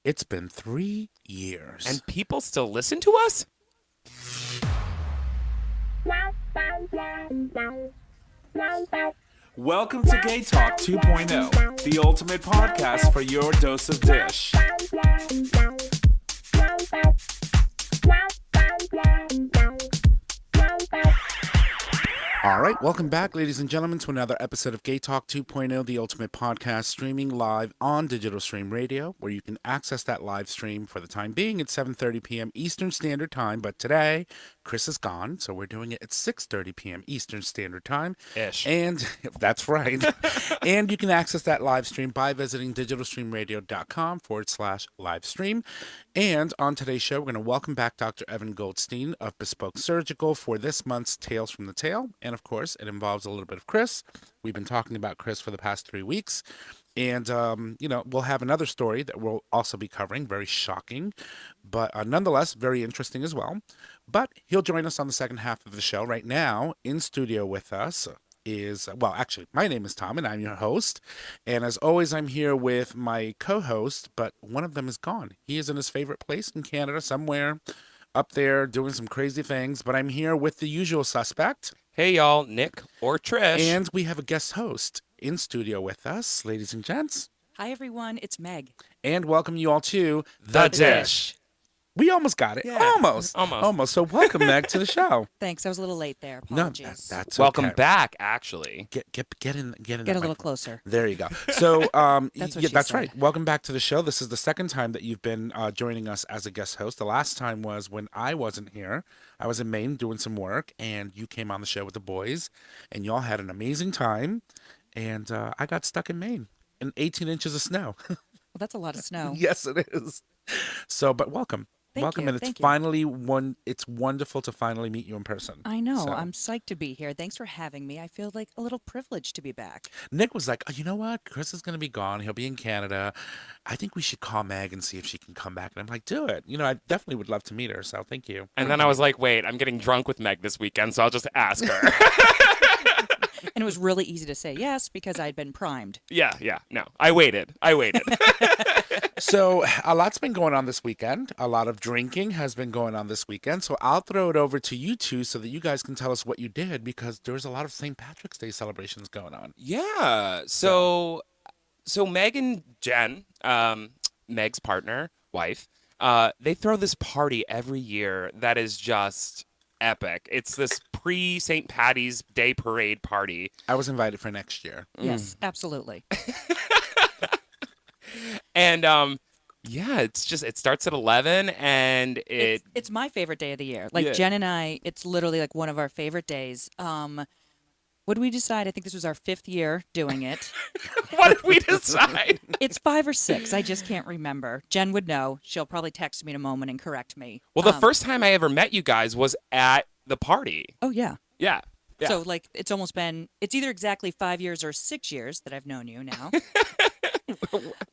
It's been 3 years. And people still listen to us? Welcome to Gay Talk 2.0, the ultimate podcast for your dose of dish. All right, welcome back, ladies and gentlemen, to another episode of Gay Talk 2.0, the ultimate podcast, streaming live on Digital Stream Radio, where you can access that live stream for the time being at 7:30 p.m. Eastern Standard Time. But today, Chris is gone, so we're doing it at 6:30 p.m. Eastern Standard Time. Ish. And that's right. And you can access that live stream by visiting digitalstreamradio.com/livestream. And on today's show, we're going to welcome back Dr. Evan Goldstein of Bespoke Surgical for this month's Tales from the Tail. And of course, it involves a little bit of Chris. We've been talking about Chris for the past 3 weeks. And, we'll have another story that we'll also be covering. Very shocking, but nonetheless, very interesting as well. But he'll join us on the second half of the show. Right now, in studio with us is, my name is Tom, and I'm your host. And as always, I'm here with my co-host, but one of them is gone. He is in his favorite place in Canada, somewhere up there doing some crazy things. But I'm here with the usual suspect. Hey, y'all, Nick or Trish. And we have a guest host in studio with us, ladies and gents. Hi, everyone. It's Meg. And welcome you all to The Dish. We almost got it. Yeah. Almost. So welcome, Meg, to the show. Thanks. I was a little late there. No, Apologies. that's Welcome okay. back, actually. Get in. Get a that little mic- closer. There you go. So, That's what she that's said. right. Welcome back to the show. This is the second time that you've been joining us as a guest host. The last time was when I wasn't here. I was in Maine doing some work, and you came on the show with the boys, and y'all had an amazing time. And I got stuck in Maine in 18 inches of snow. Well, that's a lot of snow. Yes, it is. So, but welcome. Thank you. And it's Thank you. finally it's wonderful to finally meet you in person. I know. So, I'm psyched to be here. Thanks for having me. I feel like a little privileged to be back. Nick was like, oh, you know what? Chris is going to be gone. He'll be in Canada. I think we should call Meg and see if she can come back. And I'm like, do it. I definitely would love to meet her. So thank you. And then I was like, wait, I'm getting drunk with Meg this weekend, so I'll just ask her. And it was really easy to say yes because I'd been primed. Yeah. No, I waited. So a lot's been going on this weekend. A lot of drinking has been going on this weekend. So I'll throw it over to you two so that you guys can tell us what you did, because there's a lot of St. Patrick's Day celebrations going on. Yeah. So Meg and Jen, Meg's partner, wife, they throw this party every year that is just epic. It's this pre-St. Patty's Day parade party. I was invited for next year. Yes, absolutely. And it starts at 11, and It's my favorite day of the year. Like, Yeah. Jen and I, it's literally like one of our favorite days. What did we decide? I think this was our 5th year doing it. what did we decide? It's 5 or 6. I just can't remember. Jen would know. She'll probably text me in a moment and correct me. Well, the first time I ever met you guys was at the party. Oh, yeah. Yeah. So, like, it's either exactly 5 years or 6 years that I've known you now.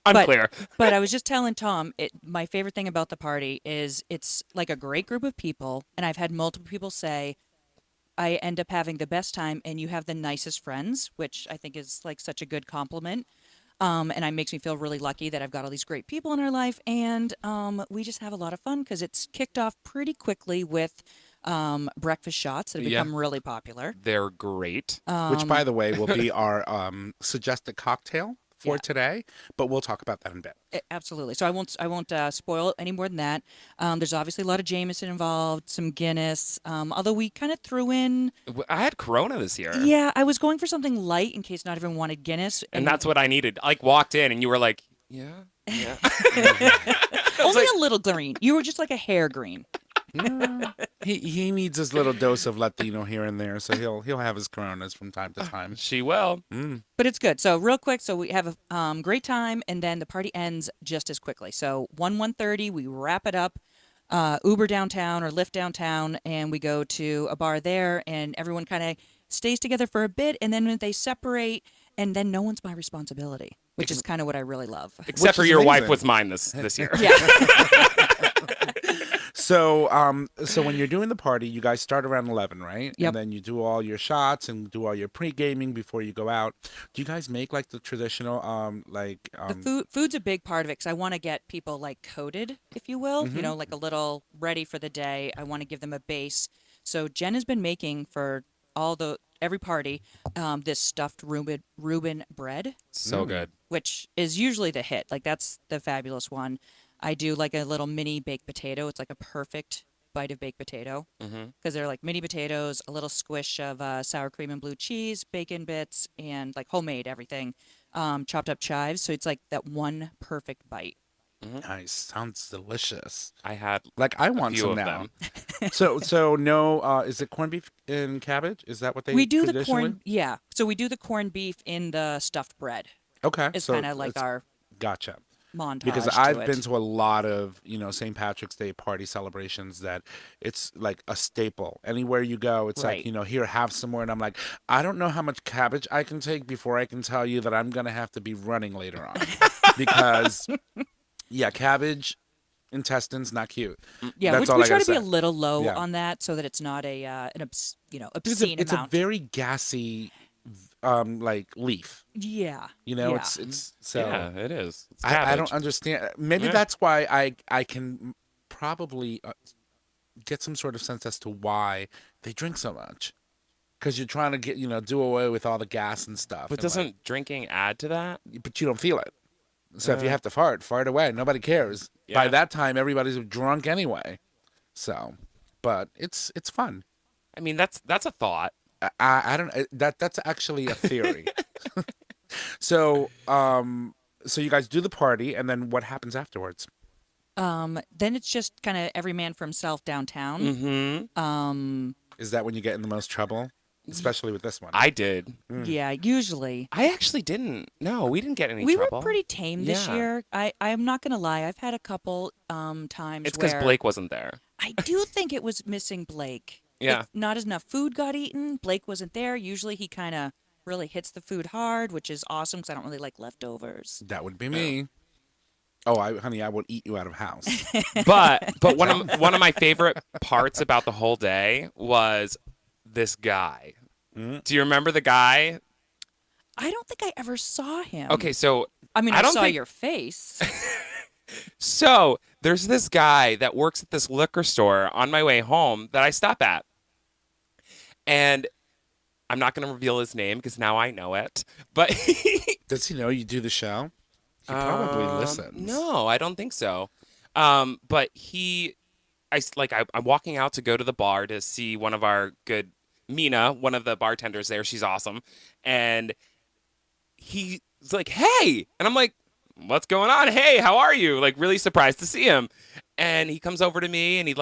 Unclear. But I was just telling Tom, my favorite thing about the party is it's like a great group of people. And I've had multiple people say, I end up having the best time and you have the nicest friends, which I think is like such a good compliment. And it makes me feel really lucky that I've got all these great people in our life. And we just have a lot of fun because it's kicked off pretty quickly with breakfast shots that have become really popular. They're great. Which, by the way, will be our suggested cocktail for today, but we'll talk about that in a bit. Absolutely. So I won't spoil it any more than that. There's obviously a lot of Jameson involved, some Guinness, although we kind of threw in... I had Corona this year. Yeah, I was going for something light in case not everyone wanted Guinness. And that's what I needed. I walked in and you were like, yeah. Only a little green. You were just like a hair green. No, he needs his little dose of Latino here and there, so he'll have his Coronas from time to time. She will. But it's good. So real quick, so we have a great time, and then the party ends just as quickly. So 1:30, we wrap it up, Uber downtown or Lyft downtown, and we go to a bar there, and everyone kind of stays together for a bit, and then they separate, and then no one's my responsibility, which is kind of what I really love. Except for is your amazing. wife was mine this year. Yeah. So when you're doing the party, you guys start around 11, right? Yep. And then you do all your shots and do all your pre-gaming before you go out. Do you guys make like the traditional Food's a big part of it because I want to get people like coded, if you will, Mm-hmm. like a little ready for the day. I want to give them a base. So Jen has been making for every party this stuffed Reuben bread, So good. which is usually the hit. Like that's the fabulous one. I do like a little mini baked potato. It's like a perfect bite of baked potato because they're like mini potatoes, a little squish of sour cream and blue cheese, bacon bits, and like homemade everything, chopped up chives. So it's like that one perfect bite. Nice. Sounds delicious. I had Like I a want few some of now. them. So no, is it corned beef and cabbage? Is that what they We do the traditionally? corn, yeah. So we do the corned beef in the stuffed bread. Okay. It's so kind of like it's- our Gotcha. montage Because to I've it. been to a lot of, St. Patrick's Day party celebrations that it's like a staple. Anywhere you go, it's Right. like, here, have some more. And I'm like, I don't know how much cabbage I can take before I can tell you that I'm going to have to be running later on. Because, yeah, cabbage, intestines, not cute. Yeah, That's we all I try gotta to be a say. little low Yeah. on that so that it's not an Because obscene it's a amount. very gassy, like leaf. Yeah. Yeah. yeah. So. Yeah, it is. It's I cabbage. don't understand. Maybe Yeah. that's why I can probably get some sort of sense as to why they drink so much. Because you're trying to get do away with all the gas and stuff. But and, doesn't drinking add to that? but you don't feel it. So if you have to fart away. Nobody cares. By Yeah. that time, everybody's drunk anyway. So, but it's fun. I mean, that's a thought. I don't. That's actually a theory. So so you guys do the party, and then what happens afterwards? Then it's just kind of every man for himself downtown. Mm-hmm. Is that when you get in the most trouble? Especially with this one. I did. Yeah, usually. I actually didn't. No, we didn't get any We trouble. were pretty tame this Yeah. year. I'm not gonna lie. I've had a couple times It's because where Blake wasn't there. I do think it was missing Blake. Yeah. If not enough food got eaten. Blake wasn't there. Usually he kind of really hits the food hard, which is awesome because I don't really like leftovers. That would be me. Oh, honey, I would eat you out of house. But one of my favorite parts about the whole day was this guy. Do you remember the guy? I don't think I ever saw him. Okay, so I mean, I I, don't saw think- your face. So there's this guy that works at this liquor store on my way home that I stop at. And I'm not going to reveal his name because now I know it. But Does he know you do the show? He probably listens. No, I don't think so. But I'm walking out to go to the bar to see one of our good, Mina, one of the bartenders there. She's awesome. And he's like, hey. And I'm like, what's going on? Hey, how are you? Like, really surprised to see him. And he comes over to me and he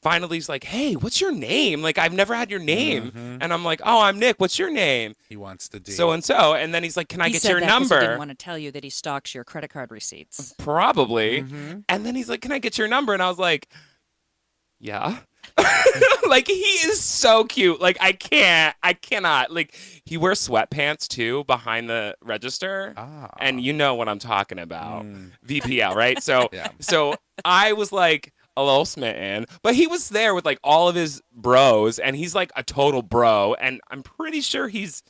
finally he's like, hey, what's your name? Like, I've never had your name. And I'm like, oh, I'm Nick. What's your name? He wants to do. So and so. And then he's like, can I He get said your that 'cause number? He didn't want to tell you that he stalks your credit card receipts. Probably. And then he's like, can I get your number? And I was like, yeah. Like, he is so cute. Like, I cannot. Like, he wears sweatpants too behind the register. And you know what I'm talking about. VPL, right? So, Yeah. so I was like a little smitten, but he was there with like all of his bros and he's like a total bro. And I'm pretty sure he's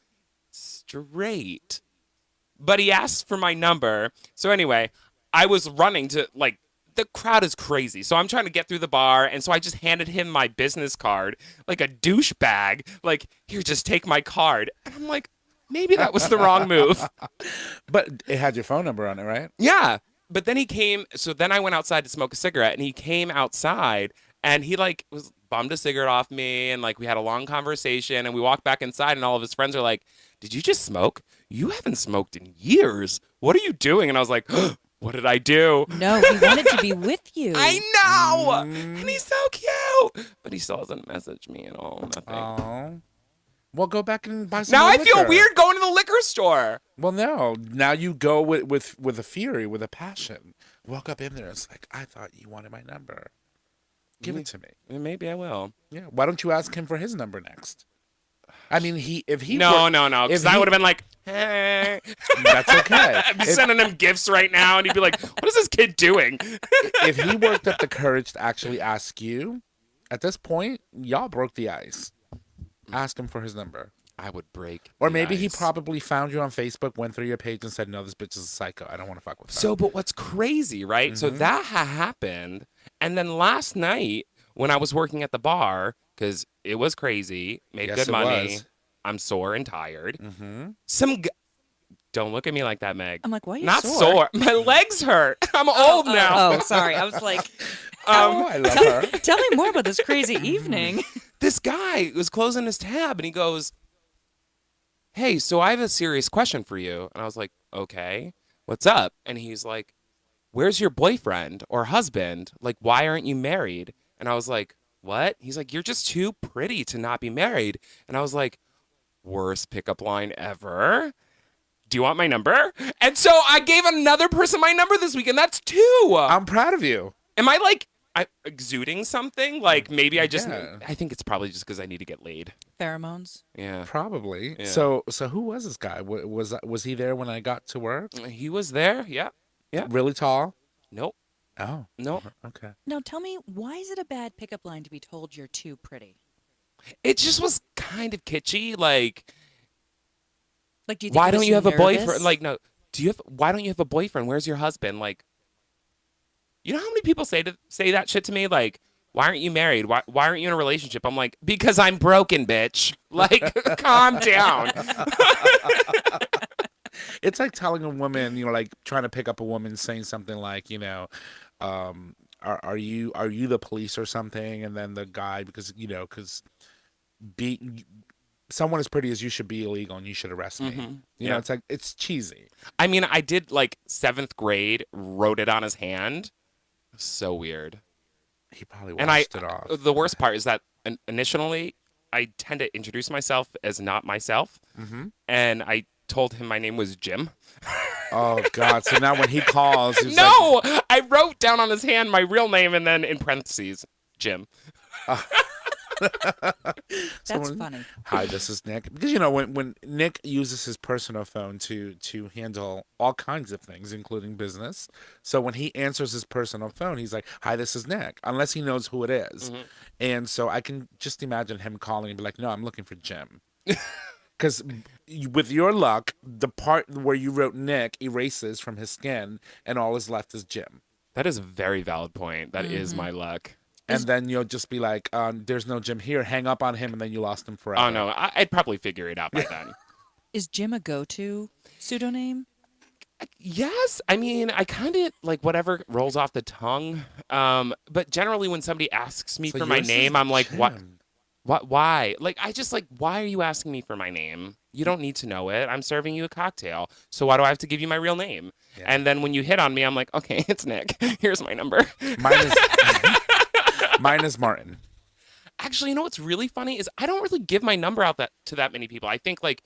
straight, but he asked for my number. So anyway, I was running to like, the crowd is crazy. So I'm trying to get through the bar. And so I just handed him my business card, like a douchebag. Like, here, just take my card. And I'm like, maybe that was the wrong move. But it had your phone number on it, right? Yeah. But then he came. So then I went outside to smoke a cigarette and he came outside and he like was bummed a cigarette off me. And like we had a long conversation and we walked back inside and all of his friends are like, did you just smoke? You haven't smoked in years. What are you doing? And I was like, what did I do? No, he wanted to be with you. I know. And he's so cute. But he still hasn't messaged me at all. Nothing. Oh. Well, go back and buy some Now more I feel liquor. weird going to the liquor store. Well, no. Now you go with a fury, with a passion. Walk up in there. It's like, I thought you wanted my number. Give it to me. Maybe I will. Yeah. Why don't you ask him for his number next? I mean, if he No, worked, no, no. Because if I he- would have been like, hey. That's okay. I'd be sending him gifts right now, and he'd be like, what is this kid doing? If he worked up the courage to actually ask you, at this point, y'all broke the ice. Ask him for his number. I would break. Or the maybe he ice. probably found you on Facebook, went through your page, and said, no, this bitch is a psycho. I don't want to fuck with her. So, but what's crazy, right? So that happened. And then last night, when I was working at the bar, because it was crazy, made Yes, good it money. was. I'm sore and tired. Mm-hmm. Don't look at me like that, Meg. I'm like, why are you Not sore? sore. My legs hurt. I'm old now. Oh, sorry. I was like, I love her. tell me more about this crazy evening. This guy was closing his tab, and he goes, hey, so I have a serious question for you. And I was like, okay, what's up? And he's like, where's your boyfriend or husband? Like, why aren't you married? And I was like, what? He's like, you're just too pretty to not be married. And I was like, worst pickup line ever. Do you want my number? And so I gave another person my number this week, and that's two. I'm proud of you. Am I like exuding something? Like maybe I just, Yeah. I think it's probably just because I need to get laid. Pheromones. Yeah. Probably. Yeah. So who was this guy? Was he there when I got to work? He was there. Yeah. Yeah. Really tall? Nope. Oh. Nope. Okay. Now tell me, why is it a bad pickup line to be told you're too pretty? It just was kind of kitschy. Like, Like, do you think why you're don't just you have a nervous? boyfriend? Like, no. Why don't you have a boyfriend? Where's your husband? Like, you know how many people say that shit to me? Like, why aren't you married? Why aren't you in a relationship? I'm like, because I'm broken, bitch. Like, calm down. It's like telling a woman, like trying to pick up a woman saying something like, are you the police or something? And then the guy, because someone as pretty as you should be illegal and you should arrest me. You know, Yeah. it's like, it's cheesy. I mean, I did like 7th grade, wrote it on his hand. So weird. He probably And I, washed it off. the worst part is that initially I tend to introduce myself as not myself. And I told him my name was Jim. Oh God! So now when he calls, he's No, I wrote down on his hand my real name and then in parentheses, Jim. That's funny. Hi, this is Nick. Because when Nick uses his personal phone to handle all kinds of things, including business. So when he answers his personal phone, he's like, "Hi, this is Nick," unless he knows who it is. And so I can just imagine him calling and be like, "No, I'm looking for Jim." Because with your luck, the part where you wrote Nick erases from his skin, and all is left is Jim. That is a very valid point. That is my luck. And then you'll just be like, there's no Jim here. Hang up on him, and then you lost him forever. Oh, no. I'd probably figure it out by then. Is Jim a go-to pseudonym? Yes. I mean, I kind of like whatever rolls off the tongue. But generally, when somebody asks me So for my yours is name, I'm like, what? Jim. Why? Like, I just like, why are you asking me for my name? You don't need to know it. I'm serving you a cocktail. So why do I have to give you my real name? Yeah. And then when you hit on me, I'm like, okay, it's Nick. Here's my number. Mine is Martin. Actually, you know what's really funny is I don't really give my number out to that many people. I think like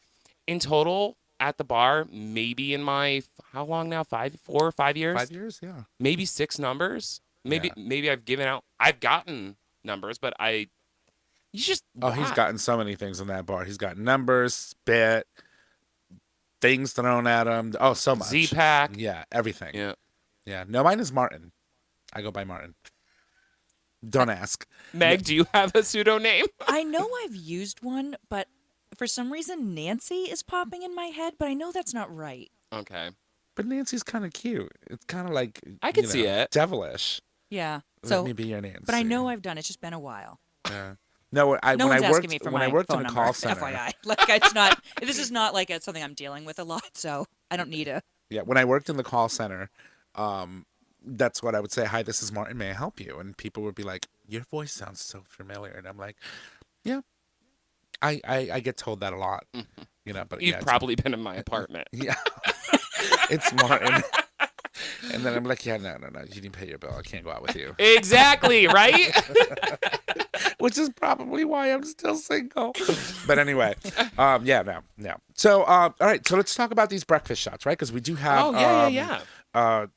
in total at the bar, maybe in my how long now? 4 or 5 years? 5 years, yeah. Maybe 6 numbers. Maybe I've gotten numbers, but he's He's gotten so many things in that bar. He's got numbers, spit, things thrown at him. Oh, so much. Z-Pack. Yeah, everything. Yeah. Yeah. No, mine is Martin. I go by Martin. Don't ask. Meg, do you have a pseudo name? I know I've used one, but for some reason Nancy is popping in my head, but I know that's not right. Okay. But Nancy's kind of cute. It's kind of like, I can see it. devilish. Yeah. Let me be your Nancy. But I know I've done it. It's just been a while. Yeah. No, No when one's I worked asking me for when my I worked phone in a number, call center. FYI. Like, it's not. This is not like something I'm dealing with a lot, so I don't need a. Yeah, when I worked in the call center, that's what I would say. Hi, this is Martin. May I help you? And people would be like, "Your voice sounds so familiar," and I'm like, "Yeah." I get told that a lot, But You've yeah, probably been in my apartment. yeah, it's Martin. And then I'm like, "Yeah, no, you didn't pay your bill. I can't go out with you." Exactly, right? Which is probably why I'm still single. But anyway, no. So, all right. So let's talk about these breakfast shots, right? Because we do have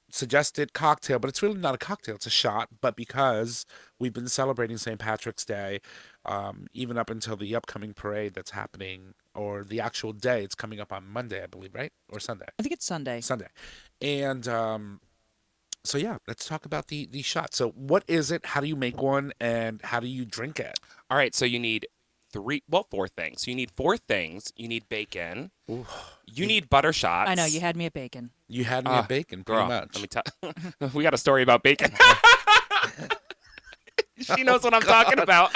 suggested cocktail, but it's really not a cocktail. It's a shot. But because we've been celebrating St. Patrick's Day, even up until the upcoming parade that's happening, or the actual day. It's coming up on Monday, I believe, right? Or Sunday? I think it's Sunday. Sunday. And so, yeah, let's talk about the shot. So what is it? How do you make one? And how do you drink it? All right, so you need four things. You need four things. You need bacon. Ooh. You need butter shots. I know, you had me at bacon. You had me at bacon, pretty Girl, much. let me tell. We got a story about bacon. She knows what I'm talking about.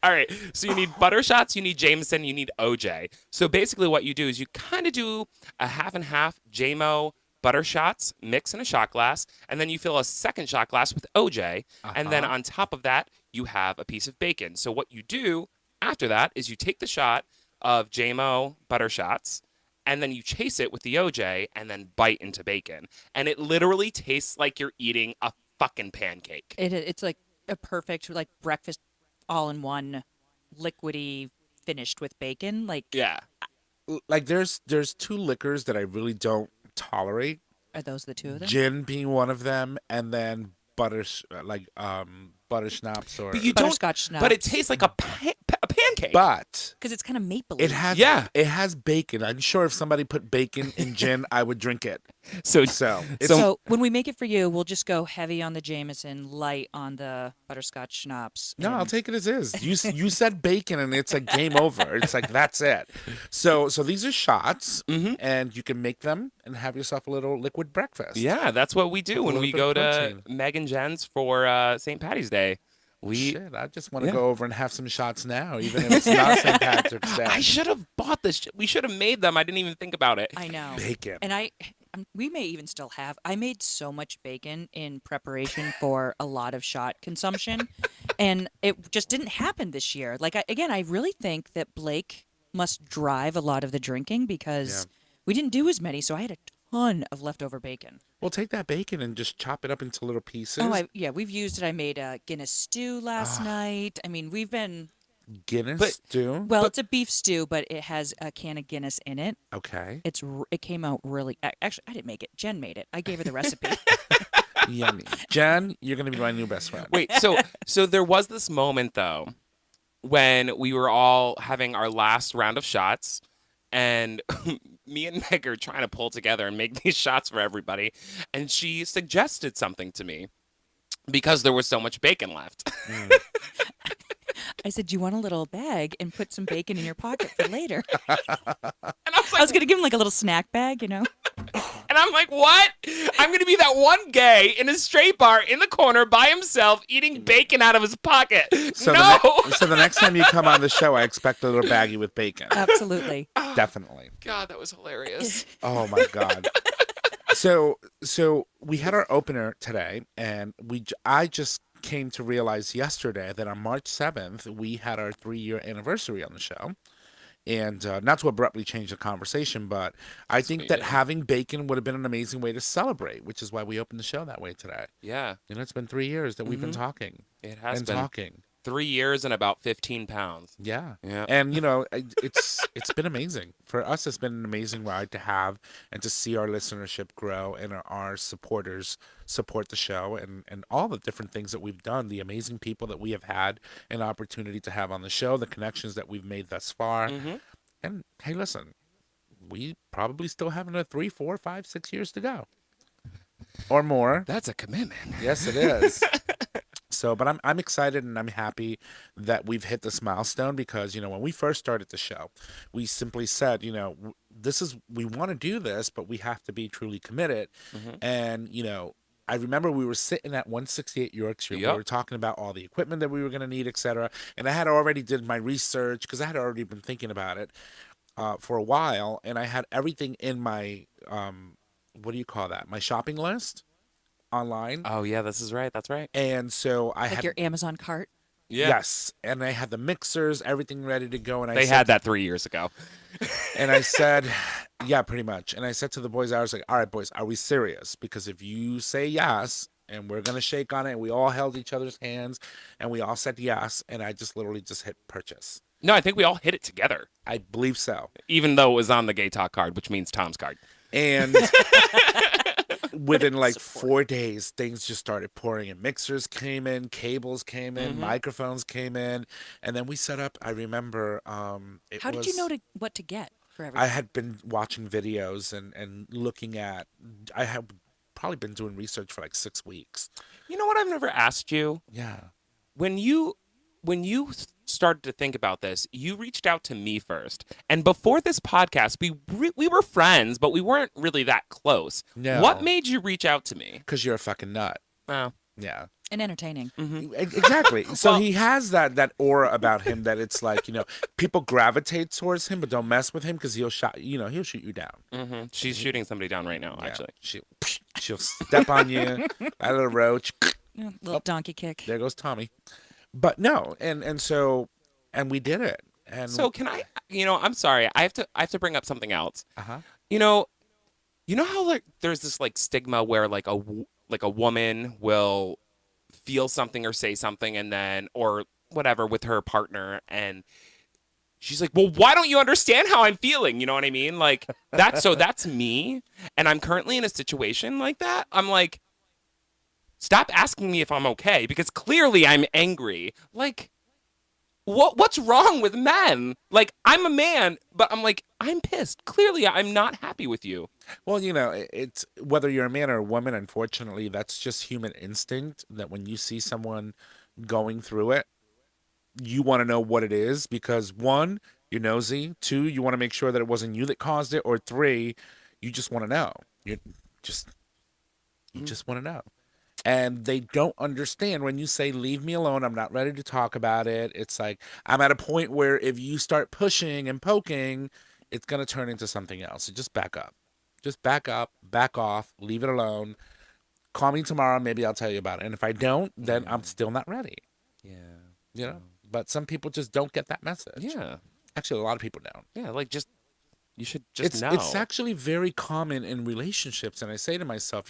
All right, so you need butter shots, you need Jameson, you need OJ. So basically what you do is you kind of do a half and half JMO butter shots, mix in a shot glass, and then you fill a second shot glass with OJ, and then on top of that, you have a piece of bacon. So what you do after that is you take the shot of JMO butter shots, and then you chase it with the OJ, and then bite into bacon. And it literally tastes like you're eating a fucking pancake. It's like a perfect like breakfast all in one, liquidy, finished with bacon. Like, Yeah. Like, there's two liquors that I really don't tolerate. are those the two of them? Gin being one of them, and then butter schnapps or. But you don't, Butterscotch but it schnapps. tastes like a pancake. But Because it's kind of maple. it has it has bacon. I'm sure if somebody put bacon in gin, I would drink it. so So it's So when we make it for you, we'll just go heavy on the Jameson, light on the butterscotch schnapps. no, I'll and- take it as is. You said bacon, and it's like game over. It's like that's it. So these are shots, and you can make them and have yourself a little liquid breakfast. yeah, that's what we do when little we bit go of to protein. Meg and Jen's for St. Patty's Day. Shit, I just want to Yeah. go over and have some shots now, even if it's not St. Patrick's Day. I should have bought this. We should have made them. I didn't even think about it. I know. Bacon. And we may even still have. I made so much bacon in preparation for a lot of shot consumption, and it just didn't happen this year. Like, I really think that Blake must drive a lot of the drinking because we didn't do as many, so I had a ton of leftover bacon. Well, take that bacon and just chop it up into little pieces. Oh, we've used it. I made a Guinness stew last night. I mean, we've been. Guinness stew. Well, it's a beef stew, but it has a can of Guinness in it. Okay. It came out really. Actually, I didn't make it. Jen made it. I gave her the recipe. Yummy. Jen, you're gonna be my new best friend. Wait, so there was this moment though when we were all having our last round of shots, and me and Meg are trying to pull together and make these shots for everybody, and she suggested something to me because there was so much bacon left. I said, "Do you want a little bag and put some bacon in your pocket for later?" And I was gonna give him like a little snack bag, you know. And I'm like, what? I'm going to be that one gay in a straight bar in the corner by himself eating bacon out of his pocket. So no! so the next time you come on the show, I expect a little baggie with bacon. Absolutely. Definitely. God, that was hilarious. Oh my god. So we had our opener today, and I just came to realize yesterday that on March 7th we had our 3-year anniversary on the show. And not to abruptly change the conversation, but I think that having bacon would have been an amazing way to celebrate, which is why we opened the show that way today. Yeah, You know, it's been 3 years that we've been talking. it has and been talking. 3 years and about 15 pounds. Yeah. Yeah. And, you know, it's been amazing. For us, it's been an amazing ride to have and to see our listenership grow and our supporters support the show and all the different things that we've done, the amazing people that we have had an opportunity to have on the show, the connections that we've made thus far. And, hey, listen, we probably still have another 3, 4, 5, 6 years to go. Or more. That's a commitment. Yes, it is. So, but I'm excited and I'm happy that we've hit this milestone because, you know, when we first started the show, we simply said, you know, we want to do this, but we have to be truly committed. And, you know, I remember we were sitting at 168 York Street. Yep. We were talking about all the equipment that we were going to need, etc. And I had already did my research because I had already been thinking about it for a while. And I had everything in my, what do you call that? My shopping list online. Oh, yeah, this is right. That's right. And so I Like had your Amazon cart. Yeah. yes, and I had the mixers, everything ready to go. And They had that 3 years ago. and I said, yeah, pretty much. And I said to the boys, I was like, all right, boys, are we serious? Because if you say yes, and we're gonna shake on it, and we all held each other's hands, and we all said yes, and I just literally just hit purchase. No, I think we all hit it together, I believe so. even though it was on the Gay Talk card, which means Tom's card. And within it's like support. 4 days, things just started pouring in. Mixers came in, cables came in, Mm-hmm. microphones came in, and then we set up. I remember, How did you know what to get for I everything? had been watching videos and looking at. I had probably been doing research for like 6 weeks. You know what I've never asked you? Yeah. When you started to think about this, you reached out to me first. And before this podcast, we were friends, but we weren't really that close. No. What made you reach out to me? Because you're a fucking nut. Oh. Yeah. And entertaining. Exactly. So Well- he has that aura about him that it's like, people gravitate towards him, but don't mess with him because he'll shoot you down. Mm-hmm. She's shooting somebody down right now, Yeah. actually. She'll step on you, that little roach. Yeah, little donkey kick. There goes Tommy. But no, and so we did it. And So can I? I'm sorry. I have to bring up something else. uh-huh. You know how like there's this like stigma where like a woman will feel something or say something and then or whatever with her partner and she's like, well, why don't you understand how I'm feeling? You know what I mean? Like that's me, and I'm currently in a situation like that. I'm like, stop asking me if I'm okay because clearly I'm angry. Like, what's wrong with men? Like, I'm a man, but I'm like, I'm pissed. Clearly, I'm not happy with you. Well, it's whether you're a man or a woman, unfortunately, that's just human instinct that when you see someone going through it, you want to know what it is because one, you're nosy, two, you want to make sure that it wasn't you that caused it, or three, you just want to know. You just want to know. And they don't understand when you say, leave me alone, I'm not ready to talk about it. It's like, I'm at a point where if you start pushing and poking, it's going to turn into something else. So just back up. Just back up, back off, leave it alone. Call me tomorrow, maybe I'll tell you about it. And if I don't, then I'm still not ready. Yeah. But some people just don't get that message. Yeah. Actually, a lot of people don't. Yeah. Like, you should just know. It's actually very common in relationships, and I say to myself,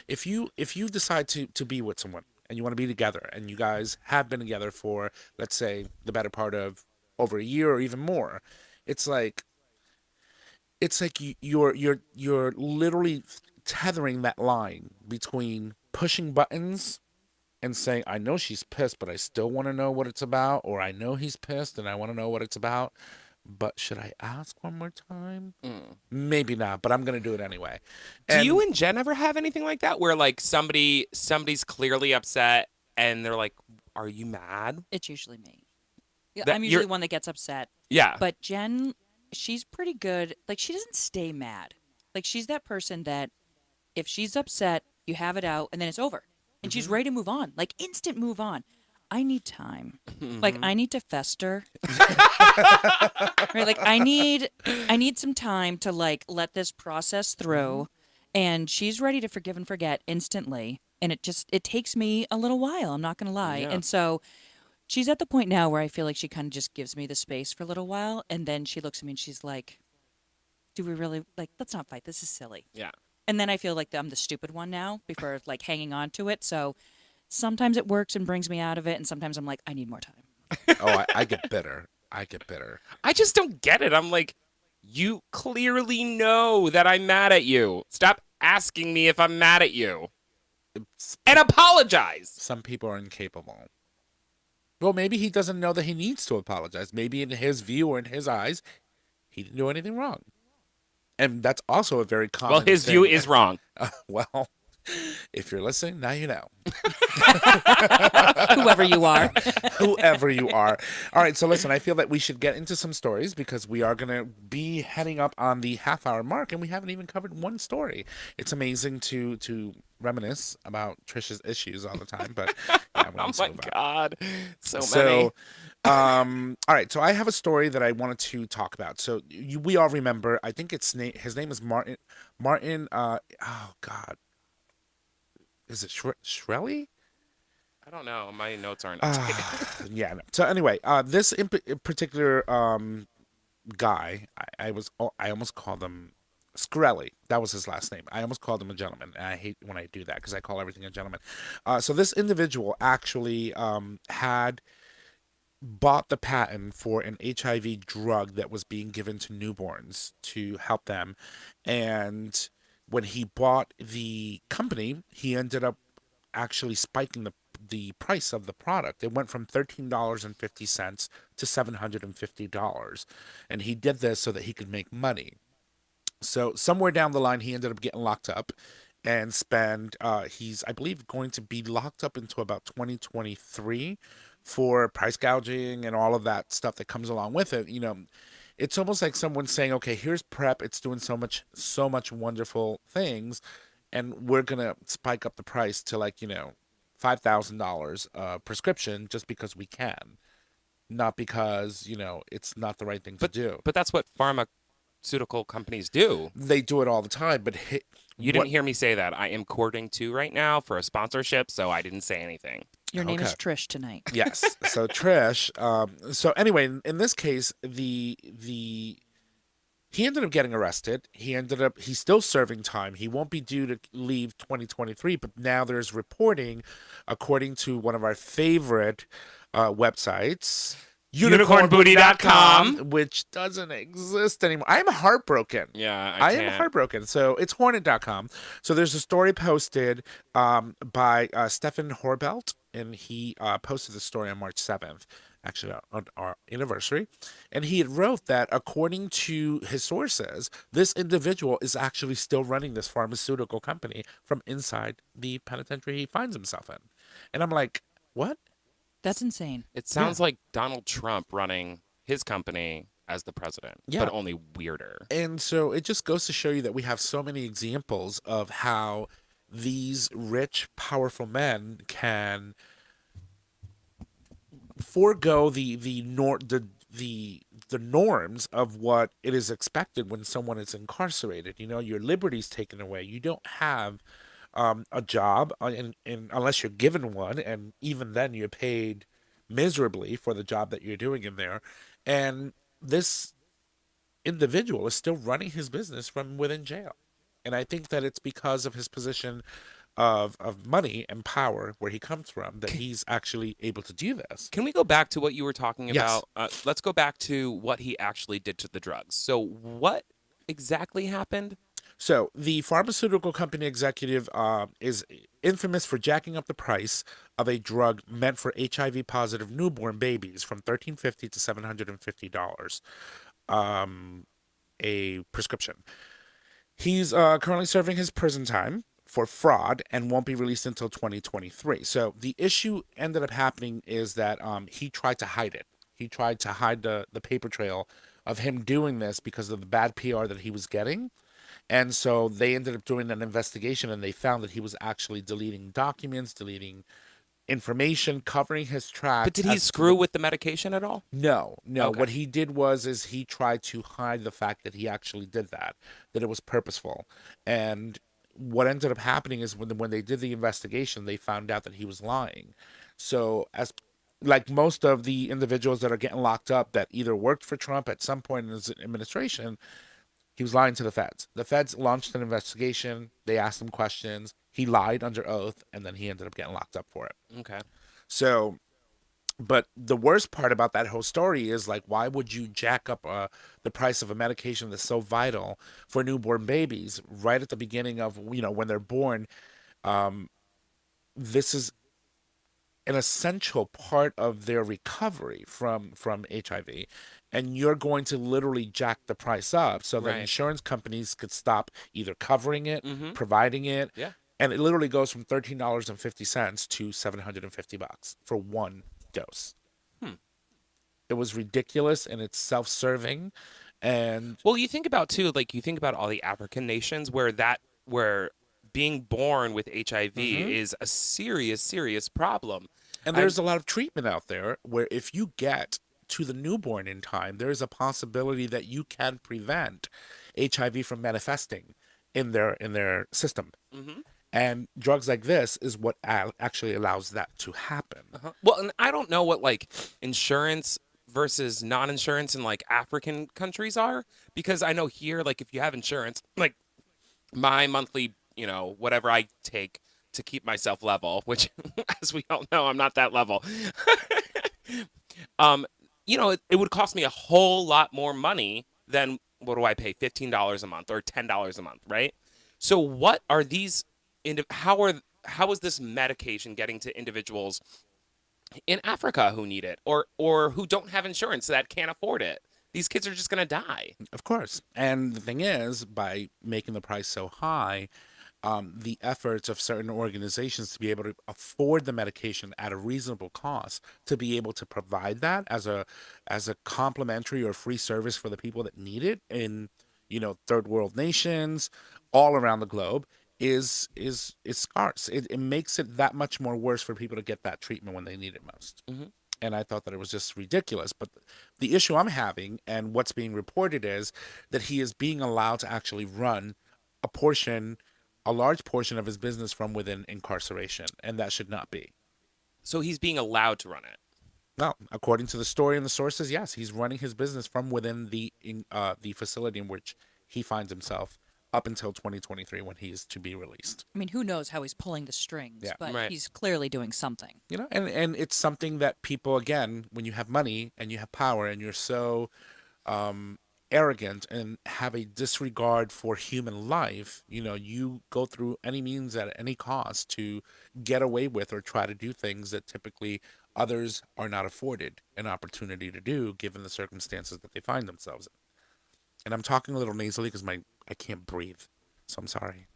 if you decide to be with someone and you want to be together, and you guys have been together for, let's say, the better part of over a year or even more, it's like you're literally tethering that line between pushing buttons and saying, I know she's pissed, but I still want to know what it's about, or I know he's pissed and I want to know what it's about. But should I ask one more time? Maybe not, but I'm going to do it anyway. Do you and Jen ever have anything like that where like somebody's clearly upset and they're like, are you mad? It's usually me. That- I'm usually you're- the one that gets upset. Yeah. But Jen, she's pretty good. Like, she doesn't stay mad. Like, she's that person that if she's upset, you have it out and then it's over. And she's ready to move on. Like, instant move on. I need time. Like, I need to fester. Right? Like, I need some time to like let this process through. And she's ready to forgive and forget instantly. And it takes me a little while, I'm not gonna lie. Yeah. And so she's at the point now where I feel like she kind of just gives me the space for a little while, and then she looks at me and she's like, do we really, like, let's not fight, this is silly. Yeah. And then I feel like I'm the stupid one now before like hanging on to it. So sometimes it works and brings me out of it, and sometimes I'm like, I need more time. Oh, I get bitter. I just don't get it. I'm like, you clearly know that I'm mad at you. Stop asking me if I'm mad at you. And apologize. Some people are incapable. Well, maybe he doesn't know that he needs to apologize. Maybe in his view or in his eyes, he didn't do anything wrong. And that's also a very common Well, his view thing. is wrong. Well, if you're listening, now you know. Whoever you are. Whoever you are. All right, so listen, I feel that we should get into some stories because we are going to be heading up on the half-hour mark, and we haven't even covered one story. It's amazing to reminisce about Trisha's issues all the time, but yeah, Oh my God. So many. All right, so I have a story that I wanted to talk about. So we all remember, I think his name is Martin, oh God. Is it Shkreli? I don't know. My notes aren't. Yeah. No. So anyway, this in particular guy, I almost called him Shkreli. That was his last name. I almost called him a gentleman, and I hate when I do that because I call everything a gentleman. So this individual actually had bought the patent for an HIV drug that was being given to newborns to help them, and when he bought the company, he ended up actually spiking the price of the product. It went from $13.50 to $750. And he did this so that he could make money. So somewhere down the line, he ended up getting locked up and he's, I believe, going to be locked up until about 2023 for price gouging and all of that stuff that comes along with it. It's almost like someone saying, okay, here's PrEP. It's doing so much wonderful things. And we're going to spike up the price to $5,000 prescription just because we can. Not because, it's not the right thing to do. But that's what pharmaceutical companies do. They do it all the time, but you didn't hear me say that. I am courting two right now for a sponsorship, so I didn't say anything. Your name is Trish tonight. Yes. So Trish. So anyway, in this case, he ended up getting arrested. He's still serving time. He won't be due to leave 2023, but now there's reporting, according to one of our favorite websites, UnicornBooty.com, which doesn't exist anymore. I'm heartbroken. Yeah, I am heartbroken. So it's Hornet.com. So there's a story posted by Stefan Horbelt, and he posted the story on March 7th, actually on our anniversary. And he had wrote that, according to his sources, this individual is actually still running this pharmaceutical company from inside the penitentiary he finds himself in. And I'm like, what? That's insane. It sounds like Donald Trump running his company as the president, but only weirder. And so it just goes to show you that we have so many examples of how these rich, powerful men can forego the norms of what it is expected when someone is incarcerated. Your liberty's taken away. You don't have a job, and unless you're given one, and even then you're paid miserably for the job that you're doing in there. And this individual is still running his business from within jail. And I think that it's because of his position of money and power where he comes from that he's actually able to do this. Can we go back to what you were talking Yes. about? Let's go back to what he actually did to the drugs. So what exactly happened? So the pharmaceutical company executive is infamous for jacking up the price of a drug meant for HIV-positive newborn babies from $13.50 to $750 a prescription. He's currently serving his prison time for fraud and won't be released until 2023. So the issue ended up happening is that he tried to hide it. He tried to hide the paper trail of him doing this because of the bad PR that he was getting. And so they ended up doing an investigation, and they found that he was actually deleting documents, deleting information, covering his tracks. But did he screw with the medication at all? No. Okay. What he did is he tried to hide the fact that he actually did that it was purposeful. And what ended up happening is when they did the investigation, they found out that he was lying. So as like most of the individuals that are getting locked up that either worked for Trump at some point in his administration, he was lying to the feds. The feds launched an investigation. They asked him questions. He lied under oath, and then he ended up getting locked up for it. Okay. So, but the worst part about that whole story is, like, why would you jack up the price of a medication that's so vital for newborn babies right at the beginning of, when they're born? This is an essential part of their recovery from HIV. And you're going to literally jack the price up so that insurance companies could stop either covering it, providing it. Yeah. And it literally goes from $13.50 to $750 for one dose. It was ridiculous, and it's self-serving. And well, you think about too, like you think about all the African nations where being born with HIV is a serious problem. And there's a lot of treatment out there where if you get to the newborn in time, there is a possibility that you can prevent HIV from manifesting in their system. And drugs like this is what actually allows that to happen. Well, and I don't know what like insurance versus non-insurance in like African countries are, because I know here, like if you have insurance, like my monthly, whatever I take to keep myself level, which as we all know, I'm not that level. It would cost me a whole lot more money than what do I pay, $15 a month or $10 a month, right? So what are these? How is this medication getting to individuals in Africa who need it, or who don't have insurance that can't afford it? These kids are just gonna die. Of course. And the thing is, by making the price so high, the efforts of certain organizations to be able to afford the medication at a reasonable cost, to be able to provide that as a complimentary or free service for the people that need it in, third world nations all around the globe, is scarce. It makes it that much more worse for people to get that treatment when they need it most. And I thought that it was just ridiculous. But the issue I'm having and what's being reported is that he is being allowed to actually run a large portion of his business from within incarceration, and that should not be. So he's being allowed to run it. No, according to the story and the sources, yes, he's running his business from within the facility in which he finds himself up until 2023 when he is to be released. I mean, who knows how he's pulling the strings, Yeah. but Right. he's clearly doing something. And it's something that people, again, when you have money and you have power and you're so arrogant and have a disregard for human life, you go through any means at any cost to get away with or try to do things that typically others are not afforded an opportunity to do given the circumstances that they find themselves in. And I'm talking a little nasally because I can't breathe, so I'm sorry.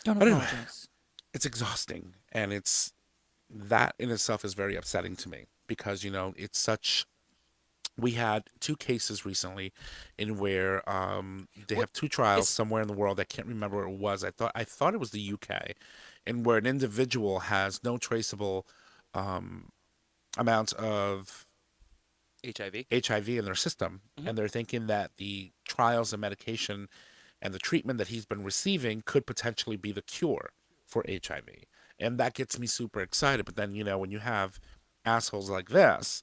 Don't But anyway. apologize. It's exhausting, and that in itself is very upsetting to me because it's such. We had 2 cases recently in where they have 2 trials somewhere in the world. I can't remember where it was. I thought it was the UK, and where an individual has no traceable amount of HIV in their system, and they're thinking that the trials and medication and the treatment that he's been receiving could potentially be the cure for HIV. And that gets me super excited. But then, when you have assholes like this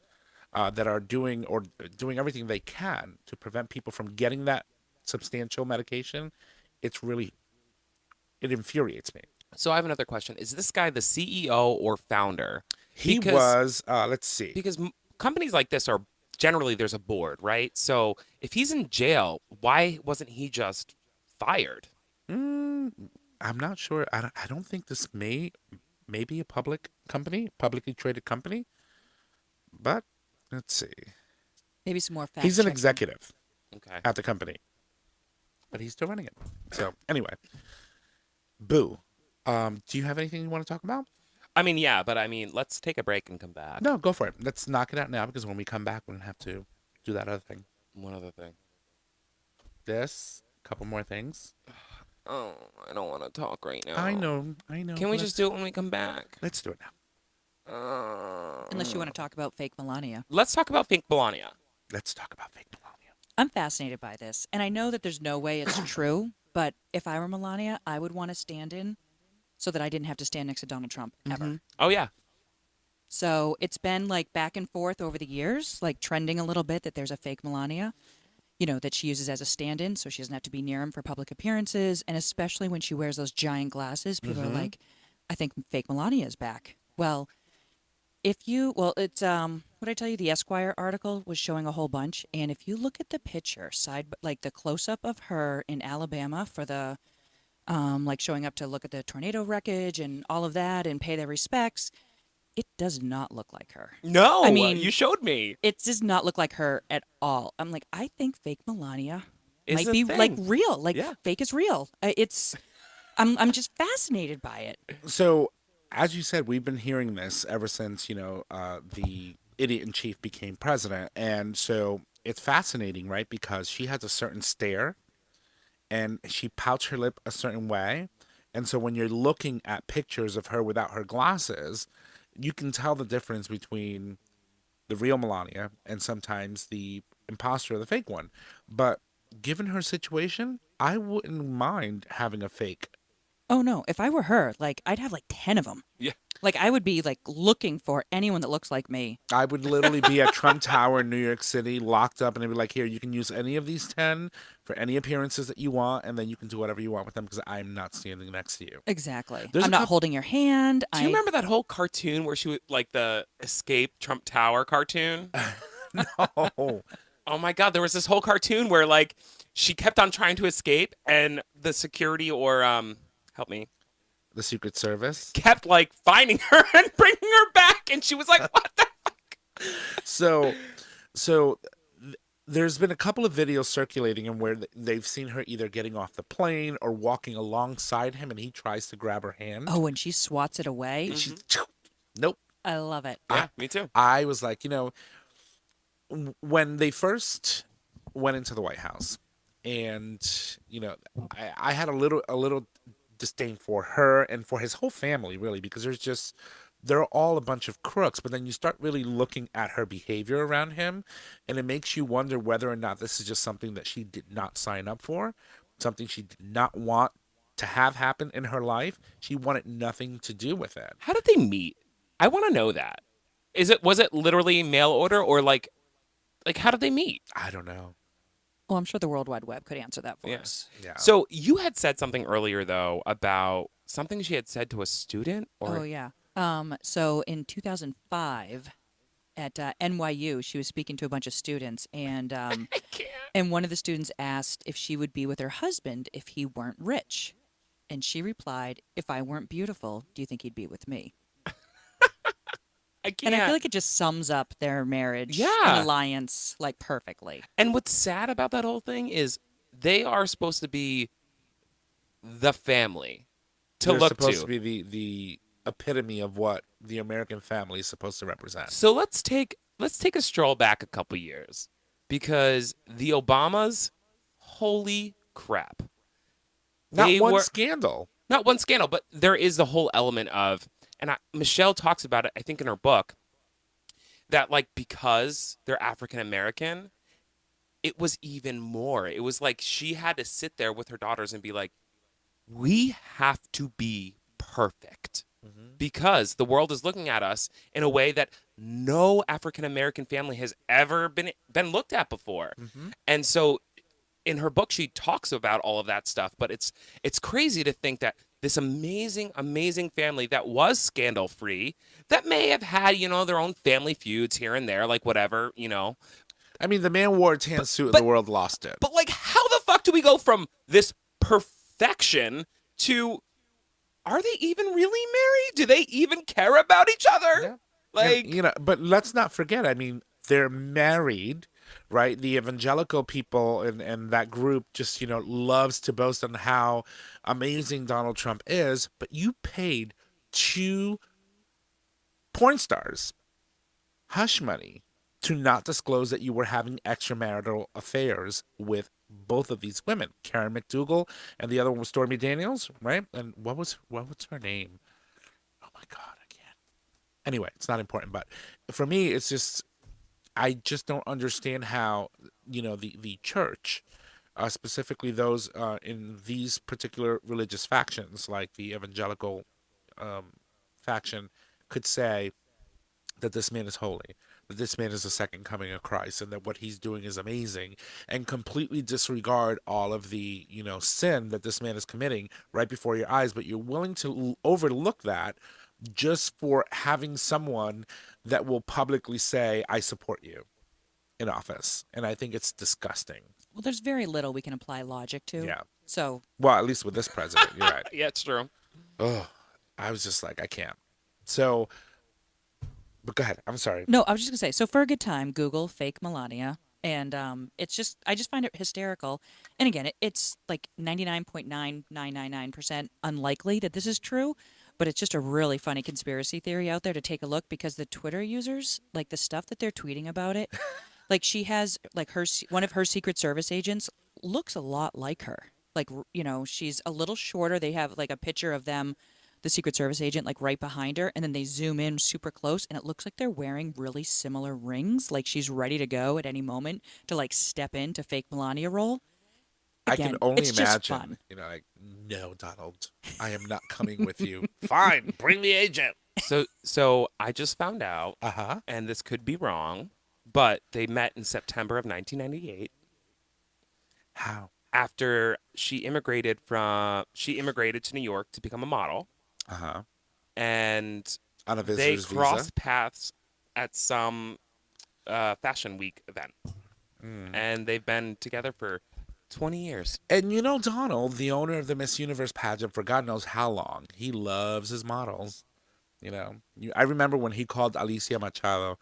that are doing everything they can to prevent people from getting that substantial medication, it infuriates me. So I have another question. Is this guy the CEO or founder? He was, let's see. Because companies like this are generally there's a board, right? So if he's in jail, why wasn't he just fired? I'm not sure. I don't think this may be a publicly traded company. But let's see. Maybe some more facts. He's an executive Okay. at the company, but he's still running it. So anyway, Boo. Do you have anything you want to talk about? I mean, yeah, but let's take a break and come back. No, go for it. Let's knock it out now because when we come back, we're gonna have to do that other thing. One other thing. This, a couple more things. Oh, I don't want to talk right now. I know. Can we just do it when we come back? Let's do it now. Unless you want to talk about fake Melania. Let's talk about fake Melania. Let's talk about fake Melania. I'm fascinated by this, and I know that there's no way it's true, but if I were Melania, I would want to stand in so that I didn't have to stand next to Donald Trump ever. Oh, yeah. So it's been like back and forth over the years, like trending a little bit that there's a fake Melania, that she uses as a stand-in so she doesn't have to be near him for public appearances. And especially when she wears those giant glasses, people are like, I think fake Melania is back. Well, it's, what did I tell you? The Esquire article was showing a whole bunch. And if you look at the picture like the close-up of her in Alabama for the, like showing up to look at the tornado wreckage and all of that and pay their respects, it does not look like her. No, I mean, you showed me. It does not look like her at all. I'm like, I think fake Melania Is might a be thing. like real. Like Yeah. fake is real. I'm just fascinated by it. So, as you said, we've been hearing this ever since the idiot in chief became president, and so it's fascinating, right? Because she has a certain stare, and she pouts her lip a certain way, and so when you're looking at pictures of her without her glasses, you can tell the difference between the real Melania and sometimes the imposter or the fake one. But given her situation, I wouldn't mind having a fake. Oh no, if I were her, like I'd have like 10 of them. Yeah. Like I would be like looking for anyone that looks like me. I would literally be at Trump Tower in New York City, locked up, and I'd be like, here, you can use any of these 10 for any appearances that you want, and then you can do whatever you want with them because I'm not standing next to you. Exactly. There's I'm a not coup- holding your hand. Do you remember that whole cartoon where she would, like the Escape Trump Tower cartoon? No. Oh my God, there was this whole cartoon where like she kept on trying to escape, and the security or help me, The Secret Service. kept like finding her and bringing her back, and she was like, "What the fuck?" So, there's been a couple of videos circulating in where they've seen her either getting off the plane or walking alongside him, and he tries to grab her hand. Oh, and she swats it away. And she, nope. I love it. Yeah, me too. I was like, when they first went into the White House, and I had a little disdain for her and for his whole family, really, because they're all a bunch of crooks. But then you start really looking at her behavior around him, and it makes you wonder whether or not this is just something that she did not sign up for, something she did not want to have happen in her life. She wanted nothing to do with it. How did they meet? I want to know that. Was it literally mail order, or like how did they meet? I don't know. Well, I'm sure the World Wide Web could answer that for Yeah. us. Yeah. So you had said something earlier though about something she had said to a student, or Oh yeah. So in 2005, at NYU, she was speaking to a bunch of students, and and one of the students asked if she would be with her husband if he weren't rich, and she replied, "If I weren't beautiful, do you think he'd be with me?" I can't. And I feel like it just sums up their marriage Yeah. and alliance like perfectly. And what's sad about that whole thing is they are supposed to be the family to They're look supposed to be the epitome of what the American family is supposed to represent. So let's take a stroll back a couple years, because the Obamas, holy crap. Not They one were- scandal. Not one scandal, but there is the whole element of, and Michelle talks about it, I think, in her book, that like because they're African American, it was even more. It was like she had to sit there with her daughters and be like, we have to be perfect because the world is looking at us in a way that no African American family has ever been looked at before. And so in her book, she talks about all of that stuff, but it's crazy to think that this amazing family that was scandal free, that may have had, their own family feuds here and there, like whatever, I mean, the man wore a tan suit and the world lost it. But like, how the fuck do we go from this perfection to, are they even really married? Do they even care about each other? Yeah. Like, And, but let's not forget, I mean, they're married, right? The evangelical people and that group just, loves to boast on how amazing Donald Trump is, but you paid 2 porn stars hush money to not disclose that you were having extramarital affairs with both of these women, Karen McDougal, and the other one was Stormy Daniels, right? And what was her name? Oh my God, I can't. Anyway, it's not important, but for me, it's just, I just don't understand how, the church, specifically those in these particular religious factions, like the evangelical faction, could say that this man is holy, that this man is the second coming of Christ, and that what he's doing is amazing, and completely disregard all of the, sin that this man is committing right before your eyes, but you're willing to overlook that just for having someone that will publicly say, I support you in office. And I think it's disgusting. Well, there's very little we can apply logic to. Yeah. So Well, at least with this president, you're right. yeah, it's true. Oh, I was just like, I can't. So, but go ahead. I'm sorry. no, I was just gonna say. So for a good time, Google fake Melania, and it's just I just find it hysterical. And again, it's like 99.9999% unlikely that this is true, but it's just a really funny conspiracy theory out there to take a look, because the Twitter users, like the stuff that they're tweeting about it, like she has like one of her Secret Service agents looks a lot like her. Like, she's a little shorter. They have like a picture of them, the Secret Service agent, like right behind her, and then they zoom in super close, and it looks like they're wearing really similar rings. Like she's ready to go at any moment to like step into fake Melania role. Again, I can only it's just imagine, fun. like, no, Donald, I am not coming with you. Fine, bring the agent. So I just found out, Uh-huh. and this could be wrong, but they met in September of 1998 How? after she immigrated to New York to become a model, Uh-huh. and On a they visitor's crossed visa? paths at some fashion week event, and they've been together for 20 years. And you know, Donald, the owner of the Miss Universe pageant for God knows how long, he loves his models. You know, I remember when he called Alicia Machado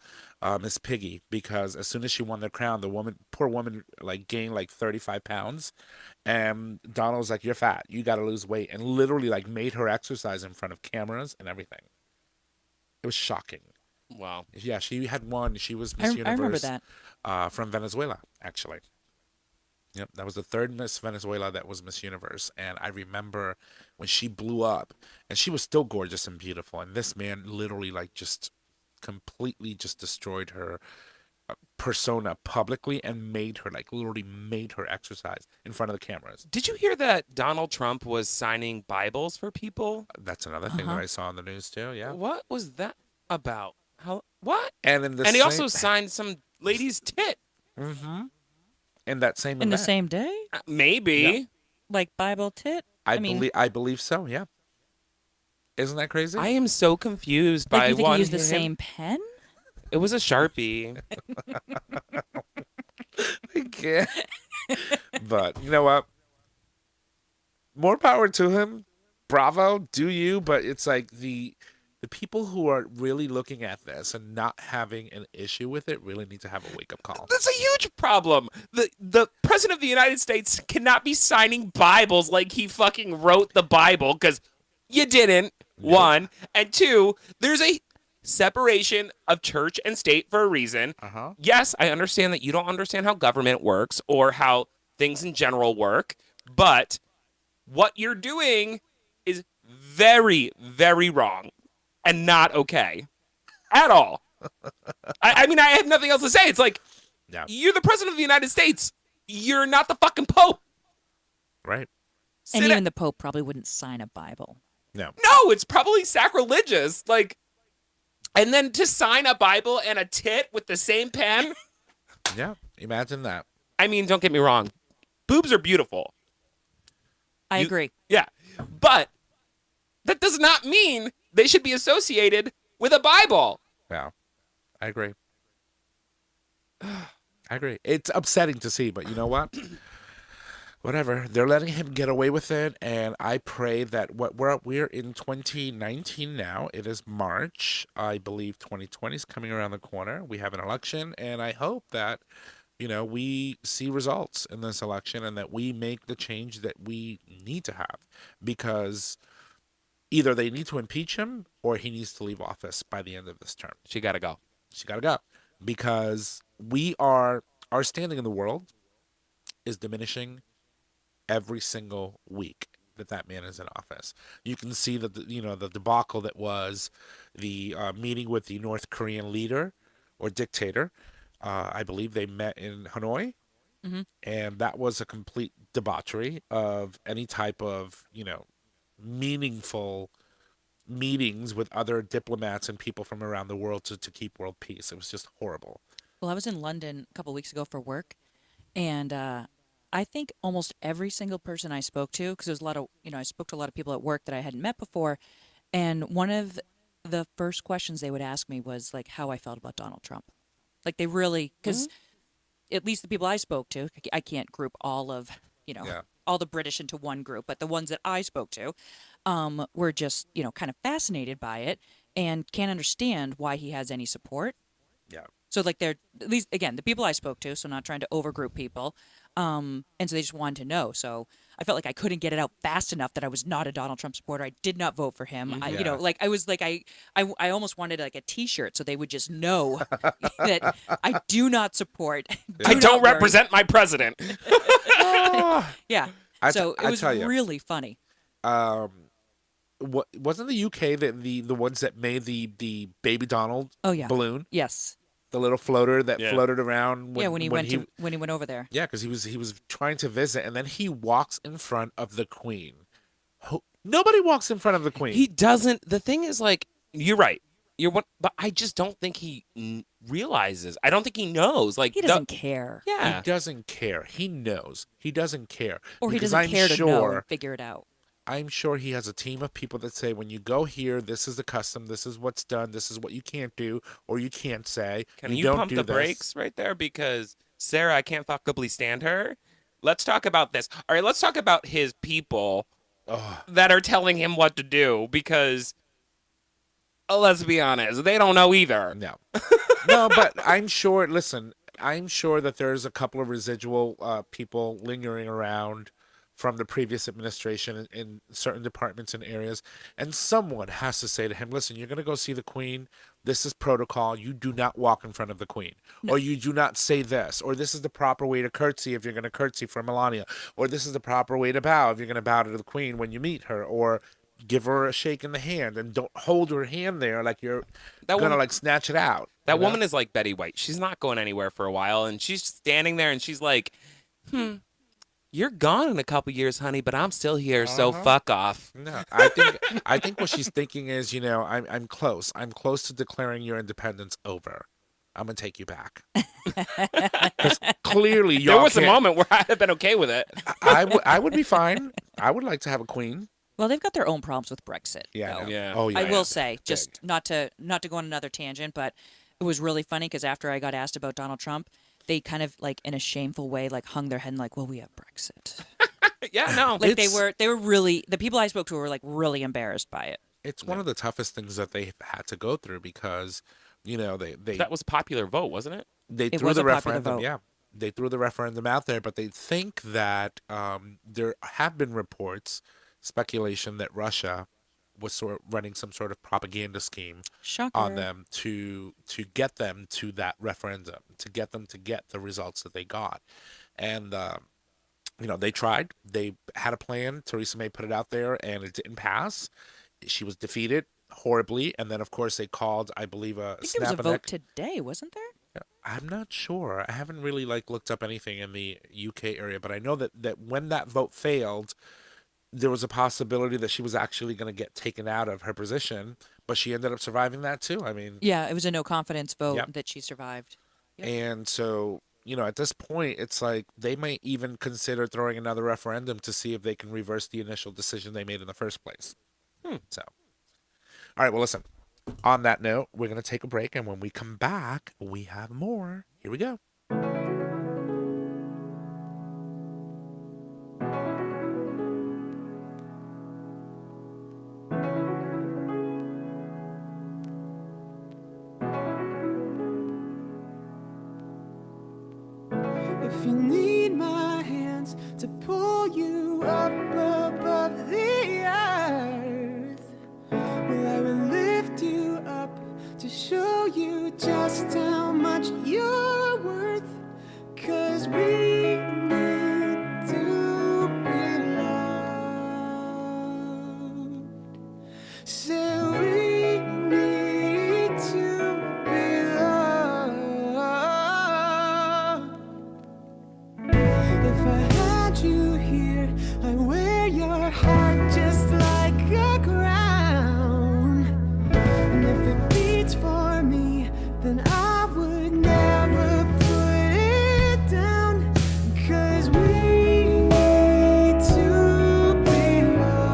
Miss Piggy, because as soon as she won the crown, the woman, poor woman, like gained like 35 pounds. And Donald was like, "You're fat. You got to lose weight," and literally like made her exercise in front of cameras and everything. It was shocking. Wow. Yeah, she had won. She was Miss I remember Universe that. from Venezuela, actually. Yep, that was the third Miss Venezuela that was Miss Universe. And I remember when she blew up, and she was still gorgeous and beautiful. And this man literally like just completely just destroyed her persona publicly and made her like literally made her exercise in front of the cameras. Did you hear that Donald Trump was signing Bibles for people? That's another thing that I saw on the news too. Yeah. What was that about? How? What? And in the And he same, also signed some lady's tit. in that same In the event. same day? Maybe. Yeah. Like Bible tit? I mean, believe so. Yeah. Isn't that crazy? I am so confused like by you think one. he used the same pen? It was a Sharpie. I can't. But you know what? More power to him. Bravo, do you? But it's like the people who are really looking at this and not having an issue with it really need to have a wake up call. That's a huge problem. The president of the United States cannot be signing Bibles like he fucking wrote the Bible, because you didn't. One. And two, there's a separation of church and state for a reason. Yes, I understand that you don't understand how government works or how things in general work, but what you're doing is very, very wrong and not okay at all. I mean, I have nothing else to say. It's like, Yeah. you're the president of the United States. You're not the fucking Pope. Right? And Sit even at- the Pope probably wouldn't sign a Bible. No. No, it's probably sacrilegious. Like, and then to sign a Bible and a tit with the same pen. Yeah. Imagine that. I mean, don't get me wrong. Boobs are beautiful. I You- agree. Yeah. But that does not mean they should be associated with a Bible. Yeah. I agree. I agree. It's upsetting to see, but you know what? Whatever. They're letting him get away with it, and I pray that we're in 2019 now. It is March. I believe 2020 is coming around the corner. We have an election, and I hope that we see results in this election and that we make the change that we need to have, because either they need to impeach him or he needs to leave office by the end of this term. She got to go. She got to go, because our standing in the world is diminishing every single week that man is in office. You can see that the debacle that was the meeting with the North Korean leader or dictator. I believe they met in Hanoi, and that was a complete debauchery of any type of meaningful meetings with other diplomats and people from around the world to keep world peace. It was just horrible. Well, I was in London a couple weeks ago for work, and I think almost every single person I spoke to, because there's a lot of, I spoke to a lot of people at work that I hadn't met before, and one of the first questions they would ask me was like how I felt about Donald Trump. Like they really, because at least the people I spoke to, I can't group all of, all the British into one group, but the ones that I spoke to were just, kind of fascinated by it and can't understand why he has any support. Yeah. So like they're, at least again, the people I spoke to, so not trying to overgroup people, and so they just wanted to know. So I felt like I couldn't get it out fast enough that I was not a Donald Trump supporter. I did not vote for him. Yeah. I was like I almost wanted like a T-shirt so they would just know that I do not support. I do don't not worry. represent my president. Yeah. So it was really funny. What wasn't the UK that the ones that made the baby Donald balloon, Yes. the little floater that Yeah. floated around When he went over there. Yeah, because he was trying to visit, and then he walks in front of the Queen. Nobody walks in front of the Queen. He doesn't. The thing is, like, you're right. You're one, but I just don't think he realizes. I don't think he knows. Like, He doesn't care. Yeah. He doesn't care. He knows. He doesn't care. Or he Because doesn't I'm care to know sure, and figure it out. I'm sure he has a team of people that say, when you go here, this is the custom, this is what's done, this is what you can't do or you can't say. Can you don't pump do the this. brakes right there? Because Sarah, I can't fuckably stand her. let's talk about this. All right, let's talk about his people that are telling him what to do because, let's be honest, they don't know either. No. No, but I'm sure, listen, I'm sure that there's a couple of residual people lingering around from the previous administration in certain departments and areas. And someone has to say to him, listen, you're going to go see the Queen. This is protocol. You do not walk in front of the Queen. No. Or you do not say this. Or this is the proper way to curtsy if you're going to curtsy for Melania. Or this is the proper way to bow if you're going to bow to the Queen when you meet her. Or give her a shake in the hand and don't hold her hand there like you're going to like snatch it out. That woman is like Betty White. She's not going anywhere for a while. And she's standing there and she's like, you're gone in a couple years, honey, but I'm still here, so fuck off. No, I think what she's thinking is, you know, I'm close. I'm close to declaring your independence over. I'm gonna take you back. Because clearly, y'all there was a moment where I'd have been okay with it. I would be fine. I would like to have a queen. Well, they've got their own problems with Brexit. Yeah, though. Yeah. Oh, yeah. I will say, just not to go on another tangent, but it was really funny because after I got asked about Donald Trump, they kind of like in a shameful way like hung their head and like, well, we have Brexit. Yeah, no. Like they were really, the people I spoke to were like really embarrassed by it. It's one of the toughest things that they've had to go through because, you know, they That was a popular vote, wasn't it? They threw the referendum. Yeah, they threw the referendum out there, but they think that there have been reports, speculation that Russia was sort of running some sort of propaganda scheme on them to get them to that referendum, to get them to get the results that they got. And, you know, they tried. They had a plan. Theresa May put it out there, and it didn't pass. She was defeated horribly. And then, of course, they called, I believe, I think there was a vote today, wasn't there? I'm not sure. I haven't really, like, looked up anything in the UK area, but I know that when that vote failed, there was a possibility that she was actually going to get taken out of her position, but she ended up surviving that too. I mean, yeah, it was a no confidence vote that she survived. Yep. And so, you know, at this point, it's like they might even consider throwing another referendum to see if they can reverse the initial decision they made in the first place. So, all right, well, listen, on that note, we're going to take a break. And when we come back, we have more. Here we go. If you need my hands to pull you up above the earth, well, I will lift you up to show you just how much you're worth. 'Cause we need to be loved. So we need to be loved. If I had you here, I'd wear your heart just like a crown. And if it beats for me, then I would never put it down. 'Cause we need to be loved.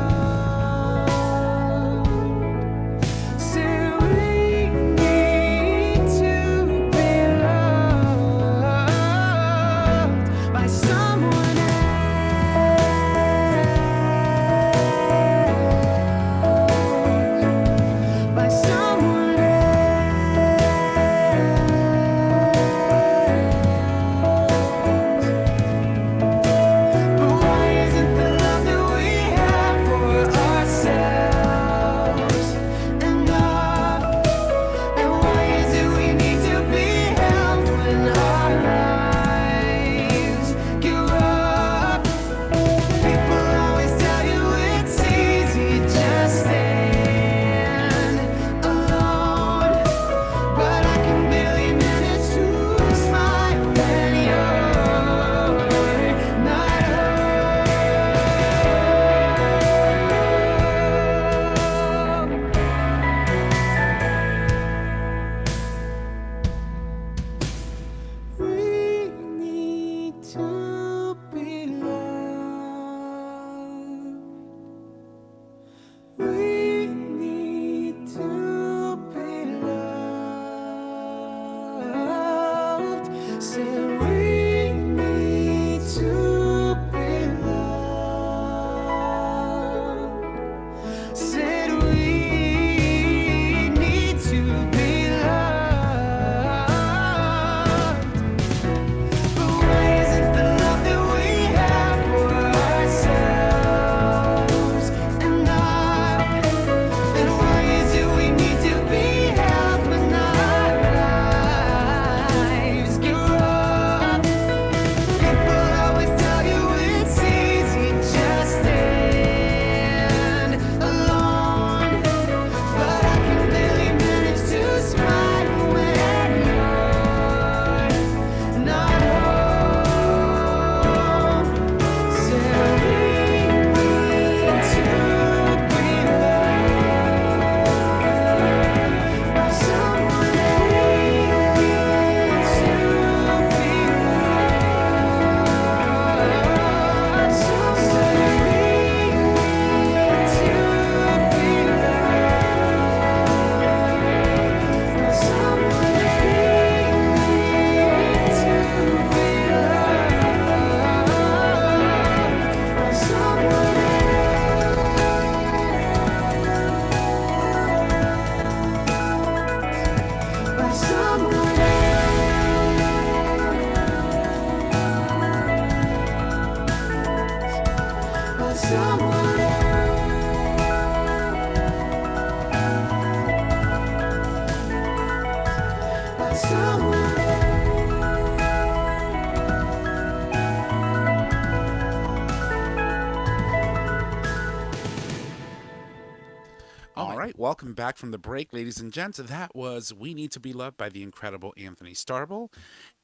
All right, welcome back from the break, ladies and gents. That was We Need to Be Loved by the incredible Anthony Starble.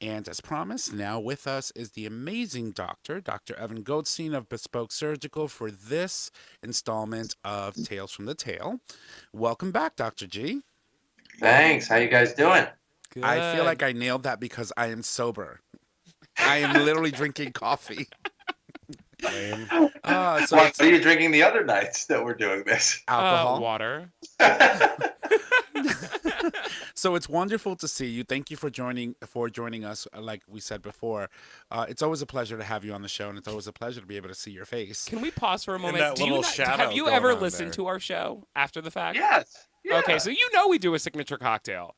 And as promised, now with us is the amazing Dr. Evan Goldstein of Bespoke Surgical for this installment of Tales from the Tail. Welcome back, Dr. G. Thanks. How you guys doing? Good. I feel like I nailed that because I am sober. I am literally drinking coffee. So What it's are you drinking the other nights that we're doing this? alcohol. Water. So it's wonderful to see you. Thank you for joining us. Like we said before, it's always a pleasure to have you on the show, and it's always a pleasure to be able to see your face. Can we pause for a moment? that little shadow have you going ever on listened there. to our show after the fact? Yes. Yeah. Okay, so you know we do a signature cocktail.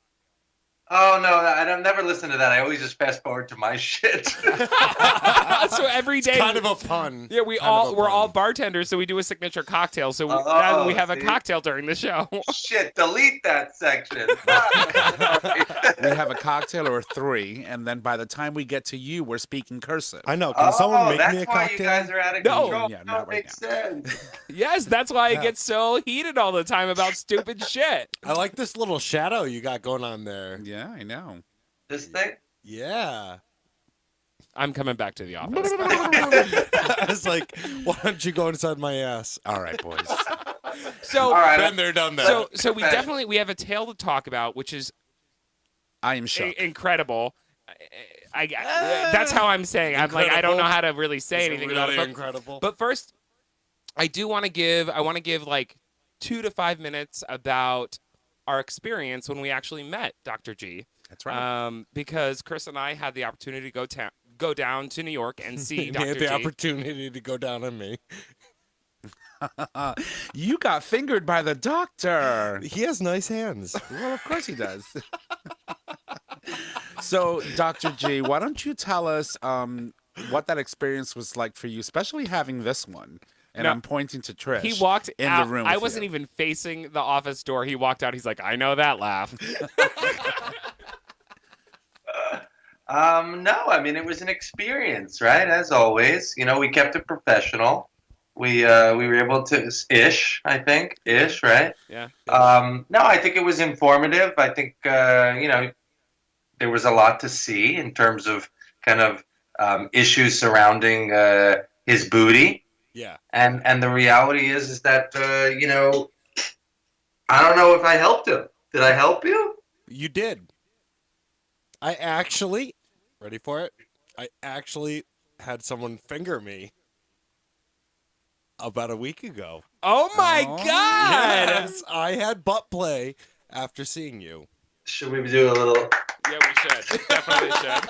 Oh no, I've never listened to that. I always just fast forward to my shit. So every day, Kind of a pun. yeah, we're all bartenders, so we do a signature cocktail. So we have a see? cocktail during the show. Shit, delete that section. We have a cocktail or three, and then by the time we get to you, we're speaking cursive. I know. Can someone make that's me a why you cocktail? guys are out of No. control. Yeah, No, not it right makes sense. Yes, that's why it gets so heated all the time about stupid shit. I like this little shadow you got going on there. Yeah, I know. This thing? Yeah. I'm coming back to the office. I was like, why don't you go inside my ass? All right, boys. So, All right. Been there, done that. so we definitely have a tale to talk about, which is I am shook. incredible. That's how I'm saying. I'm like, I don't know how to really say It's anything really about it. incredible. But first, I want to give like 2 to 5 minutes about our experience when we actually met Dr. G. That's right. Because Chris and I had the opportunity to go down to New York and see He Dr. had the G. opportunity to go down on me. You got fingered by the doctor. He has nice hands. Well, of course he does. So, Dr. G, why don't you tell us what that experience was like for you, especially having this one? And No. I'm pointing to Trish. He walked in out. the room. I with wasn't you. even facing the office door. He walked out. He's like, I know that laugh. No, I mean, it was an experience, right? As always, we kept it professional. We were able to ish, right? Yeah. No, I think it was informative. I think there was a lot to see in terms of kind of issues surrounding his booty, Yeah. and the reality is that I don't know if I helped him. Did I help you? You did. I actually, ready for it? I actually had someone finger me about a week ago. Oh my Oh. God! Yes, I had butt play after seeing you. Should we do a little? Yeah, we should. Definitely should.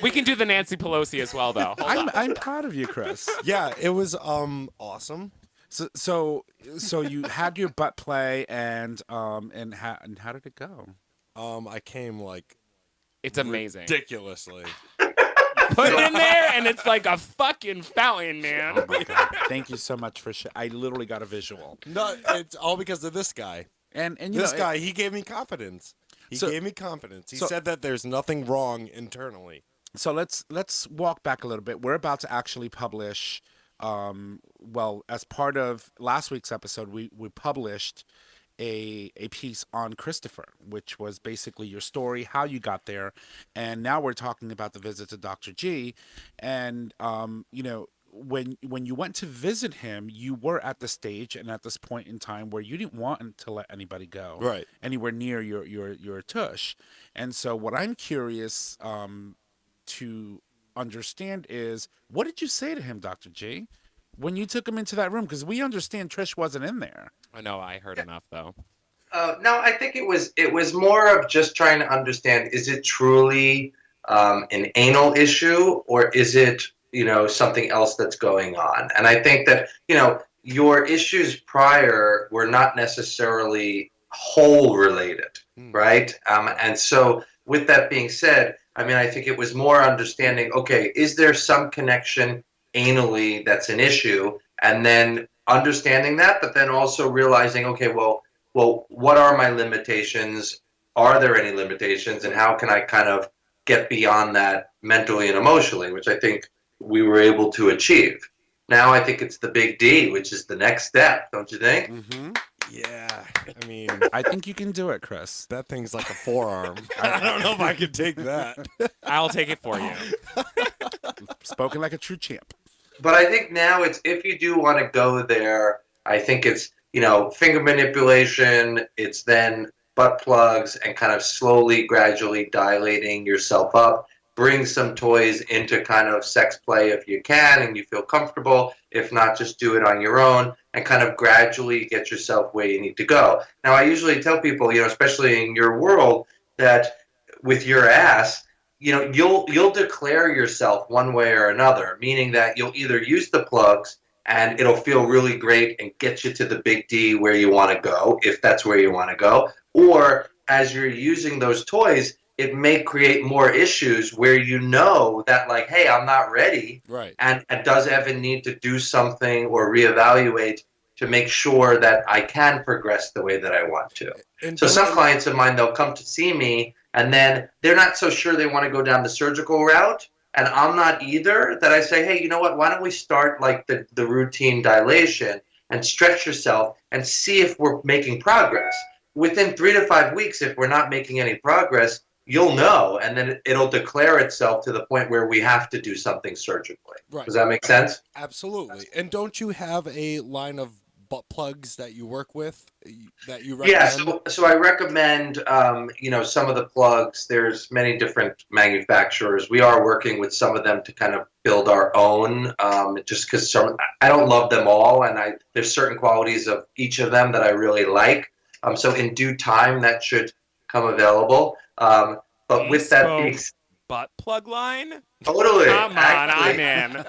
We can do the Nancy Pelosi as well, though. Hold on. I'm proud of you, Chris. Yeah, it was awesome. So you had your butt play, and how did it go? I came like It's amazing. ridiculously. Put it in there, and it's like a fucking fountain, man. Oh my God! Thank you so much for. I literally got a visual. No, it's all because of this guy. And This guy, he gave me confidence. He So- gave me confidence. He so- said that there's nothing wrong internally. So let's walk back a little bit. We're about to actually publish. Well, as part of last week's episode, we published a piece on Christopher, which was basically your story, how you got there, and now we're talking about the visit to Dr. G, and when you went to visit him, you were at the stage and at this point in time where you didn't want to let anybody go Right. anywhere near your tush, and so what I'm curious to understand is, what did you say to him, Dr. G, when you took him into that room? Because we understand Trish wasn't in there. I know. I heard enough, though. No, I think it was more of just trying to understand: is it truly an anal issue, or is it something else that's going on? And I think that your issues prior were not necessarily hole related, right? And so, with that being said, I mean, I think it was more understanding. Okay, is there some connection anally that's an issue, and then understanding that, but then also realizing, okay, well, what are my limitations? Are there any limitations, and how can I kind of get beyond that mentally and emotionally, which I think we were able to achieve. Now I think it's the big D, which is the next step, don't you think? Mm-hmm. Yeah, I mean, I think you can do it, Chris. that thing's like a forearm. I don't know if I could take that. I'll take it for you. Spoken like a true champ. But I think now it's, if you do want to go there, I think it's, finger manipulation, it's then butt plugs and kind of slowly, gradually dilating yourself up. Bring some toys into kind of sex play if you can and you feel comfortable. If not, just do it on your own and kind of gradually get yourself where you need to go. Now, I usually tell people, especially in your world, that with your ass, you'll declare yourself one way or another, meaning that you'll either use the plugs and it'll feel really great and get you to the big D where you want to go, if that's where you want to go, or as you're using those toys, it may create more issues where that, like, hey, I'm not ready. Right. And does Evan need to do something or reevaluate to make sure that I can progress the way that I want to? And So some clients of mine, they'll come to see me, and then they're not so sure they want to go down the surgical route, and I'm not either, that I say, hey, you know what, why don't we start like the routine dilation and stretch yourself and see if we're making progress. Within 3 to 5 weeks, if we're not making any progress, you'll know, and then it'll declare itself to the point where we have to do something surgically. Right. Does that make sense? Absolutely. And don't you have a line of butt plugs that you work with that you recommend? Yeah, so I recommend, some of the plugs. There's many different manufacturers. We are working with some of them to kind of build our own, just because I don't love them all, and there's certain qualities of each of them that I really like. So in due time, that should come available. But with that being said, butt plug line? totally. Come on, actually, I'm in.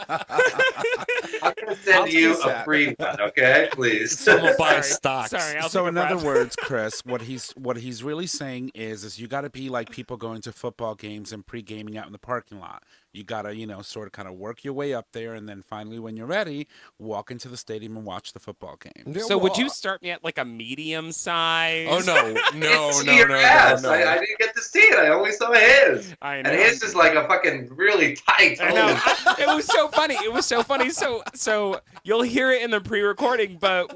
I'm going to send you a free one, okay? Please. Someone buy a Sorry. stock. Sorry, I'll So take in a other breath. words, Chris, what he's really saying is you got to be like people going to football games and pre-gaming out in the parking lot. You got to, sort of kind of work your way up there, and then finally, when you're ready, walk into the stadium and watch the football game. Yeah, So would well, you start me at like a medium size? Oh no, See your ass. no. I didn't get to see it. I only saw his. I know. And his is like a fucking really tight. I know. It was so funny. It was so funny. So you'll hear it in the pre-recording, but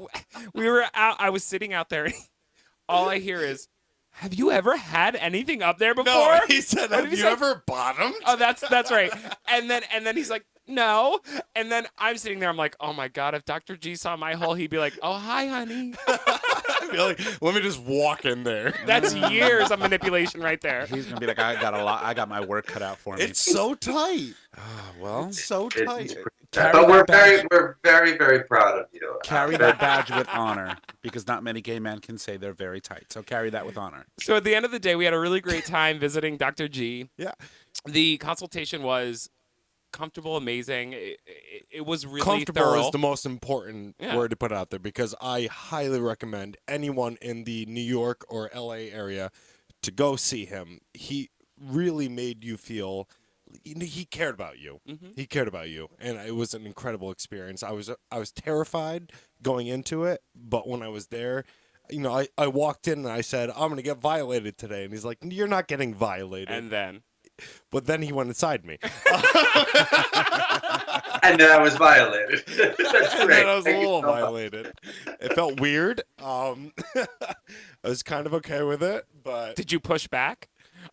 we were out. I was sitting out there. All I hear is, "Have you ever had anything up there before?" No, he said, What did have he you say? ever bottomed? Oh, that's right. And then he's like, "No." And then I'm sitting there. I'm like, "Oh my god! If Dr. G saw my hole, he'd be like, oh hi, honey." I'd be like, let me just walk in there. That's years of manipulation right there. He's gonna be like, I got my work cut out for me. It's so tight. well, It's so tight. Carry But that badge. we're very, very proud of you. Carry that badge with honor, because not many gay men can say they're very tight. So carry that with honor. So at the end of the day, we had a really great time visiting Dr. G. Yeah. The consultation was comfortable, amazing. It was really Comfortable thorough. is the most important Yeah. word to put out there, because I highly recommend anyone in the New York or LA area to go see him. He really made you feel he cared about you. Mm-hmm. He cared about you, and it was an incredible experience. I was terrified going into it, but when I was there, I walked in and I said, I'm going to get violated today. And he's like, you're not getting violated. And then But then he went inside me. And then I was violated. That's And great. then I was a Thank you little so much. violated. It felt weird. I was kind of okay with it, but did you push back?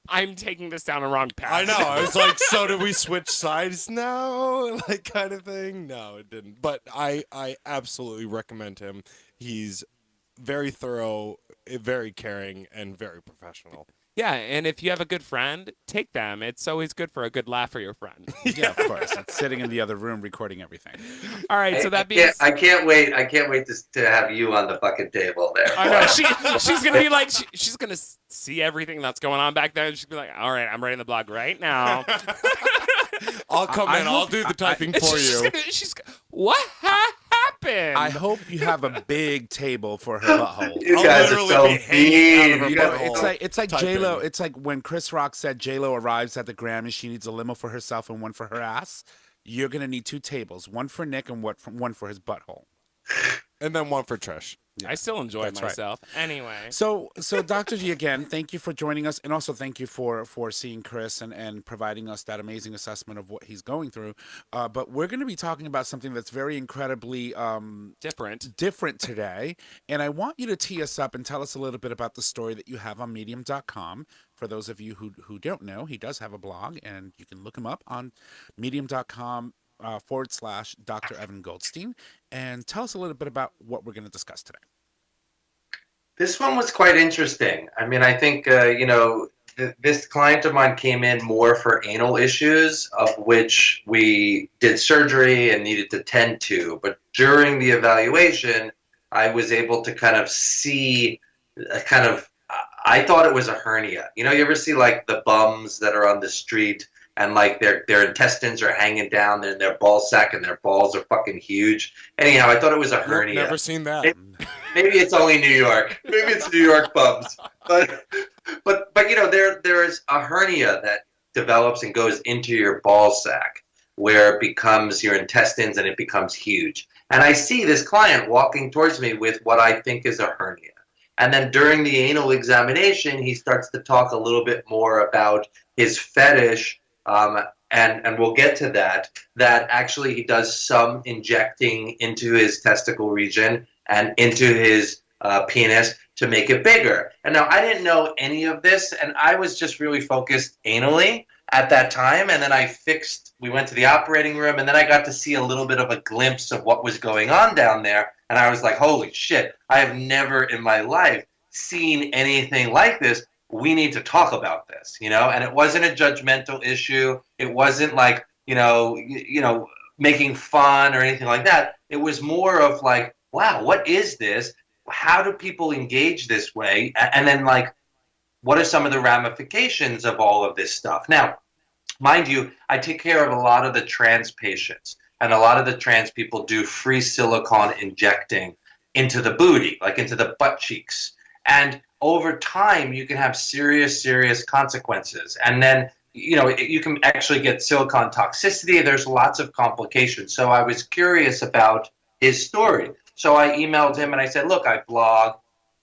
I'm taking this down a wrong path. I know. I was like, so did we switch sides now? Like, kind of thing. No, it didn't. But I absolutely recommend him. He's very thorough, very caring, and very professional. Yeah, and if you have a good friend, take them. It's always good for a good laugh for your friend. Yeah, of course. It's sitting in the other room recording everything. All right, so that being I can't wait. I can't wait to have you on the fucking table there. I know she's gonna be like she's gonna see everything that's going on back there. And she's gonna be like, all right, I'm writing the blog right now. I'll come in. I'll do the typing for you. What happened? I hope you have a big table for her butthole. You I'll guys are literally so be hanging out of mean. her You You know, guys- it's like Typing. J-Lo. It's like when Chris Rock said J-Lo arrives at the Grammys, she needs a limo for herself and one for her ass. You're gonna need 2 tables, one for Nick and one for his butthole. And then one for Trish. I still enjoy That's right. myself. Anyway. So Dr. G, again, thank you for joining us, and also thank you for seeing Chris and providing us that amazing assessment of what he's going through. But we're going to be talking about something that's very incredibly different today, and I want you to tee us up and tell us a little bit about the story that you have on Medium.com. For those of you who don't know, he does have a blog, and you can look him up on Medium.com / Dr. Evan Goldstein, and tell us a little bit about what we're going to discuss today. This one was quite interesting. I mean, I think, this client of mine came in more for anal issues, of which we did surgery and needed to tend to. But during the evaluation, I was able to kind of see I thought it was a hernia. You ever see like the bums that are on the street and like their intestines are hanging down in their ball sack and their balls are fucking huge? Anyhow, I thought it was a hernia. Never seen that. Maybe it's only New York. Maybe it's New York bums. But there's a hernia that develops and goes into your ball sack where it becomes your intestines and it becomes huge. And I see this client walking towards me with what I think is a hernia. And then during the anal examination, he starts to talk a little bit more about his fetish, and we'll get to that actually he does some injecting into his testicle region and into his penis to make it bigger. And now I didn't know any of this, and I was just really focused anally at that time. And then we went to the operating room, and then I got to see a little bit of a glimpse of what was going on down there. And I was like, holy shit, I have never in my life seen anything like this. We need to talk about this, and it wasn't a judgmental issue. It wasn't like, making fun or anything like that. It was more of like, wow, what is this? How do people engage this way? And then like, what are some of the ramifications of all of this stuff? Now, mind you, I take care of a lot of the trans patients, and a lot of the trans people do free silicone injecting into the booty, like into the butt cheeks. And over time, you can have serious consequences. And then, you can actually get silicone toxicity. There's lots of complications. So I was curious about his story. So I emailed him and I said, look, I blog.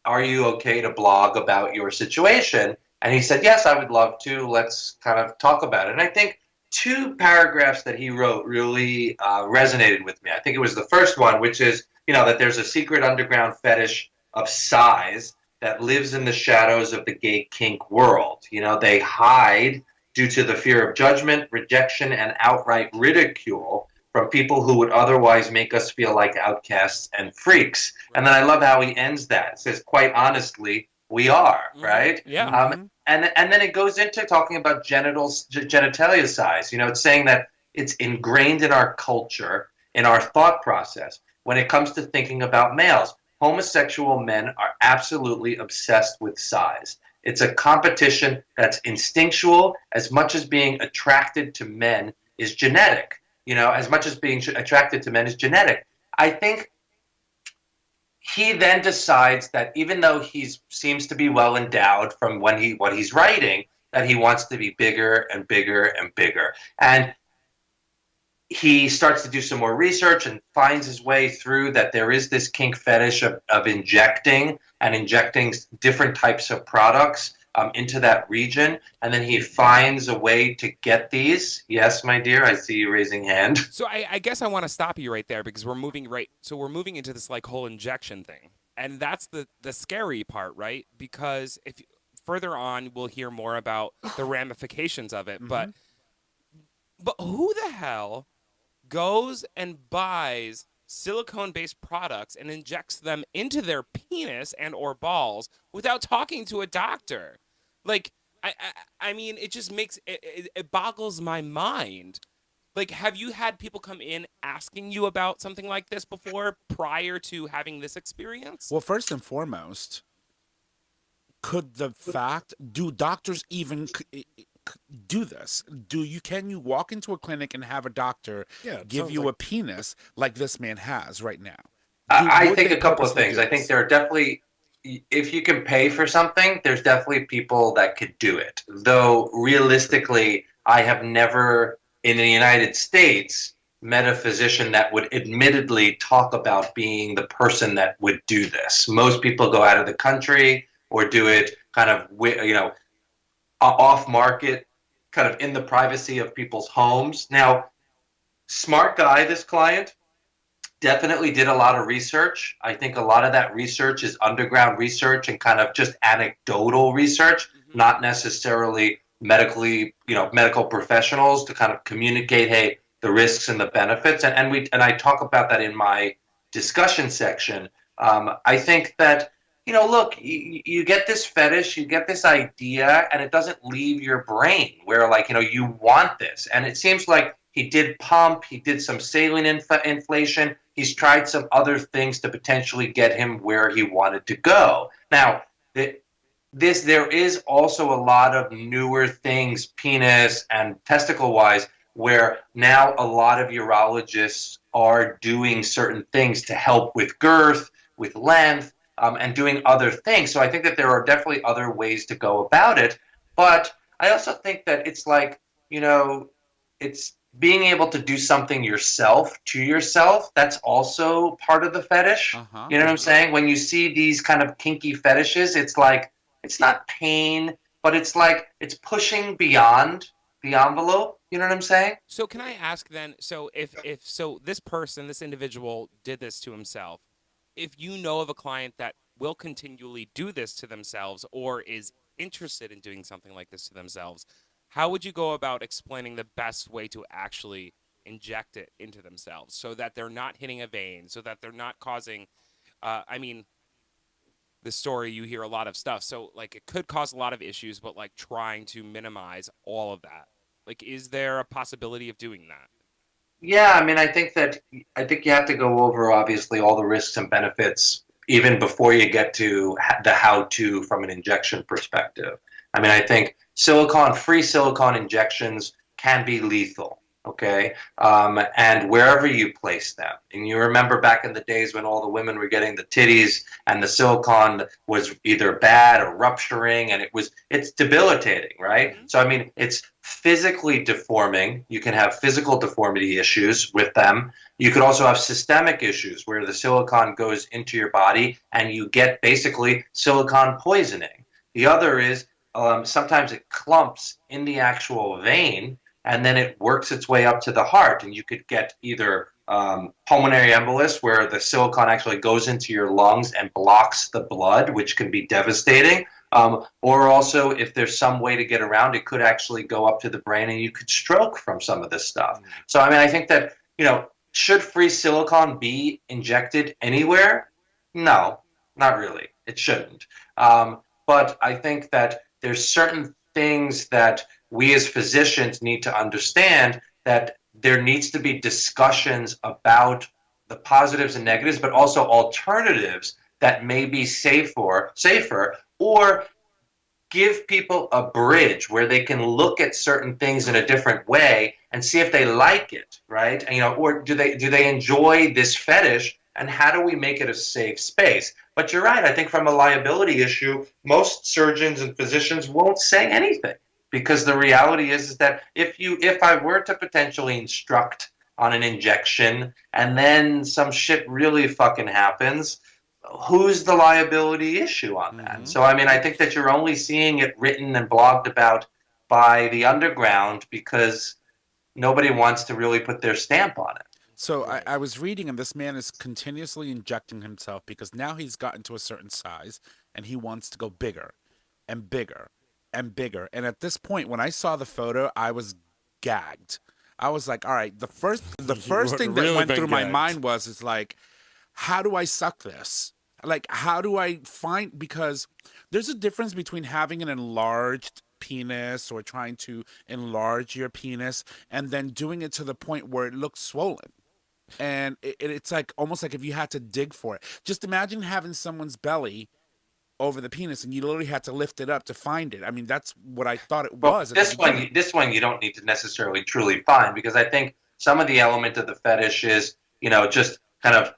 Are you okay to blog about your situation? And he said, yes, I would love to. Let's kind of talk about it. And I think 2 paragraphs that he wrote really resonated with me. I think it was the first one, which is, that there's a secret underground fetish of size that lives in the shadows of the gay kink world. They hide due to the fear of judgment, rejection, and outright ridicule from people who would otherwise make us feel like outcasts and freaks. And then I love how he ends that. It says, quite honestly, we are, right? Yeah. And then it goes into talking about genitalia size. It's saying that it's ingrained in our culture, in our thought process, when it comes to thinking about males. Homosexual men are absolutely obsessed with size. It's a competition that's instinctual as much as being attracted to men is genetic. As much as being attracted to men is genetic. I think he then decides that even though he seems to be well endowed from what he's writing, that he wants to be bigger and bigger and bigger. And he starts to do some more research and finds his way through that there is this kink fetish of injecting different types of products into that region. And then he finds a way to get these. Yes, my dear, I see you raising hand. So I guess I want to stop you right there because we're moving into this like whole injection thing. And that's the scary part, right? Because if further on, we'll hear more about the ramifications of it. Mm-hmm. But who the hell goes and buys silicone-based products and injects them into their penis and or balls without talking to a doctor? Like, I mean, it just makes it boggles my mind. Like, have you had people come in asking you about something like this before, prior to having this experience? Well, first and foremost, do doctors even do this? Can you walk into a clinic and have a doctor give you a penis like this man has right now? I think a couple of things. I think there are definitely, if you can pay for something, there's definitely people that could do it. Though realistically, I have never in the United States met a physician that would admittedly talk about being the person that would do this. Most people go out of the country or do it kind of, off market, kind of in the privacy of people's homes. Now, smart guy, this client, definitely did a lot of research. I think a lot of that research is underground research and kind of just anecdotal research, not necessarily medical professionals to kind of communicate, hey, the risks and the benefits. And I talk about that in my discussion section. I think that, look, you get this fetish, you get this idea, and it doesn't leave your brain where, like, you want this. And it seems like he did pump, he did some saline inflation, he's tried some other things to potentially get him where he wanted to go. Now, there is also a lot of newer things, penis and testicle-wise, where now a lot of urologists are doing certain things to help with girth, with length, and doing other things. So I think that there are definitely other ways to go about it. But I also think that it's like, it's being able to do something to yourself. That's also part of the fetish. Uh-huh. You know what I'm saying? When you see these kind of kinky fetishes, it's like, it's not pain, but it's like, it's pushing beyond the envelope. You know what I'm saying? So can I ask then, so if this individual did this to himself, if you know of a client that will continually do this to themselves or is interested in doing something like this to themselves, how would you go about explaining the best way to actually inject it into themselves so that they're not hitting a vein, so that they're not causing, the story, you hear a lot of stuff. So like it could cause a lot of issues, but like trying to minimize all of that. Like, is there a possibility of doing that? Yeah, I think you have to go over obviously all the risks and benefits even before you get to the how-to from an injection perspective. I think free silicone injections can be lethal, okay? And wherever you place them. And you remember back in the days when all the women were getting the titties and the silicone was either bad or rupturing, and it's debilitating, right? Mm-hmm. So, it's physically deforming. You can have physical deformity issues with them. You could also have systemic issues where the silicone goes into your body and you get basically silicone poisoning. The other is sometimes it clumps in the actual vein and then it works its way up to the heart, and you could get either pulmonary embolus, where the silicone actually goes into your lungs and blocks the blood, which can be devastating. Or also, if there's some way to get around, it could actually go up to the brain and you could stroke from some of this stuff. So, I think that, should free silicone be injected anywhere? No, not really. It shouldn't. But I think that there's certain things that we as physicians need to understand, that there needs to be discussions about the positives and negatives, but also alternatives that may be safer, or give people a bridge where they can look at certain things in a different way and see if they like it, right? And, or do they enjoy this fetish, and how do we make it a safe space? But you're right. I think from a liability issue, most surgeons and physicians won't say anything, because the reality is that if I were to potentially instruct on an injection and then some shit really fucking happens, who's the liability issue on that? Mm-hmm. So, I think that you're only seeing it written and blogged about by the underground because nobody wants to really put their stamp on it. So I was reading, and this man is continuously injecting himself because now he's gotten to a certain size and he wants to go bigger and bigger and bigger. And at this point, when I saw the photo, I was gagged. I was like, all right, the first thing that went through my mind was like, how do I suck this? Like, how do I find, because there's a difference between having an enlarged penis or trying to enlarge your penis and then doing it to the point where it looks swollen. And it's like almost like if you had to dig for it. Just imagine having someone's belly over the penis and you literally had to lift it up to find it. That's what I thought it was. This one you don't need to necessarily truly find, because I think some of the element of the fetish is, just kind of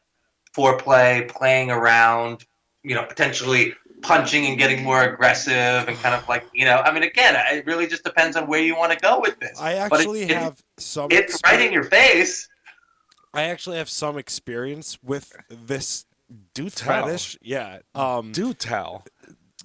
foreplay, playing around, potentially punching and getting more aggressive and kind of like, again, it really just depends on where you want to go with this. I actually have some. It's right in your face. I actually have some experience with this Do tell. fetish. Yeah. Do tell.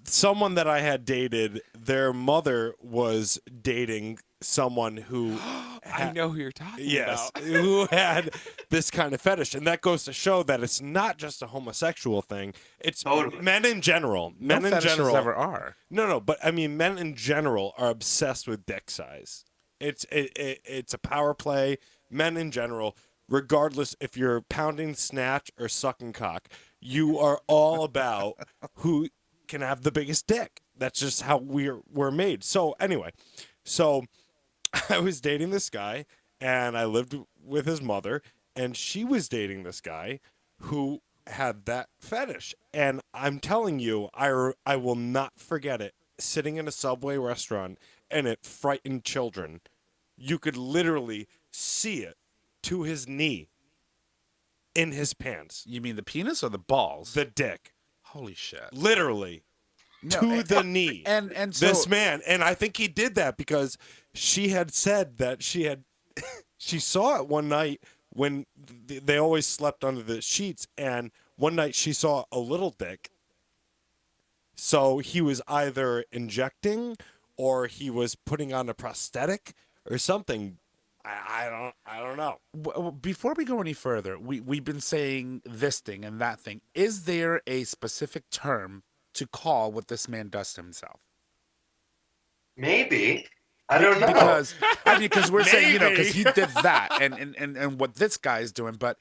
Someone that I had dated, their mother was dating someone who I know who you're talking yes, about. who had this kind of fetish, and that goes to show that it's not just a homosexual thing. It's Totally. men in general. Men No in fetishes general ever are. No, but I mean, men in general are obsessed with dick size. It's a power play. Men in general, regardless if you're pounding snatch or sucking cock, you are all about who can have the biggest dick. That's just how we're made. So anyway, I was dating this guy, and I lived with his mother, and she was dating this guy who had that fetish. And I'm telling you, I will not forget it. Sitting in a Subway restaurant, and it frightened children. You could literally see it to his knee in his pants. You mean the penis or the balls? The dick. Holy shit. Literally. No, To the knee. And so This man. And I think he did that because she had said that she saw it one night when they always slept under the sheets. And one night she saw a little dick. So he was either injecting or he was putting on a prosthetic or something. I don't know. Before we go any further, we've been saying this thing and that thing. Is there a specific term to call what this man does to himself? Maybe. I don't know. Because we're saying, because he did that and what this guy is doing, but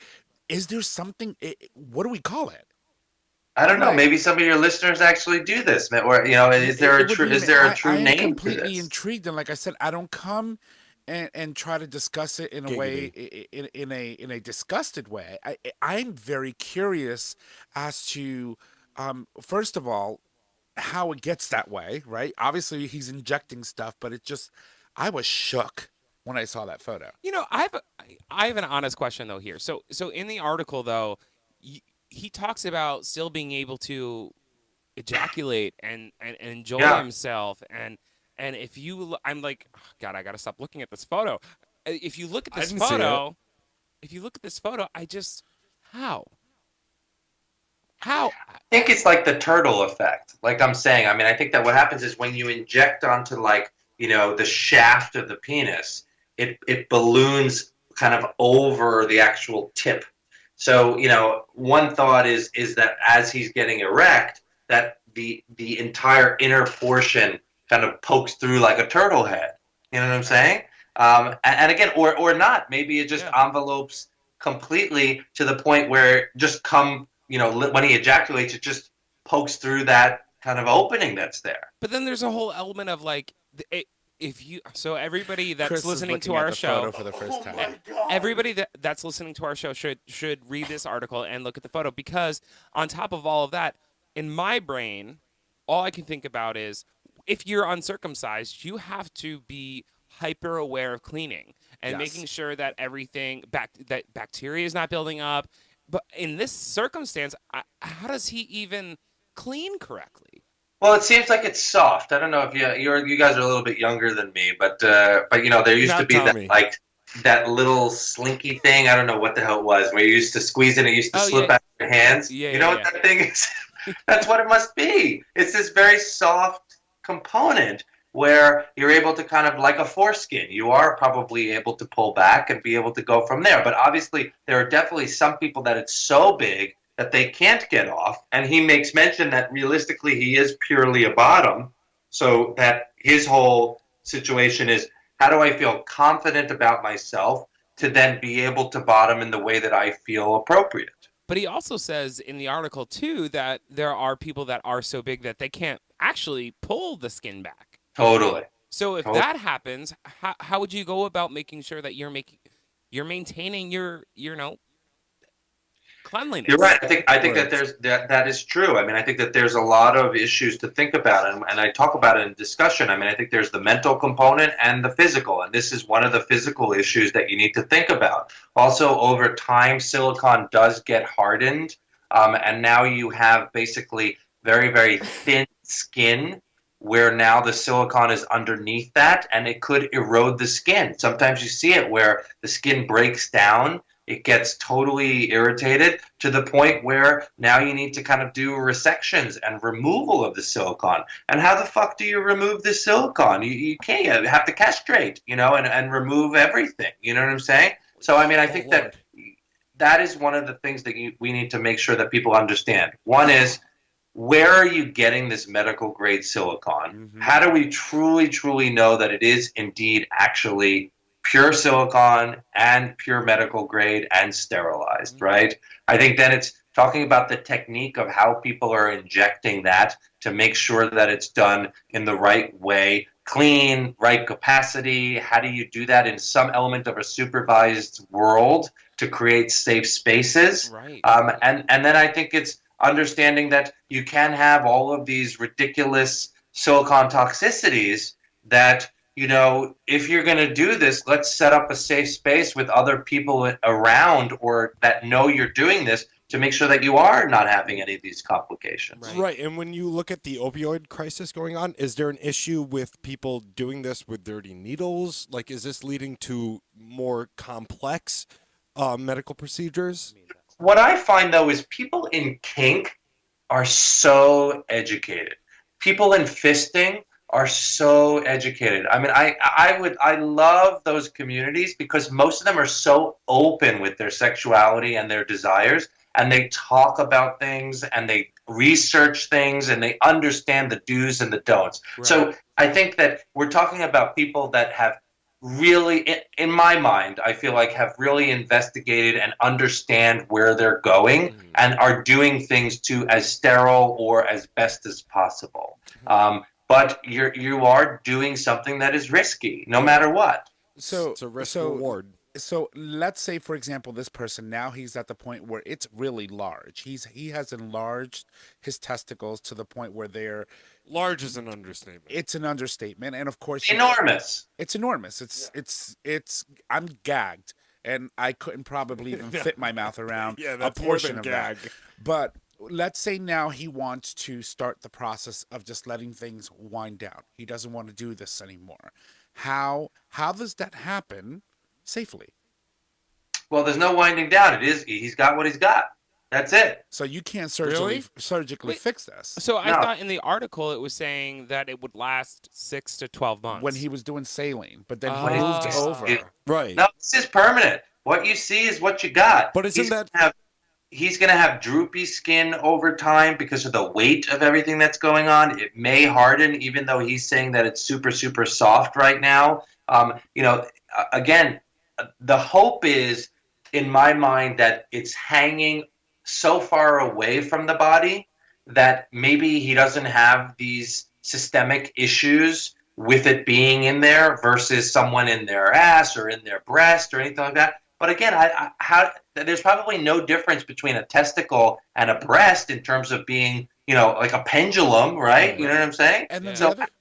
is there something, what do we call it? I don't know. Right. Maybe some of your listeners actually do this, or is there a true I name am for completely this? intrigued, and like I said, I don't come and try to discuss it in a way, in a disgusted way. I'm very curious as to, first of all, how it gets that way, right? Obviously, he's injecting stuff, but I was shook when I saw that photo. I have an honest question though here. So in the article though, he talks about still being able to ejaculate and enjoy himself and if you I'm like, oh, God, I gotta stop looking at this photo. If you look at this photo, I just how I think it's like the turtle effect. Like I'm saying, I mean, I think that what happens is when you inject onto the shaft of the penis, it balloons kind of over the actual tip. So, one thought is that as he's getting erect, that the entire inner portion kind of pokes through like a turtle head. You know what I'm saying? And again, or not. Maybe it just envelopes completely to the point where when he ejaculates, it just pokes through that kind of opening that's there. But then there's a whole element of everybody that's Chris is listening looking to at our the show photo for the first time. everybody that's listening to our show should read this article and look at the photo, because on top of all of that, in my brain, all I can think about is if you're uncircumcised, you have to be hyper aware of cleaning and making sure that everything that bacteria is not building up. But in this circumstance, how does he even clean correctly? Well, it seems like it's soft. I don't know if you guys are a little bit younger than me, but there used to be that little slinky thing. I don't know what the hell it was, where you used to squeeze it and it used to slip out of your hands. What that thing is? That's what it must be. It's this very soft component where you're able to kind of, like a foreskin, you are probably able to pull back and be able to go from there. But obviously, there are definitely some people that it's so big that they can't get off. And he makes mention that realistically he is purely a bottom. So that his whole situation is, how do I feel confident about myself to then be able to bottom in the way that I feel appropriate? But he also says in the article, too, that there are people that are so big that they can't actually pull the skin back. Totally. So if that happens, how would you go about making sure that you're maintaining your cleanliness? You're right. I think that that is true. I mean, I think that there's a lot of issues to think about, and I talk about it in discussion. I mean, I think there's the mental component and the physical, and this is one of the physical issues that you need to think about. Also, over time, silicone does get hardened, and now you have basically very, very thin skin, where now the silicone is underneath that, and it could erode the skin. Sometimes you see it where the skin breaks down it gets totally irritated to the point where now you need to kind of do resections and removal of the silicone. And how the fuck do you remove the silicone? You can't. You have to castrate, and remove everything. You know what I'm saying? So, I mean, I think that is one of the things that we need to make sure that people understand. One is, where are you getting this medical grade silicone? How do we truly, truly know that it is indeed actually pure silicone and pure medical grade and sterilized, right? I think then it's talking about the technique of how people are injecting that to make sure that it's done in the right way, clean, right capacity. How do you do that in some element of a supervised world to create safe spaces? Right. And then I think it's understanding that you can have all of these ridiculous silicone toxicities that, if you're going to do this, let's set up a safe space with other people around or that know you're doing this to make sure that you are not having any of these complications. Right. And when you look at the opioid crisis going on, is there an issue with people doing this with dirty needles? Like, is this leading to more complex medical procedures? What I find, though, is people in kink are so educated. People in fisting are so educated. I mean, I love those communities because most of them are so open with their sexuality and their desires, and they talk about things and they research things and they understand the do's and the don'ts. Right. So I think that we're talking about people that have really, in my mind, I feel like have really investigated and understand where they're going and are doing things to as sterile or as best as possible. But you are doing something that is risky, no matter what. So it's a risk reward. So let's say, for example, this person now he's at the point where it's really large. He has enlarged his testicles to the point where they're large is an understatement. It's an understatement, and of course, enormous. It's enormous. It's. I'm gagged, and I couldn't probably even fit my mouth around a portion of that. But let's say now he wants to start the process of just letting things wind down. He doesn't want to do this anymore. How does that happen safely? Well, there's no winding down. He's got what he's got. That's it. So you can't surgically fix this. So I thought in the article it was saying that it would last 6 to 12 months. When he was doing saline, but then he moved over. Right. No, this is permanent. What you see is what you got. But isn't he's going to have droopy skin over time because of the weight of everything that's going on. It may harden, even though he's saying that it's super, super soft right now. Again, the hope is, in my mind, that it's hanging so far away from the body that maybe he doesn't have these systemic issues with it being in there versus someone in their ass or in their breast or anything like that. But again, there's probably no difference between a testicle and a breast in terms of being, like a pendulum, right? You know what I'm saying? And then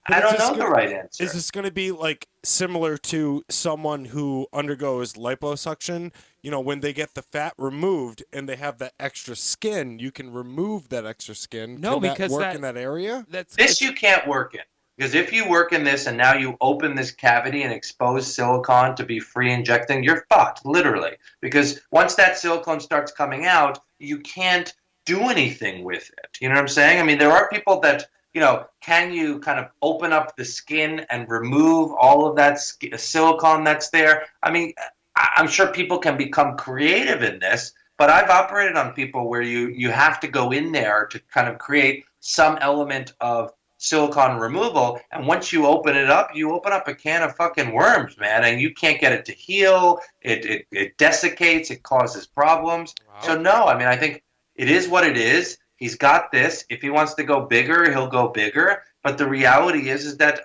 I don't know the right answer. Is this going to be like similar to someone who undergoes liposuction? When they get the fat removed and they have that extra skin, you can remove that extra skin. No, can because that work in that area? You can't work in. Because if you work in this and now you open this cavity and expose silicone to be free injecting, you're fucked, literally. Because once that silicone starts coming out, you can't do anything with it. You know what I'm saying? I mean, there are people that, can you kind of open up the skin and remove all of that silicone that's there? I mean, I'm sure people can become creative in this, but I've operated on people where you have to go in there to kind of create some element of silicone removal, and once you open it up, you open up a can of fucking worms, man, and you can't get it to heal. It desiccates. It causes problems. Wow. So no, I mean, I think it is what it is. He's got this. If he wants to go bigger, he'll go bigger. But the reality is that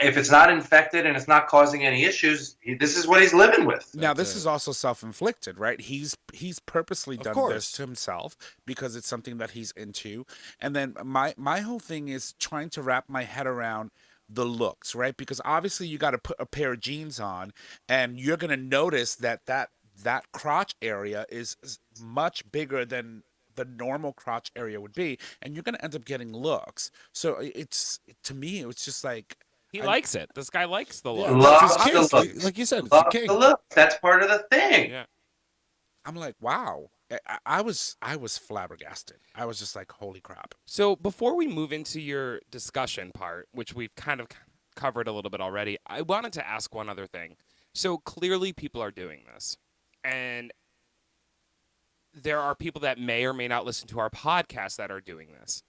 if it's not infected and it's not causing any issues, this is what he's living with. Now, this is also self-inflicted, right? He's purposely done this to himself because it's something that he's into. And then my whole thing is trying to wrap my head around the looks, right? Because obviously you got to put a pair of jeans on and you're going to notice that crotch area is much bigger than the normal crotch area would be, and you're going to end up getting looks. So to me, it's just like, he likes it. This guy likes the look. Loves the look. Like you said, loves the look. That's part of the thing. Yeah. I'm like, wow. I was flabbergasted. I was just like, holy crap. So before we move into your discussion part, which we've kind of covered a little bit already, I wanted to ask one other thing. So clearly people are doing this, and there are people that may or may not listen to our podcast that are doing this.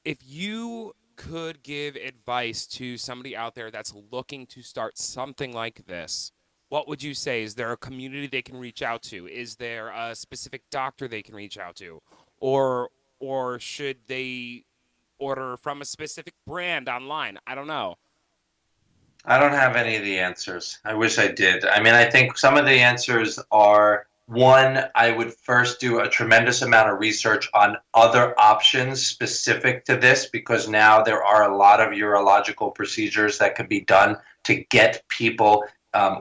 If you could give advice to somebody out there that's looking to start something like this, what would you say? Is there a community they can reach out to? Is there a specific doctor they can reach out to? Or should they order from a specific brand online? I don't know. I don't have any of the answers. I wish I did. I mean, I think some of the answers are, one, I would first do a tremendous amount of research on other options specific to this, because now there are a lot of urological procedures that can be done to get people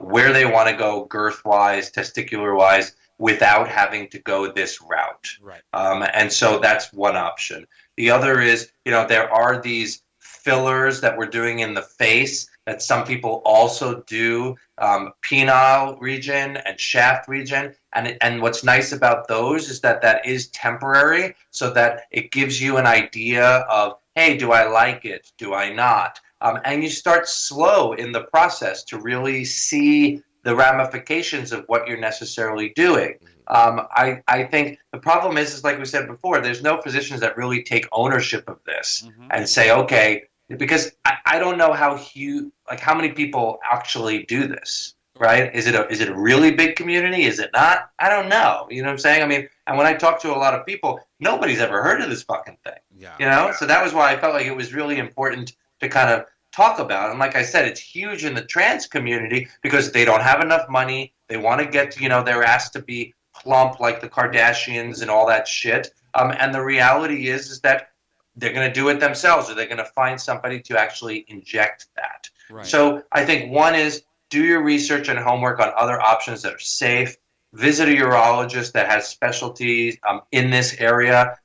where they want to go girth-wise, testicular-wise, without having to go this route. Right. And so that's one option. The other is, there are these fillers that we're doing in the face that some people also do, penile region and shaft region. And what's nice about those is that is temporary, so that it gives you an idea of, hey, do I like it? Do I not? And you start slow in the process to really see the ramifications of what you're necessarily doing. I think the problem is like we said before, there's no physicians that really take ownership of this and say, okay, because I don't know how many people actually do this, right? Is it a really big community? Is it not? I don't know. You know what I'm saying? I mean, and when I talk to a lot of people, nobody's ever heard of this fucking thing. Yeah. So that was why I felt like it was really important to kind of talk about. And like I said, it's huge in the trans community because they don't have enough money. They want to get, their ass to be plump like the Kardashians and all that shit. And the reality is that they're going to do it themselves, or they're going to find somebody to actually inject that. Right. So I think one is do your research and homework on other options that are safe. Visit a urologist that has specialties in this area,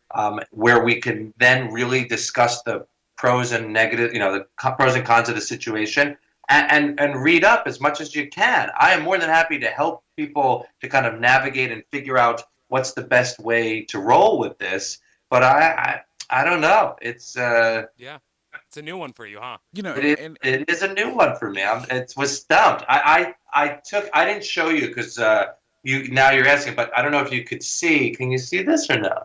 where we can then really discuss the pros and negative, the pros and cons of the situation, and read up as much as you can. I am more than happy to help people to kind of navigate and figure out what's the best way to roll with this. But I don't know. It's Yeah. It's a new one for you, huh? it is a new one for me. It was stumped. I didn't show you because you're asking, but I don't know if you could see. Can you see this or no?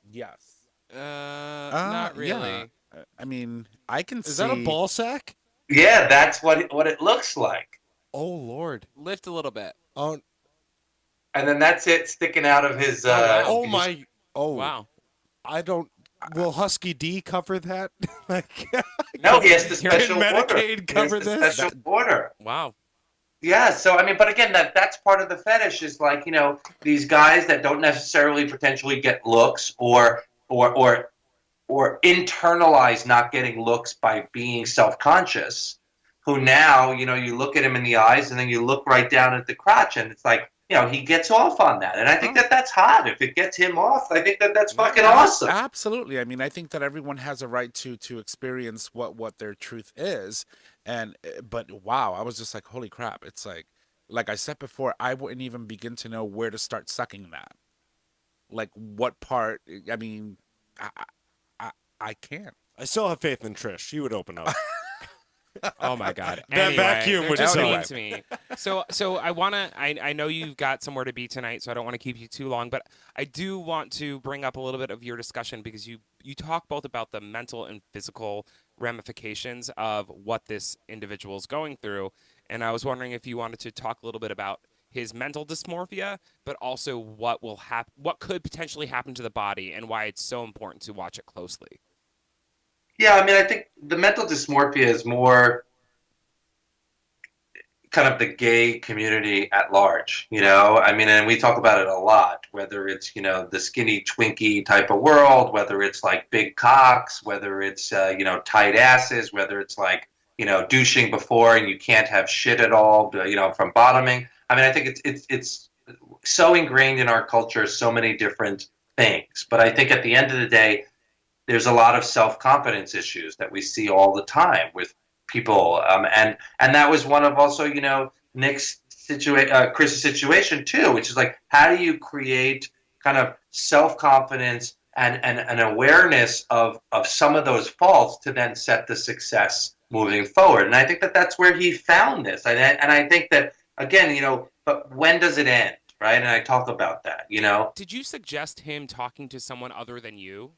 Yes. Not really. Yeah. I mean, I can see. Is that a ball sack? Yeah, that's what it looks like. Oh Lord. Lift a little bit. Oh. And then that's it sticking out of his. Oh my. Oh Wow. I don't. Will Husky D cover that? No, he has the special Can order. Medicaid cover He has the this? special order. Wow. Yeah, so I mean, but again, that's part of the fetish is like, these guys that don't necessarily potentially get looks or internalize not getting looks by being self-conscious, who now, you look at him in the eyes and then you look right down at the crotch and it's like, he gets off on that. And I think that's hot. If it gets him off, I think that's fucking awesome. Absolutely. I mean, I think that everyone has a right to experience what their truth is. But wow, I was just like, holy crap. It's like I said before, I wouldn't even begin to know where to start sucking that. Like what part, I mean, I can't. I still have faith in Trish. She would open up. Oh my God! That vacuum would just tell mean you. to me. So I wanna. I know you've got somewhere to be tonight, so I don't want to keep you too long. But I do want to bring up a little bit of your discussion because you talk both about the mental and physical ramifications of what this individual is going through, and I was wondering if you wanted to talk a little bit about his mental dysmorphia, but also what could potentially happen to the body, and why it's so important to watch it closely. Yeah, I mean, I think the mental dysmorphia is more kind of the gay community at large, I mean, and we talk about it a lot, whether it's, the skinny Twinkie type of world, whether it's like big cocks, whether it's, tight asses, whether it's like, douching before and you can't have shit at all, from bottoming. I mean, I think it's so ingrained in our culture, so many different things. But I think at the end of the day, there's a lot of self-confidence issues that we see all the time with people. And that was one of also, Nick's Chris's situation too, which is like, how do you create kind of self-confidence and an awareness of some of those faults to then set the success moving forward? And I think that that's where he found this. And I think that, again, but when does it end, right? And I talk about that, Did you suggest him talking to someone other than you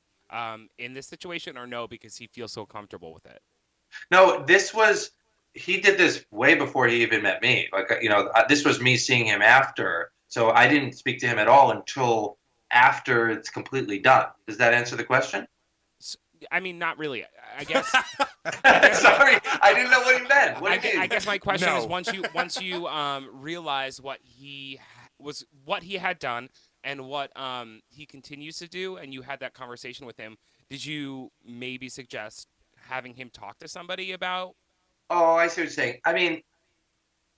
in this situation, or no, because he feels so comfortable with it? No, he did this way before he even met me. Like, this was me seeing him after. So I didn't speak to him at all until after it's completely done. Does that answer the question? I mean, not really. I guess. Sorry, I didn't know what he meant. What do you mean? I guess my question is, once you realize what he had done and what he continues to do, and you had that conversation with him, did you maybe suggest having him talk to somebody about? Oh, I see what you're saying. I mean,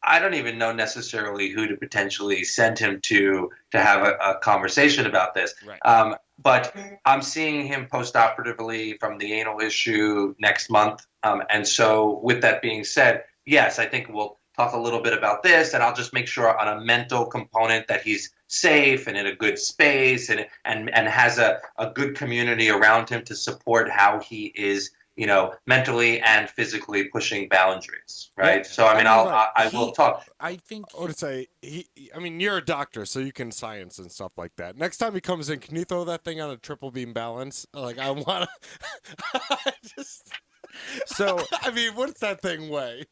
I don't even know necessarily who to potentially send him to have a conversation about this. Right. But I'm seeing him post-operatively from the anal issue next month. And so with that being said, yes, I think we'll talk a little bit about this, and I'll just make sure on a mental component that he's safe and in a good space and has a good community around him to support how he is, mentally and physically pushing boundaries, right? Yeah. So, I mean, I will talk. I think I would say you're a doctor, so you can science and stuff like that. Next time he comes in, can you throw that thing on a triple beam balance? Like, I want to. so. I mean, what's that thing weigh?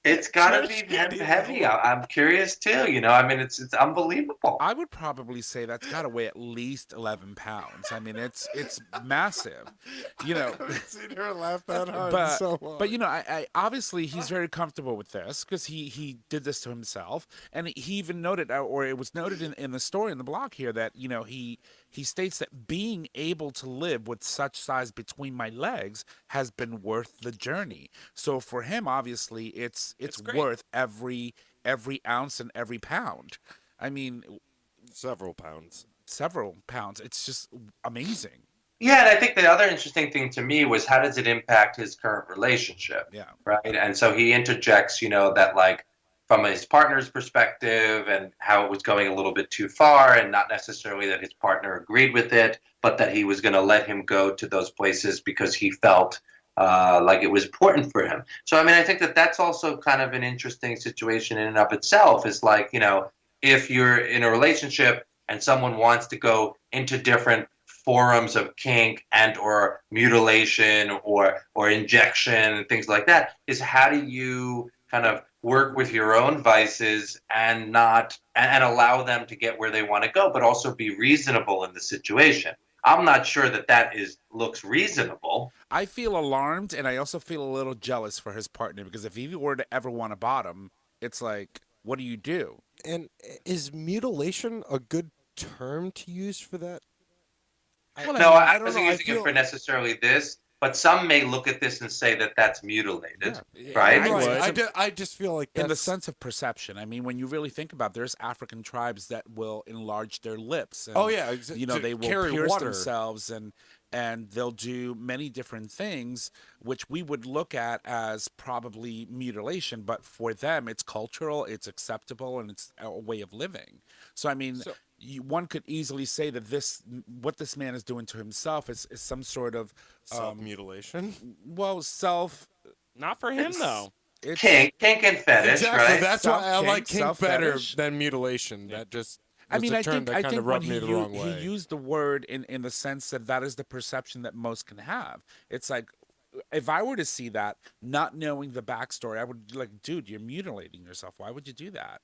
It's got to be heavy. I'm curious too. I mean, it's unbelievable. I would probably say that's got to weigh at least 11 pounds. I mean, it's massive. I haven't seen her laugh that hard in so long. But I obviously he's very comfortable with this because he did this to himself, and he even noted, or it was noted in the story in the blog here, that he states that being able to live with such size between my legs has been worth the journey. So for him, obviously, it's worth every ounce and every pound. I mean, several pounds. It's just amazing. Yeah, and I think the other interesting thing to me was, how does it impact his current relationship? Yeah. Right. And so he interjects, that like from his partner's perspective and how it was going a little bit too far, and not necessarily that his partner agreed with it, but that he was going to let him go to those places because he felt like it was important for him. So, I mean, I think that that's also kind of an interesting situation in and of itself. Is like, if you're in a relationship and someone wants to go into different forums of kink and or mutilation or injection and things like that, is how do you kind of work with your own vices and allow them to get where they want to go, but also be reasonable in the situation. I'm not sure that looks reasonable. I feel alarmed, and I also feel a little jealous for his partner, because if he were to ever want to bottom, it's like, what do you do? And is mutilation a good term to use for that? I wasn't using it for necessarily this, but some may look at this and say that that's mutilated, right? I just feel like that's... in the sense of perception. I mean, when you really think about it, there's African tribes that will enlarge their lips. And, they will pierce themselves, and they'll do many different things, which we would look at as probably mutilation, but for them, it's cultural, it's acceptable, and it's a way of living. So, I mean... one could easily say that what this man is doing to himself is some sort of self-mutilation. Well, not for him though. It's kink and fetish, exactly. Right? That's why I like kink better than mutilation. Yeah. That just I mean, I think when he used the word in the sense that is the perception that most can have. It's like, if I were to see that, not knowing the backstory, I would be like, dude, you're mutilating yourself. Why would you do that?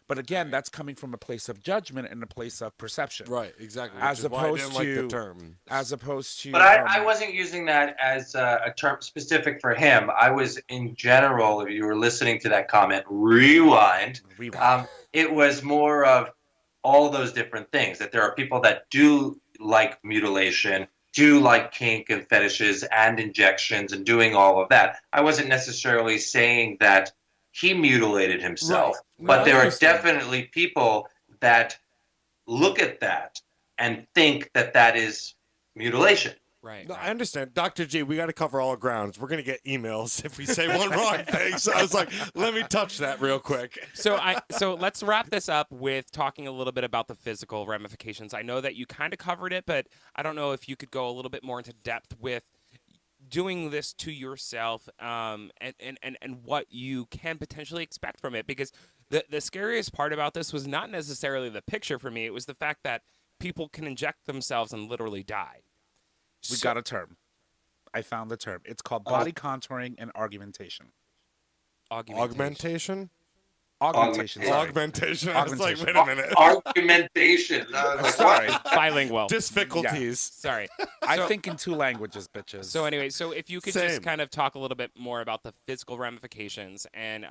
But again, that's coming from a place of judgment and a place of perception. Right, exactly. As opposed to, like the term. But I wasn't using that as a term specific for him. I was in general, if you were listening to that comment, rewind. It was more of all those different things, that there are people that do like mutilation, do like kink and fetishes and injections and doing all of that. I wasn't necessarily saying that he mutilated himself. Right. But there are definitely people that look at that and think that is mutilation. Right. No, right. I understand. Dr. G, we got to cover all grounds. We're going to get emails if we say one wrong thing. So I was like, let me touch that real quick. So let's wrap this up with talking a little bit about the physical ramifications. I know that you kind of covered it, but I don't know if you could go a little bit more into depth with doing this to yourself, and what you can potentially expect from it. Because the scariest part about this was not necessarily the picture for me. It was the fact that people can inject themselves and literally die. We got a term. I found the term. It's called body contouring and argumentation. Augmentation? Augmentation. Sorry. Augmentation. I was like, Augmentation. wait a minute. Argumentation. I was like, Sorry. Bilingual. Difficulties. Sorry. I think in two languages, bitches. So anyway, so if you could Same. just kind of talk a little bit more about the physical ramifications and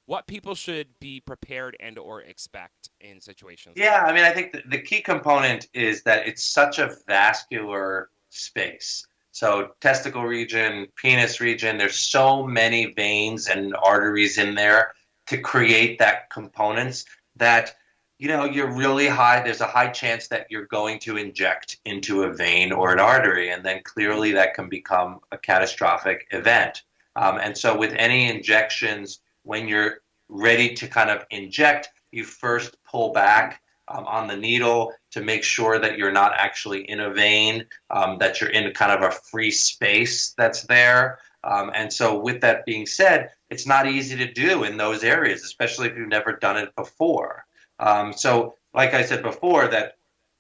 what people should be prepared and or expect in situations. Yeah, I mean, I think the key component is that it's such a vascular space. So testicle region, penis region, there's so many veins and arteries in there to create that components that, you're really high. There's a high chance that you're going to inject into a vein or an artery, and then clearly that can become a catastrophic event. And so with any injections, when you're ready to kind of inject, you first pull back on the needle to make sure that you're not actually in a vein, that you're in kind of a free space that's there. And so with that being said, it's not easy to do in those areas, especially if you've never done it before. So like I said before, that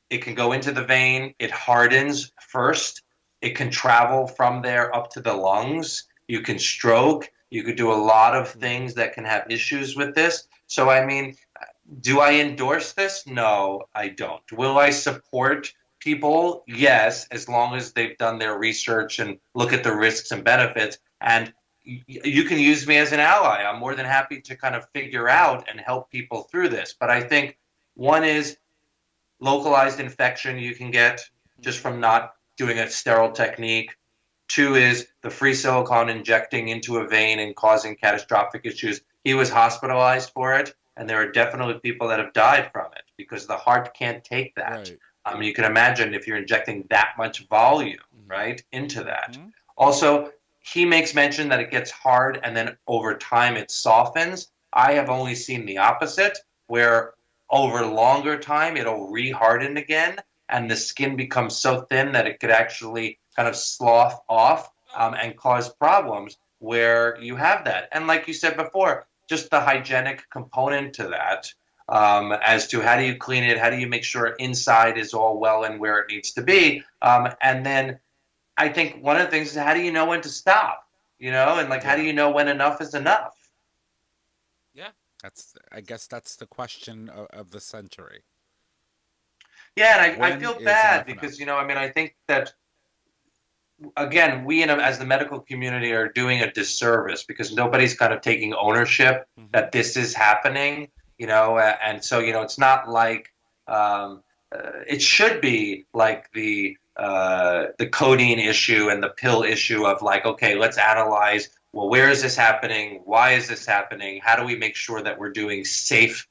it can go into the vein, it hardens first, it can travel from there up to the lungs, you can stroke, you could do a lot of things that can have issues with this. So, I mean, do I endorse this? No, I don't. Will I support people? Yes, as long as they've done their research and look at the risks and benefits. And you can use me as an ally. I'm more than happy to kind of figure out and help people through this. But I think one is localized infection you can get just from not doing a sterile technique. Two is the free silicone injecting into a vein and causing catastrophic issues. He was hospitalized for it, and there are definitely people that have died from it because the heart can't take that. Right. You can imagine if you're injecting that much volume, right, into that. Also, he makes mention that it gets hard and then over time it softens. I have only seen the opposite, where over longer time it'll re-harden again and the skin becomes so thin that it could actually kind of slough off and cause problems where you have that. And like you said before, just the hygienic component to that, as to how do you clean it, how do you make sure inside is all well and where it needs to be. And then I think one of the things is how do you know when to stop, and like how do you know when enough is enough? Yeah. I guess that's the question of the century. Yeah, and I When feel is bad enough because, I think that, again, we as the medical community are doing a disservice because nobody's kind of taking ownership that this is happening, and so, it's not like it should be like the codeine issue and the pill issue of like, okay, let's analyze, well, where is this happening? Why is this happening? How do we make sure that we're doing safe,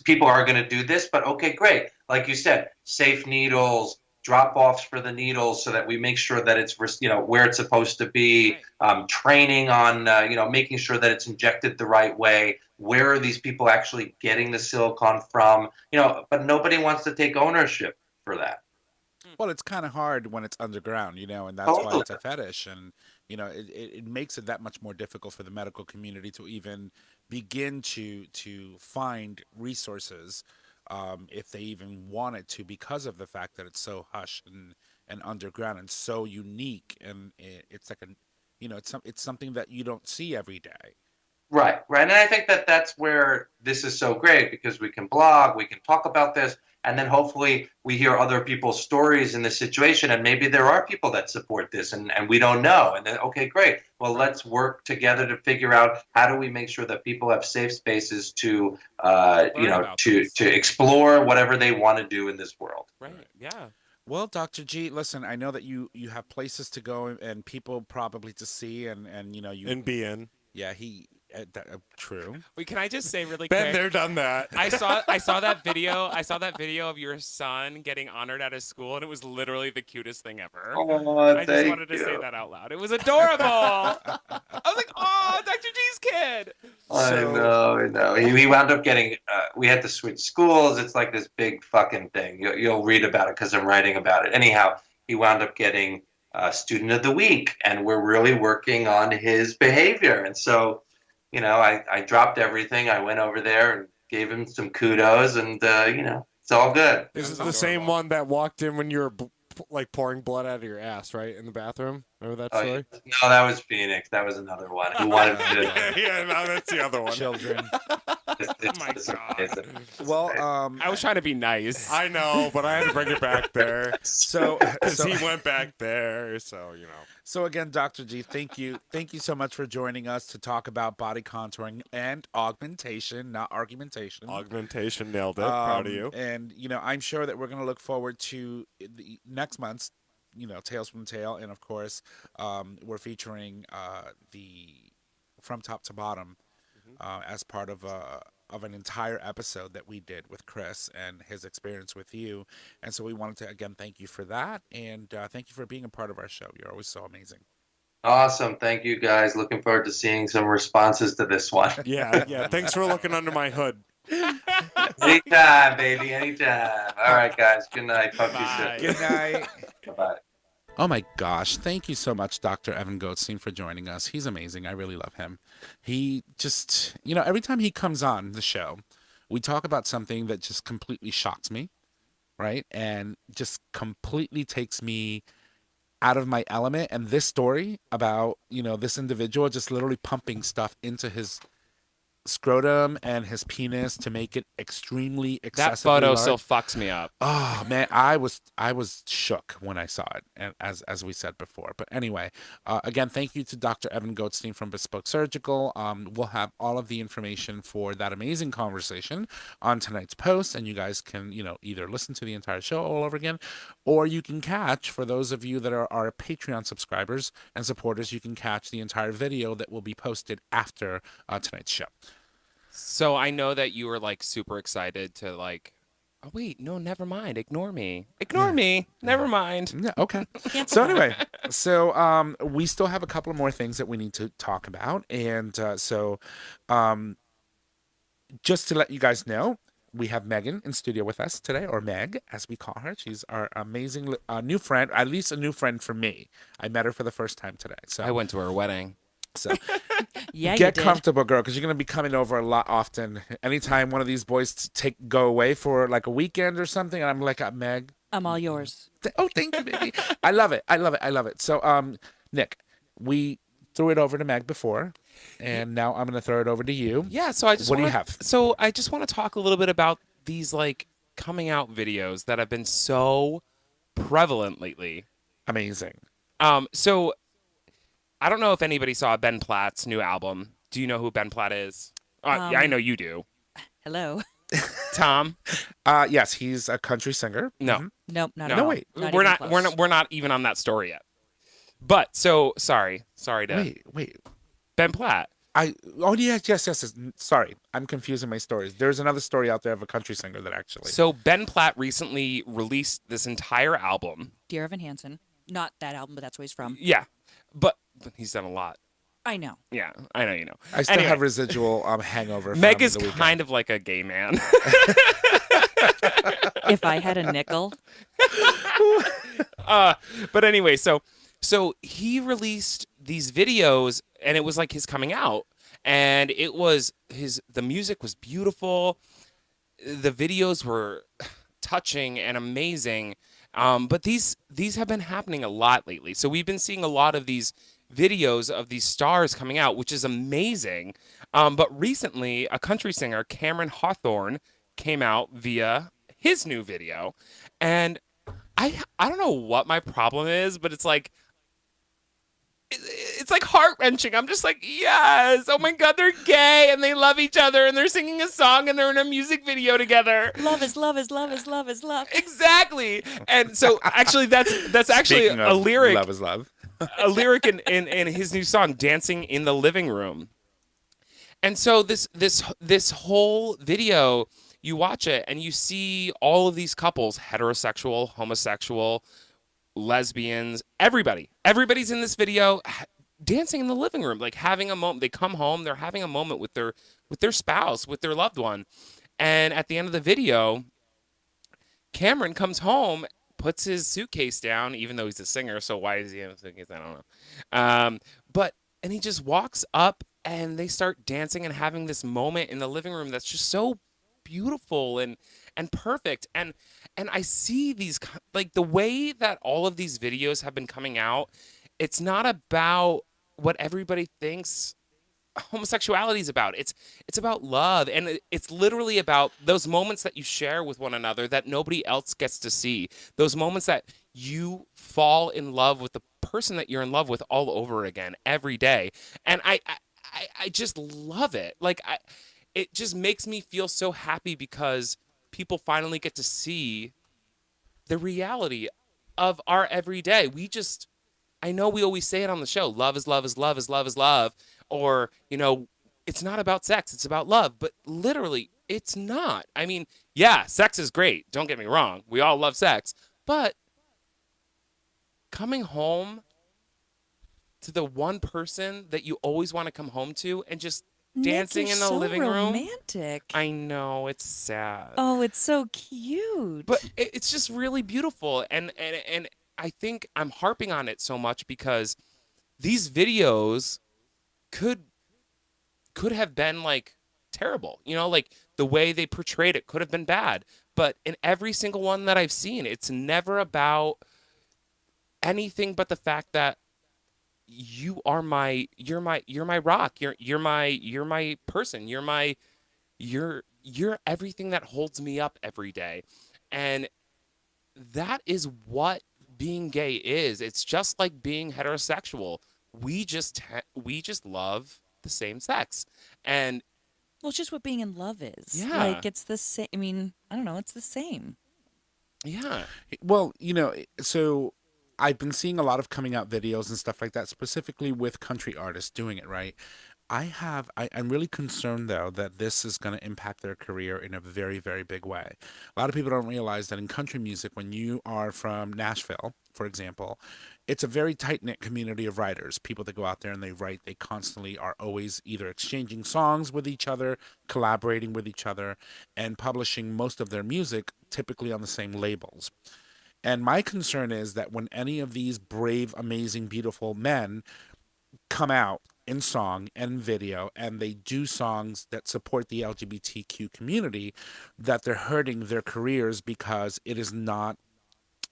people are going to do this, but okay, great. Like you said, safe needles, drop-offs for the needles so that we make sure that it's, where it's supposed to be, training on, making sure that it's injected the right way. Where are these people actually getting the silicone from? But nobody wants to take ownership for that. Well, it's kind of hard when it's underground, and that's why it's a fetish. And, it makes it that much more difficult for the medical community to even begin to find resources, if they even wanted to, because of the fact that it's so hush and underground and so unique. And it's like it's something that you don't see every day. Right. And I think that that's where this is so great because we can blog, we can talk about this, and then hopefully we hear other people's stories in this situation, and maybe there are people that support this, and we don't know. And then, okay, great. Well, let's work together to figure out how do we make sure that people have safe spaces to, to explore whatever they want to do in this world. Right. Yeah. Well, Dr. G, listen, I know that you have places to go and people probably to see, and you And be in. Yeah, True. Wait, can I just say really Been quick? there, done that. I saw that video. I saw that video of your son getting honored at his school, and it was literally the cutest thing ever. Oh, I just thank wanted to say you. that out loud. It was adorable. I was like, oh, Dr. G's kid. I know. He wound up getting. We had to switch schools. It's like this big fucking thing. You'll read about it because I'm writing about it. Anyhow, he wound up getting Student of the Week, and we're really working on his behavior. And so, I dropped everything. I went over there and gave him some kudos, and it's all good. This is the same one that walked in when you were like pouring blood out of your ass, right, in the bathroom. Remember that story? No, that was Phoenix. That was another one. He wanted to. Yeah, no, that's the other one. Children. It's amazing. Well, I was trying to be nice. I know, but I had to bring it back there so because he went back there. So So again, Dr. G, thank you so much for joining us to talk about body contouring and augmentation, not argumentation. Augmentation nailed it. Proud of you. And I'm sure that we're going to look forward to the next month's, Tales from the Tail, and of course, we're featuring the From Top to Bottom as part of an entire episode that we did with Chris and his experience with you. And so we wanted to again thank you for that, and thank you for being a part of our show. You're always so amazing. Awesome. Thank you, guys. Looking forward to seeing some responses to this one. Yeah. Thanks for looking under my hood. Anytime, baby. Anytime. All right, guys. Good night. Talk to you soon. Good night. Bye. Oh my gosh. Thank you so much, Dr. Evan Goldstein, for joining us. He's amazing. I really love him. He just, every time he comes on the show, we talk about something that just completely shocks me, right? And just completely takes me out of my element. And this story about, this individual just literally pumping stuff into his scrotum and his penis to make it extremely excessively That photo large. still fucks me up. Oh man, I was shook when I saw it, and as we said before. But anyway, again, thank you to Dr. Evan Goldstein from Bespoke Surgical. We'll have all of the information for that amazing conversation on tonight's post, and you guys can either listen to the entire show all over again, or you can catch, for those of you that are our Patreon subscribers and supporters, you can catch the entire video that will be posted after tonight's show. So I know that you were like super excited to like, oh wait, no, never mind. Ignore me. Ignore me. Never mind. Yeah, okay. So anyway, we still have a couple of more things that we need to talk about. And just to let you guys know, we have Megan in studio with us today, or Meg, as we call her. She's our amazing new friend, at least a new friend for me. I met her for the first time today. So I went to her wedding. So Yeah, you get did. comfortable, girl, because you're going to be coming over a lot often. Anytime one of these boys go away for like a weekend or something, and I'm like, Meg. I'm all yours. Oh, thank you, baby. I love it. I love it. I love it. So, Nick, we threw it over to Meg before, and now I'm going to throw it over to you. Yeah, so I just What do you have? So I just want to talk a little bit about these like coming out videos that have been so prevalent lately. Amazing. So I don't know if anybody saw Ben Platt's new album. Do you know who Ben Platt is? Yeah, I know you do. Hello. Tom? Yes, he's a country singer. No. Mhm. Nope, not No, at all. wait. Not We're even not. close. We're not even on that story yet. But so sorry to Wait. Ben Platt. Yes. Sorry, I'm confusing my stories. There's another story out there of a country singer that actually. So Ben Platt recently released this entire album. Dear Evan Hansen. Not that album, but that's where he's from. Yeah, but he's done a lot. I know. Yeah, I know you know. I still Anyway, have residual hangover. Meg from is the weekend. kind of like a gay man. If I had a nickel. But anyway, so he released these videos, and it was like his coming out, and it was the music was beautiful, the videos were touching and amazing, but these have been happening a lot lately. So we've been seeing a lot of these videos of these stars coming out, which is amazing. But recently, a country singer, Cameron Hawthorn, came out via his new video, and I don't know what my problem is, but it's like heart-wrenching. I'm just like, yes, oh my God, they're gay and they love each other and they're singing a song and they're in a music video together. Love is love is love is love is love. Exactly. And so actually that's actually Speaking a of lyric. Love is love. A lyric in his new song, Dancing in the Living Room. And so this whole video, you watch it and you see all of these couples, heterosexual, homosexual, lesbians, everybody's in this video dancing in the living room, like having a moment. They come home, they're having a moment with their spouse, with their loved one. And at the end of the video, Cameron comes home, puts his suitcase down, even though he's a singer, so why is he in a suitcase? I don't know. And he just walks up and they start dancing and having this moment in the living room that's just so beautiful and perfect. And I see these, like, the way that all of these videos have been coming out, it's not about what everybody thinks homosexuality is about. It's about love, and it's literally about those moments that you share with one another that nobody else gets to see. Those moments that you fall in love with the person that you're in love with all over again every day. And I just love it. Like, it just makes me feel so happy because people finally get to see the reality of our everyday. I know we always say it on the show, love is love is love is love is love. Or, it's not about sex, it's about love. But literally, it's not. I mean, yeah, sex is great. Don't get me wrong. We all love sex. But coming home to the one person that you always want to come home to and just dancing Nick, in you're the so living room. romantic. I know, it's sad. Oh, it's so cute. But it's just really beautiful. And I think I'm harping on it so much because these videos could have been like terrible, like the way they portrayed it could have been bad. But in every single one that I've seen, it's never about anything but the fact that you're my rock, you're my person, you're everything that holds me up every day. And that is what being gay is. It's just like being heterosexual. We just love the same sex. And well, it's just what being in love is. Yeah. Like, it's the same. I mean, I don't know. It's the same. yeah. Well, so I've been seeing a lot of coming out videos and stuff like that, specifically with country artists doing it, right? I'm really concerned, though, that this is going to impact their career in a very, very big way. A lot of people don't realize that in country music, when you are from Nashville, for example, it's a very tight-knit community of writers, people that go out there and they write. They constantly are always either exchanging songs with each other, collaborating with each other, and publishing most of their music typically on the same labels. And my concern is that when any of these brave, amazing, beautiful men come out in song and video and they do songs that support the LGBTQ community, that they're hurting their careers because it is not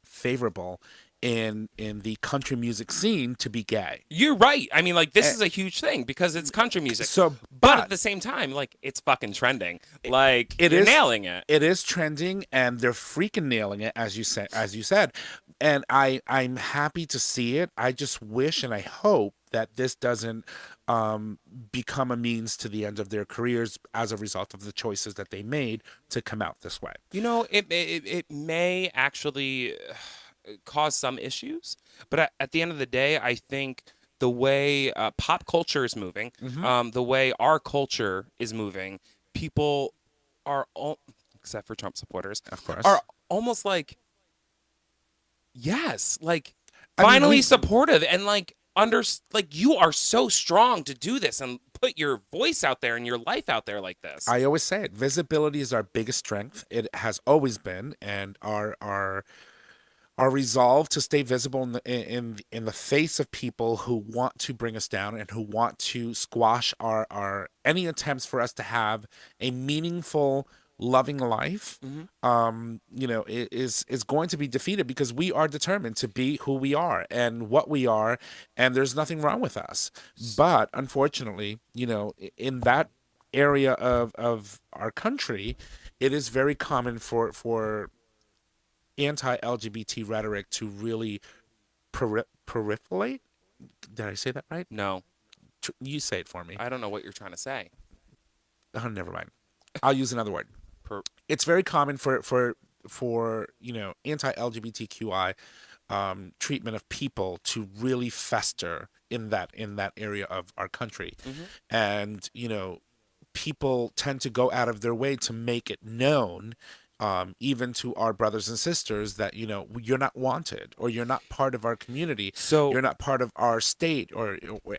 favorable in the country music scene to be gay. You're right. I mean, like, this is a huge thing because it's country music. So, but at the same time, like, it's fucking trending. Like, you're nailing it. It is trending, and they're freaking nailing it, as you said. And I'm happy to see it. I just wish and I hope that this doesn't become a means to the end of their careers as a result of the choices that they made to come out this way. It may actually cause some issues, but at the end of the day, I think the way pop culture is moving, the way our culture is moving, people are, except for Trump supporters, of course, are almost like, yes, like, finally supportive and like you are so strong to do this and put your voice out there and your life out there like this. I always say it. Visibility is our biggest strength. It has always been, and our resolve to stay visible in the face of people who want to bring us down and who want to squash our any attempts for us to have a meaningful, loving life, is going to be defeated because we are determined to be who we are and what we are, and there's nothing wrong with us. But unfortunately, in that area of our country, it is very common for anti-LGBT rhetoric to really proliferate. Did I say that right? No. You say it for me. I don't know what you're trying to say. Oh, never mind. I'll use another word. It's very common for anti-LGBTQI treatment of people to really fester in that area of our country, and people tend to go out of their way to make it known, even to our brothers and sisters, that you're not wanted, or you're not part of our community, So you're not part of our state,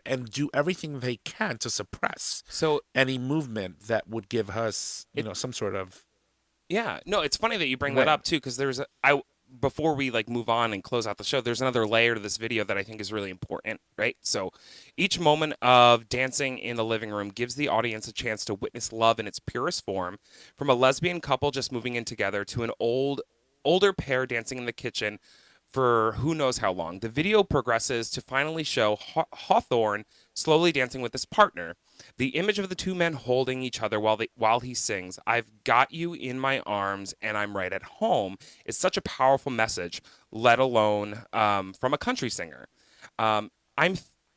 and do everything they can to suppress so any movement that would give us some sort of yeah, no, it's funny that you bring win. that up too, because before we like move on and close out the show, there's another layer to this video that I think is really important, right? So each moment of dancing in the living room gives the audience a chance to witness love in its purest form, from a lesbian couple just moving in together to an older pair dancing in the kitchen for who knows how long. The video progresses to finally show Hawthorn slowly dancing with his partner. The image of the two men holding each other while he sings, "I've got you in my arms and I'm right at home," is such a powerful message, let alone from a country singer.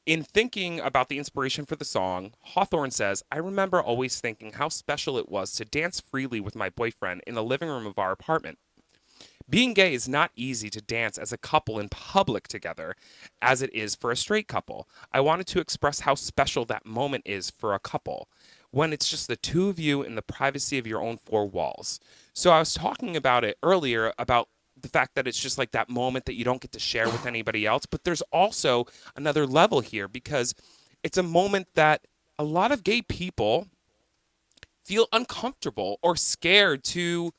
In thinking about the inspiration for the song, Hawthorne says, "I remember always thinking how special it was to dance freely with my boyfriend in the living room of our apartment. Being gay is not easy to dance as a couple in public together, as it is for a straight couple. I wanted to express how special that moment is for a couple, when it's just the two of you in the privacy of your own four walls." So I was talking about it earlier, about the fact that it's just like that moment that you don't get to share with anybody else. But there's also another level here, because it's a moment that a lot of gay people feel uncomfortable or scared to,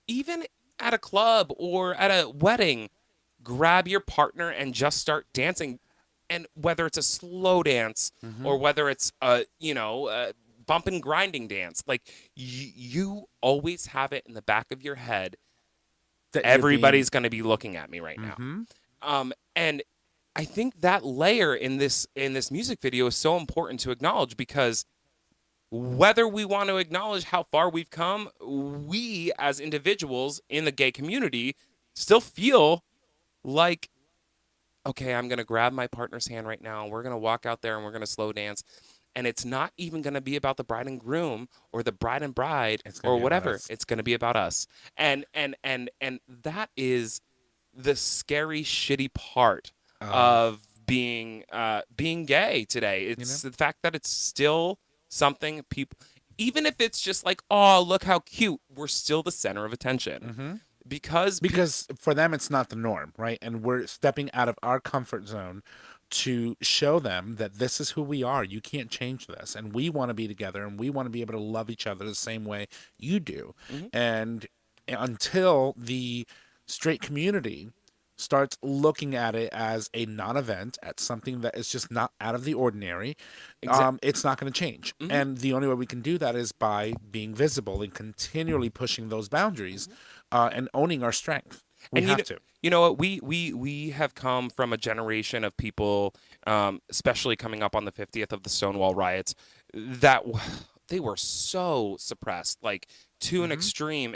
even at a club or at a wedding, grab your partner and just start dancing. And whether it's a slow dance or whether it's a bump and grinding dance, like you always have it in the back of your head that everybody's going to be looking at me right now. And I think that layer in this music video is so important to acknowledge, because whether we want to acknowledge how far we've come, we as individuals in the gay community still feel like, okay, I'm going to grab my partner's hand right now, and we're going to walk out there and we're going to slow dance. And it's not even going to be about the bride and groom or the bride and bride or whatever. It's going to be about us. And that is the scary, shitty part of being gay today. It's the fact that it's still something people, even if it's just like, oh, look how cute, we're still the center of attention. Because for them it's not the norm, right? And we're stepping out of our comfort zone to show them that this is who we are. You can't change this, and we want to be together, and we want to be able to love each other the same way you do. And until the straight community starts looking at it as a non-event, at something that is just not out of the ordinary, it's not going to change. And the only way we can do that is by being visible and continually pushing those boundaries, and owning our strength. We have to. You know what? We have come from a generation of people, especially coming up on the 50th of the Stonewall riots, that they were so suppressed, like to an extreme,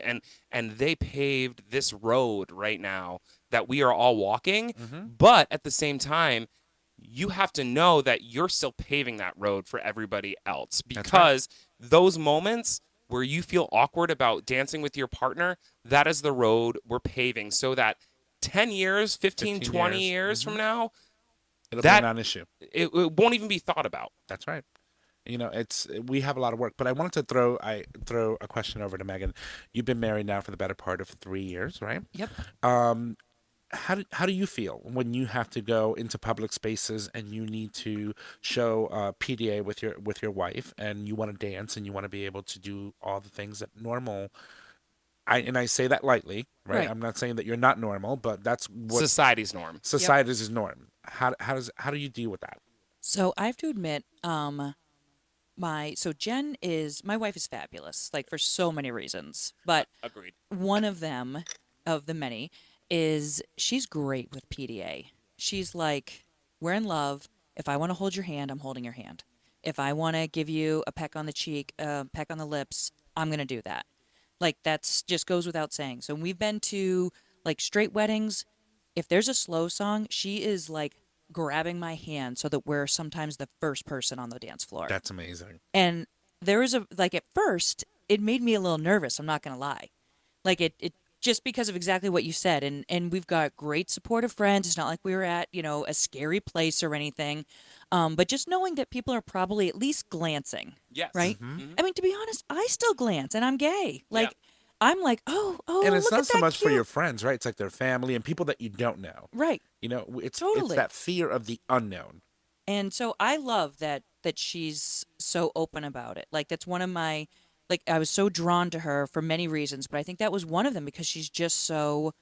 and they paved this road right now that we are all walking. But at the same time, you have to know that you're still paving that road for everybody else, because those moments where you feel awkward about dancing with your partner, that is the road we're paving, so that 10 years, 15 20 years from now, it'll be a non-issue. It won't even be thought about. That's right. We have a lot of work, but I wanted to throw a question over to Megan. You've been married now for the better part of 3 years, right? Yep. How do you feel when you have to go into public spaces and you need to show PDA with your wife, and you want to dance and you want to be able to do all the things that normal? I say that lightly, right? I'm not saying that you're not normal, but that's what Society's norm. Society's norm. How do you deal with that? So I have to admit, Jen is, my wife is fabulous, like for so many reasons, but Agreed. one of them, of the many, is she's great with PDA. She's like, we're in love. If I want to hold your hand, I'm holding your hand. If I want to give you a peck on the cheek, peck on the lips, I'm going to do that. Like, that's just goes without saying. So when we've been to like straight weddings, if there's a slow song, she is like grabbing my hand so that we're sometimes the first person on the dance floor. That's amazing. And there is at first, it made me a little nervous. I'm not going to lie. Like it just because of exactly what you said, and we've got great supportive friends. It's not like we were at a scary place or anything, but just knowing that people are probably at least glancing, Yes. right? I mean, to be honest, I still glance, and I'm gay. Like, I'm like, oh, And it's look not at so that much for cute. your friends, right? It's like their family and people that you don't know. Right. It's Totally. that fear of the unknown. And so I love that she's so open about it. Like, that's one of my, like, I was so drawn to her for many reasons, but I think that was one of them because she's just so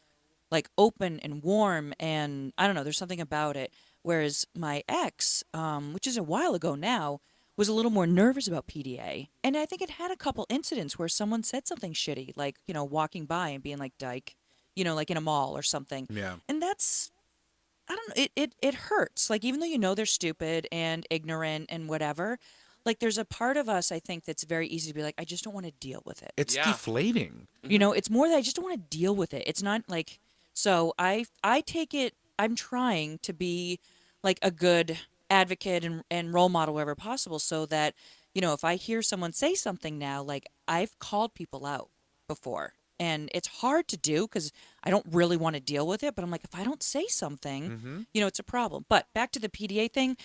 like open and warm, and I don't know, there's something about it. Whereas my ex, which is a while ago now, was a little more nervous about PDA, and I think it had a couple incidents where someone said something shitty, like walking by and being like "dyke," like in a mall or something. Yeah. And that's, I don't know, it hurts. Like, even though they're stupid and ignorant and whatever, like, there's a part of us, I think, that's very easy to be like, I just don't want to deal with it. It's Yeah. deflating. It's more that I just don't want to deal with it. It's not like, so I take it, I'm trying to be like a good advocate and role model wherever possible, so that, if I hear someone say something now, like, I've called people out before. And it's hard to do because I don't really want to deal with it. But I'm like, if I don't say something, it's a problem. But back to the PDA thing,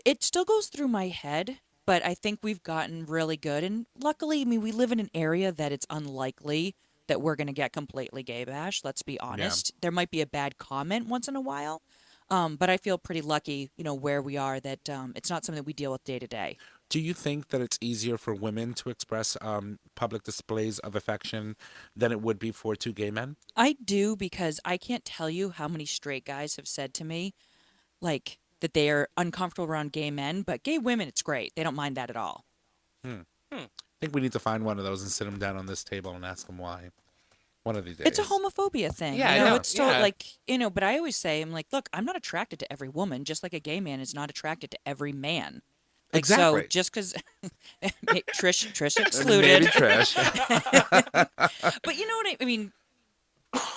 it still goes through my head, but I think we've gotten really good. And luckily, I mean, we live in an area that it's unlikely that we're going to get completely gay bashed. Let's be honest. There might be a bad comment once in a while, but I feel pretty lucky, where we are, that it's not something that we deal with day to day. Do you think that it's easier for women to express public displays of affection than it would be for two gay men? I do, because I can't tell you how many straight guys have said to me, like, that they are uncomfortable around gay men, but gay women, it's great. They don't mind that at all. I think we need to find one of those and sit them down on this table and ask them why. One of these days. It's a homophobia thing. Yeah, I know. It's still Yeah. like, but I always say, I'm like, look, I'm not attracted to every woman, just like a gay man is not attracted to every man. Like, Exactly. So just because Trish excluded. Maybe Trish. But you know what I mean?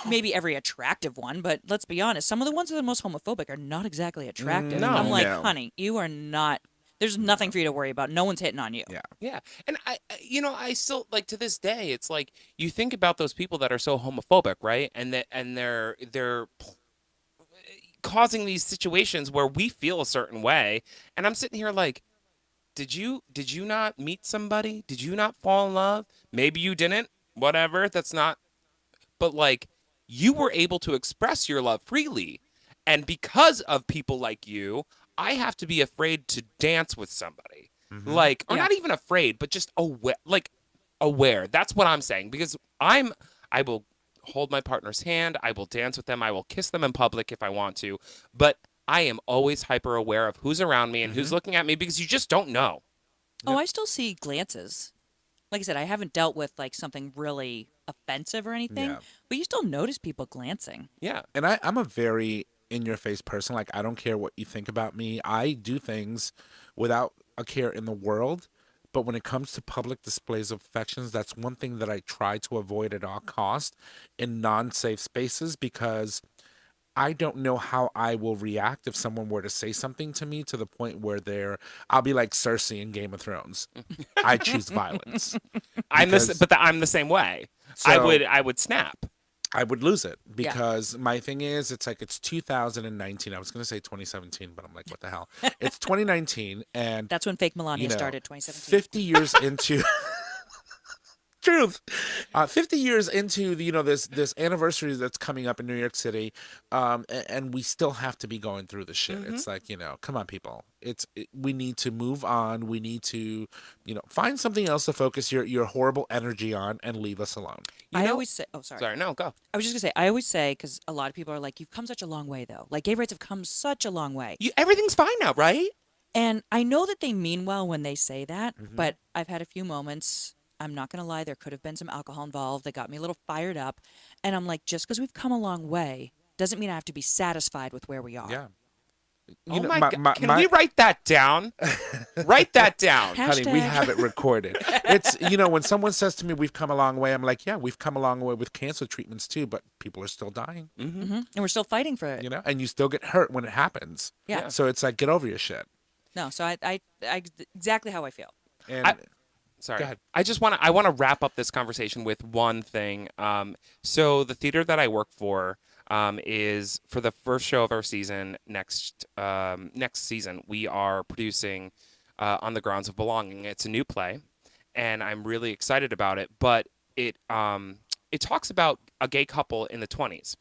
Maybe every attractive one, but let's be honest, some of the ones that are the most homophobic are not exactly attractive. No. I'm like, No. honey, you are not. There's nothing for you to worry about. No one's hitting on you. Yeah. Yeah. And I still, like, to this day, it's like, you think about those people that are so homophobic, right? And they're causing these situations where we feel a certain way. And I'm sitting here like, did you not meet somebody? Did you not fall in love? Maybe you didn't. Whatever. That's not. But, like, you were able to express your love freely. And because of people like you, I have to be afraid to dance with somebody. Like, or Yeah. not even afraid, but just aware. That's what I'm saying. Because I will hold my partner's hand. I will dance with them. I will kiss them in public if I want to. But I am always hyper aware of who's around me and who's looking at me, because you just don't know. Oh, I still see glances. Like I said, I haven't dealt with like something really offensive or anything, Yeah. but you still notice people glancing. Yeah. And I'm a very in-your-face person. Like, I don't care what you think about me. I do things without a care in the world. But when it comes to public displays of affections, that's one thing that I try to avoid at all cost in non-safe spaces, because I don't know how I will react if someone were to say something to me to the point where I'll be like Cersei in Game of Thrones. I choose violence. I'm Because- the same way. So- I would snap. I would lose it, because my thing is, it's like, it's 2019. I was going to say 2017, but I'm like, what the hell? It's 2019, and That's when fake Melania you know, started, 2017. 50 years into truth, 50 years into this anniversary that's coming up in New York City, and we still have to be going through the shit. It's like, come on, people. We need to move on. We need to, find something else to focus your horrible energy on and leave us alone. I always say, oh, sorry. Sorry, no, go. I was just going to say, I always say, because a lot of people are like, you've come such a long way, though. Like, gay rights have come such a long way. Everything's fine now, right? And I know that they mean well when they say that, Mm-hmm. but I've had a few moments, I'm not going to lie, there could have been some alcohol involved that got me a little fired up. And I'm like, just because we've come a long way doesn't mean I have to be satisfied with where we are. Yeah. Oh my God. Can we write that down? Write that down. Honey, we Hashtag. have it recorded. It's, when someone says to me, we've come a long way, I'm like, yeah, we've come a long way with cancer treatments too, but people are still dying, Mm-hmm. And we're still fighting for it. and you still get hurt when it happens. Yeah. So it's like, get over your shit. No, so I exactly how I feel. And Sorry. Go ahead. I want to wrap up this conversation with one thing. So the theater that I work for is for the first show of our season next season. We are producing On the Grounds of Belonging. It's a new play, and I'm really excited about it. But it talks about a gay couple in the 20s,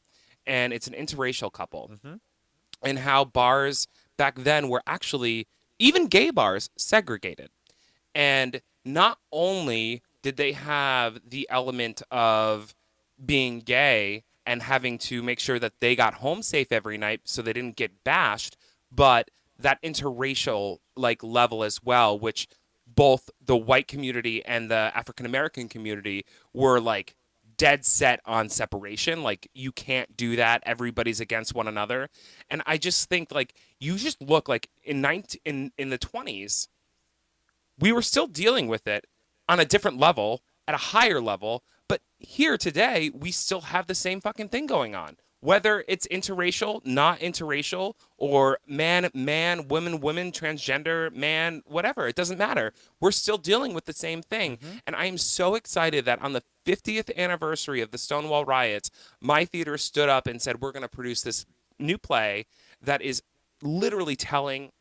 and it's an interracial couple, and how bars back then were actually, even gay bars, segregated. And not only did they have the element of being gay and having to make sure that they got home safe every night so they didn't get bashed, but that interracial like level as well, which both the white community and the African American community were like dead set on separation. Like, you can't do that. Everybody's against one another. And I just think, like, you just look like in the 20s, we were still dealing with it on a different level, at a higher level. But here today, we still have the same fucking thing going on. Whether it's interracial, not interracial, or man, woman, transgender, man, whatever, it doesn't matter. We're still dealing with the same thing. And I am so excited that on the 50th anniversary of the Stonewall riots, my theater stood up and said, we're going to produce this new play that is literally telling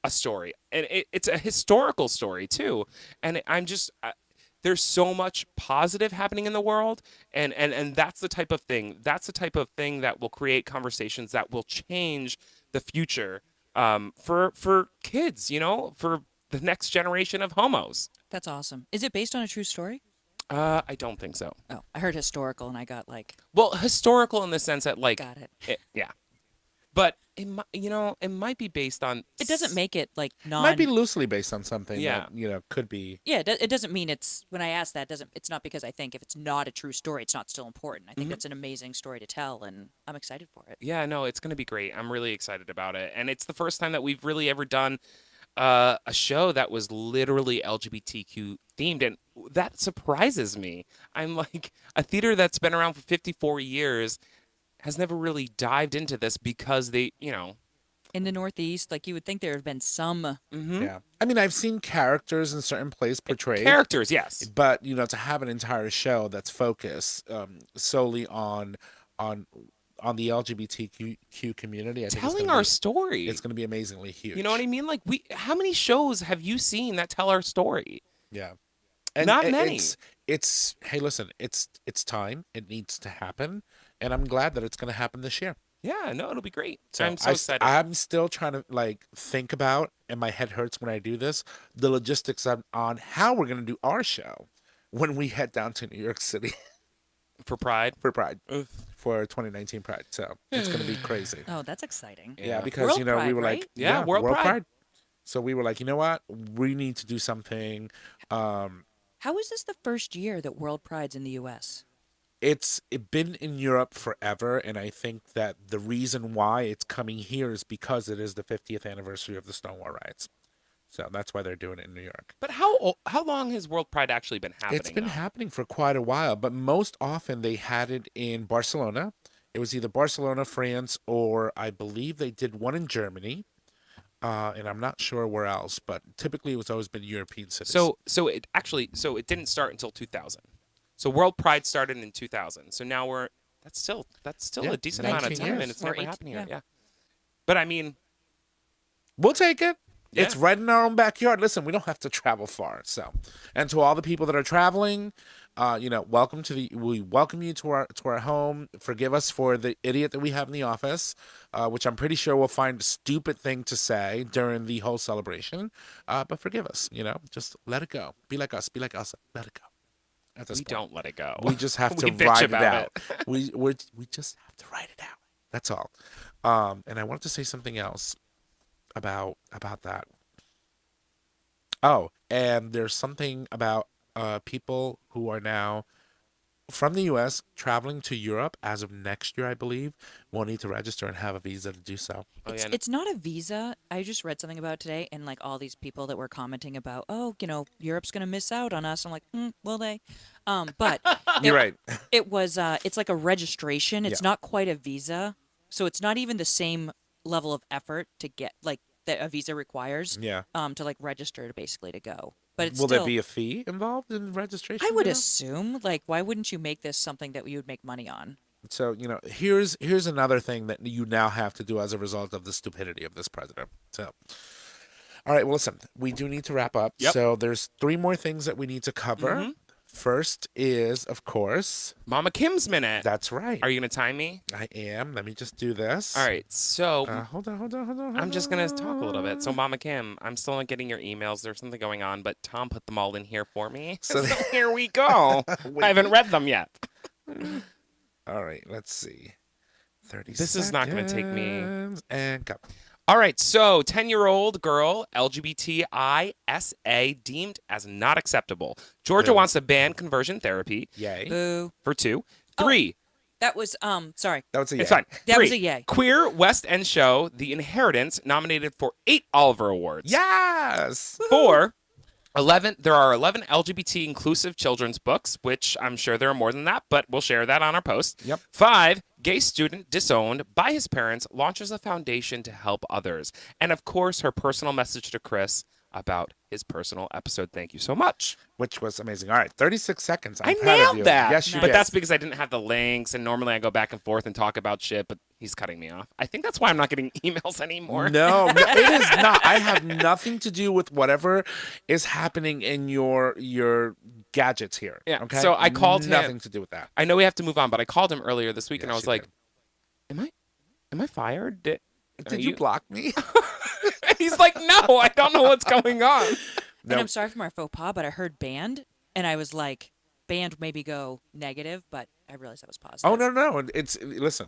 a story. And it's a historical story, too. And I'm just... there's so much positive happening in the world, and that's the type of thing. That's the type of thing that will create conversations that will change the future for kids, you know, for the next generation of homos. That's awesome. Is it based on a true story? I don't think so. Oh, I heard historical, and I got like... Well, historical in the sense that, like... Got it. Yeah. But, it might be based on... It doesn't make it, like, non... Might be loosely based on something Yeah. that, could be. Yeah, it doesn't mean it's... When I ask that, it's not because I think if it's not a true story, it's not still important. I think that's an amazing story to tell, and I'm excited for it. Yeah, no, it's going to be great. I'm really excited about it. And it's the first time that we've really ever done a show that was literally LGBTQ themed, and that surprises me. I'm like, a theater that's been around for 54 years has never really dived into this because they, In the Northeast, like, you would think there have been some... Yeah. I mean, I've seen characters in certain plays portrayed. Characters, yes. But, to have an entire show that's focused solely on the LGBTQ community, I think Telling our story. It's going to be amazingly huge. You know what I mean? Like, how many shows have you seen that tell our story? Yeah. Not many. It's hey, listen, it's time. It needs to happen. And I'm glad that it's going to happen this year. Yeah, no, it'll be great. So I'm so excited. I'm still trying to think about, and my head hurts when I do this, the logistics on how we're going to do our show when we head down to New York City For Pride? for Pride, for 2019 Pride. So it's going to be crazy. Oh, that's exciting. Yeah, because World we Pride, were right? like, Yeah, World Pride. So we were like, you know what? We need to do something. How is this the first year that World Pride's in the U.S.? It's been in Europe forever, and I think that the reason why it's coming here is because it is the 50th anniversary of the Stonewall riots. So that's why they're doing it in New York. But how long has World Pride actually been happening? It's been now? happening for quite a while, but most often they had it in Barcelona. It was either Barcelona, France, or I believe they did one in Germany. And I'm not sure where else, but typically it's always been European cities. So it didn't start until 2000. So World Pride started in 2000. So now that's still Yeah, a decent amount of 19 time, years. and it's Or never 18, happening here. yeah. Yeah. But I mean, We'll take it. Yeah. It's right in our own backyard. Listen, we don't have to travel far. So, and to all the people that are traveling, we welcome you to our home. Forgive us for the idiot that we have in the office, which I'm pretty sure we'll find a stupid thing to say during the whole celebration. But forgive us. Just let it go. Be like us. Be like us. Let it go. At this we point. don't let it go. We just have to We bitch ride it about out. it. We just have to ride it out. That's all. And I wanted to say something else about that. Oh, and there's something about people who are now from the U.S. traveling to Europe as of next year, I believe, will need to register and have a visa to do so. Oh, yeah, It's not a visa. I just read something about it today, and like all these people that were commenting about, Europe's gonna miss out on us. I'm like, will they? But You're right. it was. It's like a registration. It's Yeah. not quite a visa, so it's not even the same level of effort to get like that a visa requires. Yeah. To like register basically to go. but it's Will still. there be a fee involved in registration? I would now? assume, like, why wouldn't you make this something that you would make money on? So, here's another thing that you now have to do as a result of the stupidity of this president. So, all right, well, listen, we do need to wrap up. Yep. So there's 3 more things that we need to cover. Mhm. First is, of course, Mama Kim's minute. that's right. Are you gonna time me? I am. Let me just do this. All right. So Hold on. I'm just gonna talk a little bit. So Mama Kim, I'm still not getting your emails. There's something going on, but Tom put them all in here for me. So- So here we go. I haven't read them yet. All right, let's see. 30 This is not gonna take me- seconds, and go. All right, so 10-year-old girl, LGBTISA deemed as not acceptable. Georgia Boo. wants to ban conversion therapy Yay. Boo. for 2. 3, That was sorry. That was a yay. it's fine. That 3, was a yay. Queer West End show, The Inheritance, nominated for 8 Oliver Awards. Yes. 4, 11, there are 11 LGBT inclusive children's books, which I'm sure there are more than that, but we'll share that on our post. Yep. 5, gay student disowned by his parents launches a foundation to help others. And of course, her personal message to Chris about his personal episode. Thank you so much. Which was amazing. All right, 36 seconds. I'm I proud of nailed you. that. Yes, you But did. that's because I didn't have the links, and normally I go back and forth and talk about shit, but he's cutting me off. I think that's why I'm not getting emails anymore. No, it is not. I have nothing to do with whatever is happening in your gadgets here. Yeah, Okay. so I called him. nothing to do with that. I know we have to move on, but I called him earlier this week, and I Yes, was you like, Am I fired? Did you block me? He's like, no, I don't know what's going on. No. And I'm sorry for my faux pas, but I heard banned, and I was like, banned maybe go negative, but I realized that was positive. Oh no. Listen.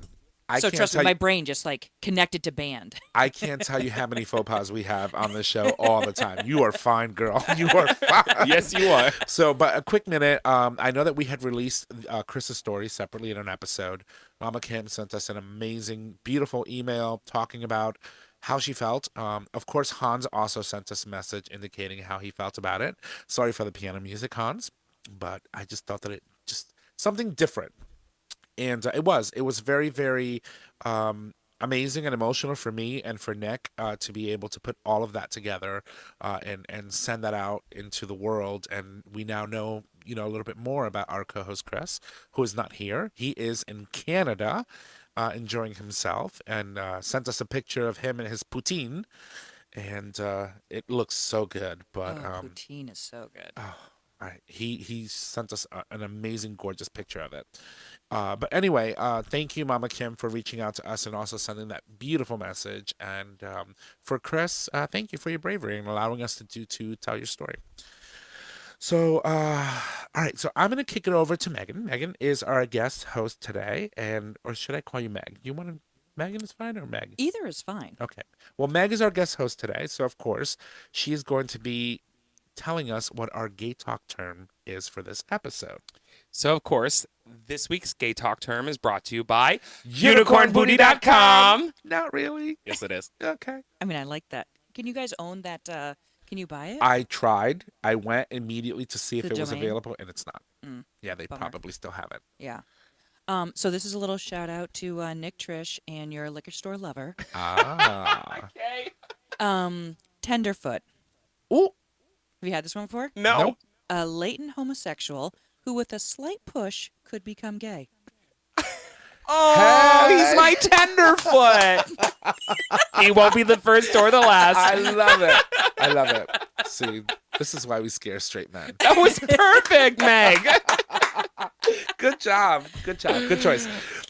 I So can't trust me, tell my you, brain just like connected to banned. I can't tell you how many faux pas we have on this show all the time. You are fine, girl. You are fine. Yes, you are. So, but a quick minute. I know that we had released Chris's story separately in an episode. Mama Kim sent us an amazing, beautiful email talking about how she felt. Of course, Hans also sent us a message indicating how he felt about it. Sorry for the piano music, Hans, but I just thought that it just something different. And it was very, very amazing and emotional for me and for Nick to be able to put all of that together and send that out into the world. And we now know, a little bit more about our co-host Chris, who is not here. He is in Canada enjoying himself, and sent us a picture of him and his poutine. And it looks so good. But poutine is so good. all right, he sent us an amazing, gorgeous picture of it. But anyway, thank you, Mama Kim, for reaching out to us and also sending that beautiful message. And for Chris, thank you for your bravery and allowing us to tell your story. So, all right, so I'm going to kick it over to Megan. Megan is our guest host today, or should I call you Meg? You want to? Megan is fine, or Meg? Either is fine. Okay. Well, Meg is our guest host today, so of course she is going to be telling us what our gay talk term is for this episode. So, of course, this week's Gay Talk term is brought to you by Unicornbooty.com. unicornbooty.com. Not really. Yes, it is. Okay. I mean, I like that. Can you guys own that? Can you buy it? I tried. I went immediately to see if The it was domain? available, and it's not. Mm, Yeah, they bummer. probably still have it. Yeah. So this is a little shout out to Nick Trish and your liquor store lover, Ah. Okay. Tenderfoot. Ooh. Have you had this one before? No. Nope. A latent homosexual who, with a slight push, could become gay. Oh, he's my tenderfoot. He won't be the first or the last. I love it. I love it. See, this is why we scare straight men. That was perfect, Meg. Good job. Good job. Good choice.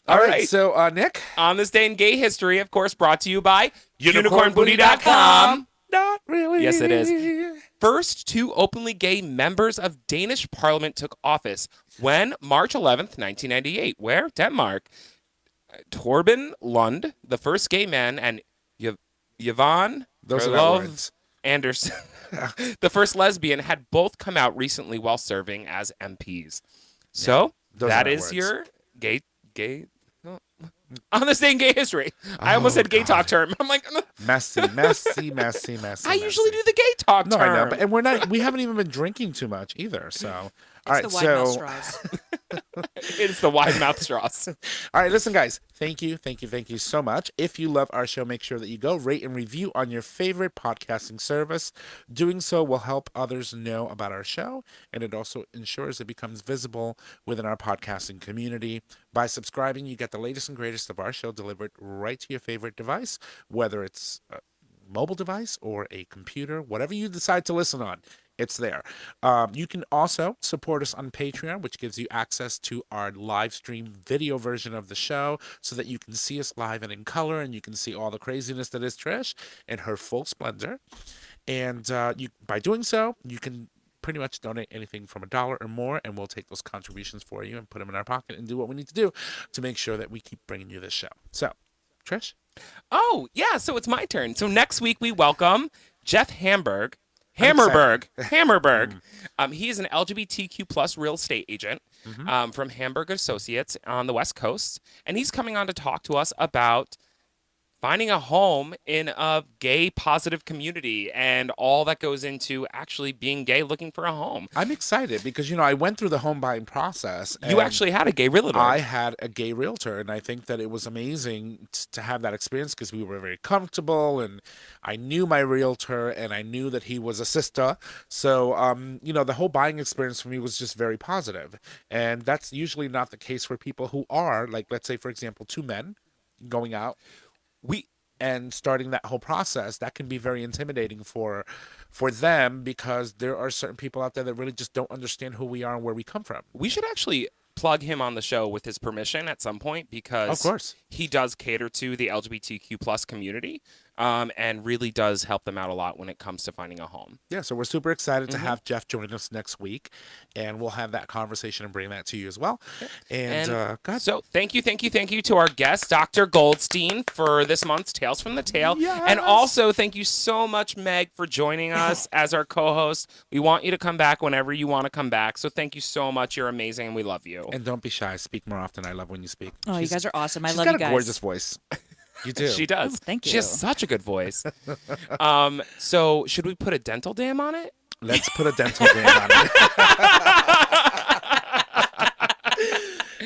All right. right. So, Nick? On this day in gay history, of course, brought to you by Unicornbooty.com. Not really. Yes, it is. First 2 openly gay members of Danish parliament took office when March 11th, 1998. Where? Denmark. Torben Lund, the first gay man, and Yvonne Those are not Love words. Anderson, the first lesbian, had both come out recently while serving as MPs. So those are that not is words. your gay. On this day in gay history. I almost said gay talk term. I'm like, Messy. I usually messy. do the gay talk No, term. I know, and we haven't even been drinking too much either. So, All It's right, the wide mouth so straws. It's the wide mouth straws. all right, listen, guys. Thank you so much. If you love our show, make sure that you go rate and review on your favorite podcasting service. Doing so will help others know about our show, and it also ensures it becomes visible within our podcasting community. By subscribing, you get the latest and greatest of our show delivered right to your favorite device, whether it's a mobile device or a computer, whatever you decide to listen on. It's there. You can also support us on Patreon, which gives you access to our live stream video version of the show so that you can see us live and in color, and you can see all the craziness that is Trish in her full splendor. And by doing so, you can pretty much donate anything from $1 or more, and we'll take those contributions for you and put them in our pocket and do what we need to do to make sure that we keep bringing you this show. So, Trish? Oh, yeah, so it's my turn. So next week we welcome Jeff Hammerberg. He is an LGBTQ plus real estate agent from Hamburg Associates on the West Coast, and he's coming on to talk to us about finding a home in a gay positive community and all that goes into actually being gay, looking for a home. I'm excited because, I went through the home buying process. You actually had a gay realtor. I had a gay realtor, and I think that it was amazing to have that experience because we were very comfortable, and I knew my realtor, and I knew that he was a sister. So, the whole buying experience for me was just very positive. And that's usually not the case for people who are, like, let's say, for example, two men going out. And starting that whole process, that can be very intimidating for them because there are certain people out there that really just don't understand who we are and where we come from. We should actually plug him on the show with his permission at some point because of course he does cater to the LGBTQ plus community and really does help them out a lot when it comes to finding a home. Yeah, so we're super excited to have Jeff join us next week, and we'll have that conversation and bring that to you as well. And so thank you to our guest, Dr. Goldstein, for this month's Tales from the Tail. Yes! And also thank you so much, Meg, for joining us as our co-host. We want you to come back whenever you want to come back. So thank you so much. You're amazing, and we love you. And don't be shy. Speak more often. I love when you speak. Oh, you guys are awesome. I love you She's got a guys. gorgeous voice. You do. She does. Oh, thank She has you. such a good voice. So should we put a dental dam on it? Let's put a dental dam on it.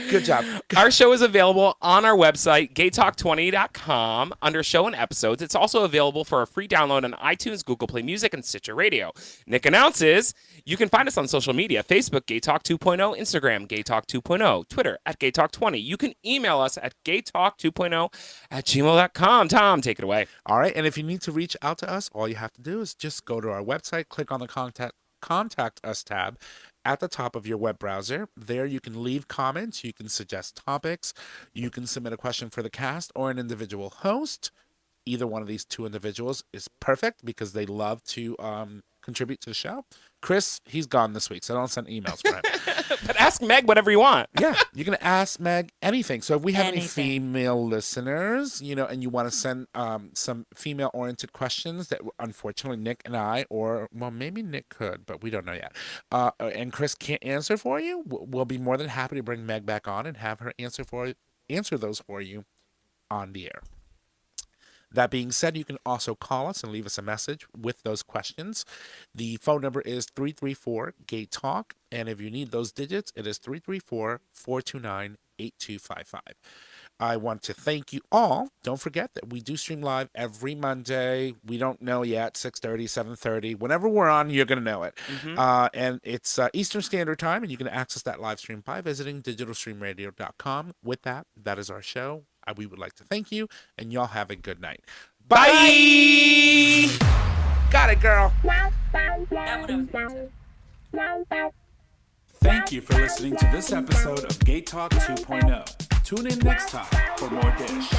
Good job. Our show is available on our website, gaytalk20.com, under show and episodes. It's also available for a free download on iTunes, Google Play Music, and Stitcher Radio. Nick announces you can find us on social media, Facebook, Gaytalk 2.0, Instagram, Gaytalk 2.0, Twitter, at Gaytalk20. You can email us at gaytalk2.0@gmail.com. Tom, take it away. All right, and if you need to reach out to us, all you have to do is just go to our website, click on the Contact Us tab at the top of your web browser. There you can leave comments, you can suggest topics, you can submit a question for the cast or an individual host. Either one of these two individuals is perfect because they love to contribute to the show. Chris, he's gone this week, so don't send emails for him. But ask Meg whatever you want. Yeah, you can ask Meg anything. So if we have any Anything. female listeners, and you want to send some female-oriented questions that unfortunately Nick and I, or well, maybe Nick could, but we don't know yet, and Chris can't answer for you, we'll be more than happy to bring Meg back on and have her answer those for you on the air. That being said, you can also call us and leave us a message with those questions. The phone number is 334-GAY-TALK, and if you need those digits, it is 334-429-8255. I want to thank you all. Don't forget that we do stream live every Monday. We don't know yet, 6:30, 7:30. Whenever we're on, you're going to know it. And it's Eastern Standard Time, and you can access that live stream by visiting digitalstreamradio.com. With that, that is our show. We would like to thank you, and y'all have a good night. Bye! Got it, girl. Thank you for listening to this episode of Gay Talk 2.0. Tune in next time for more dish.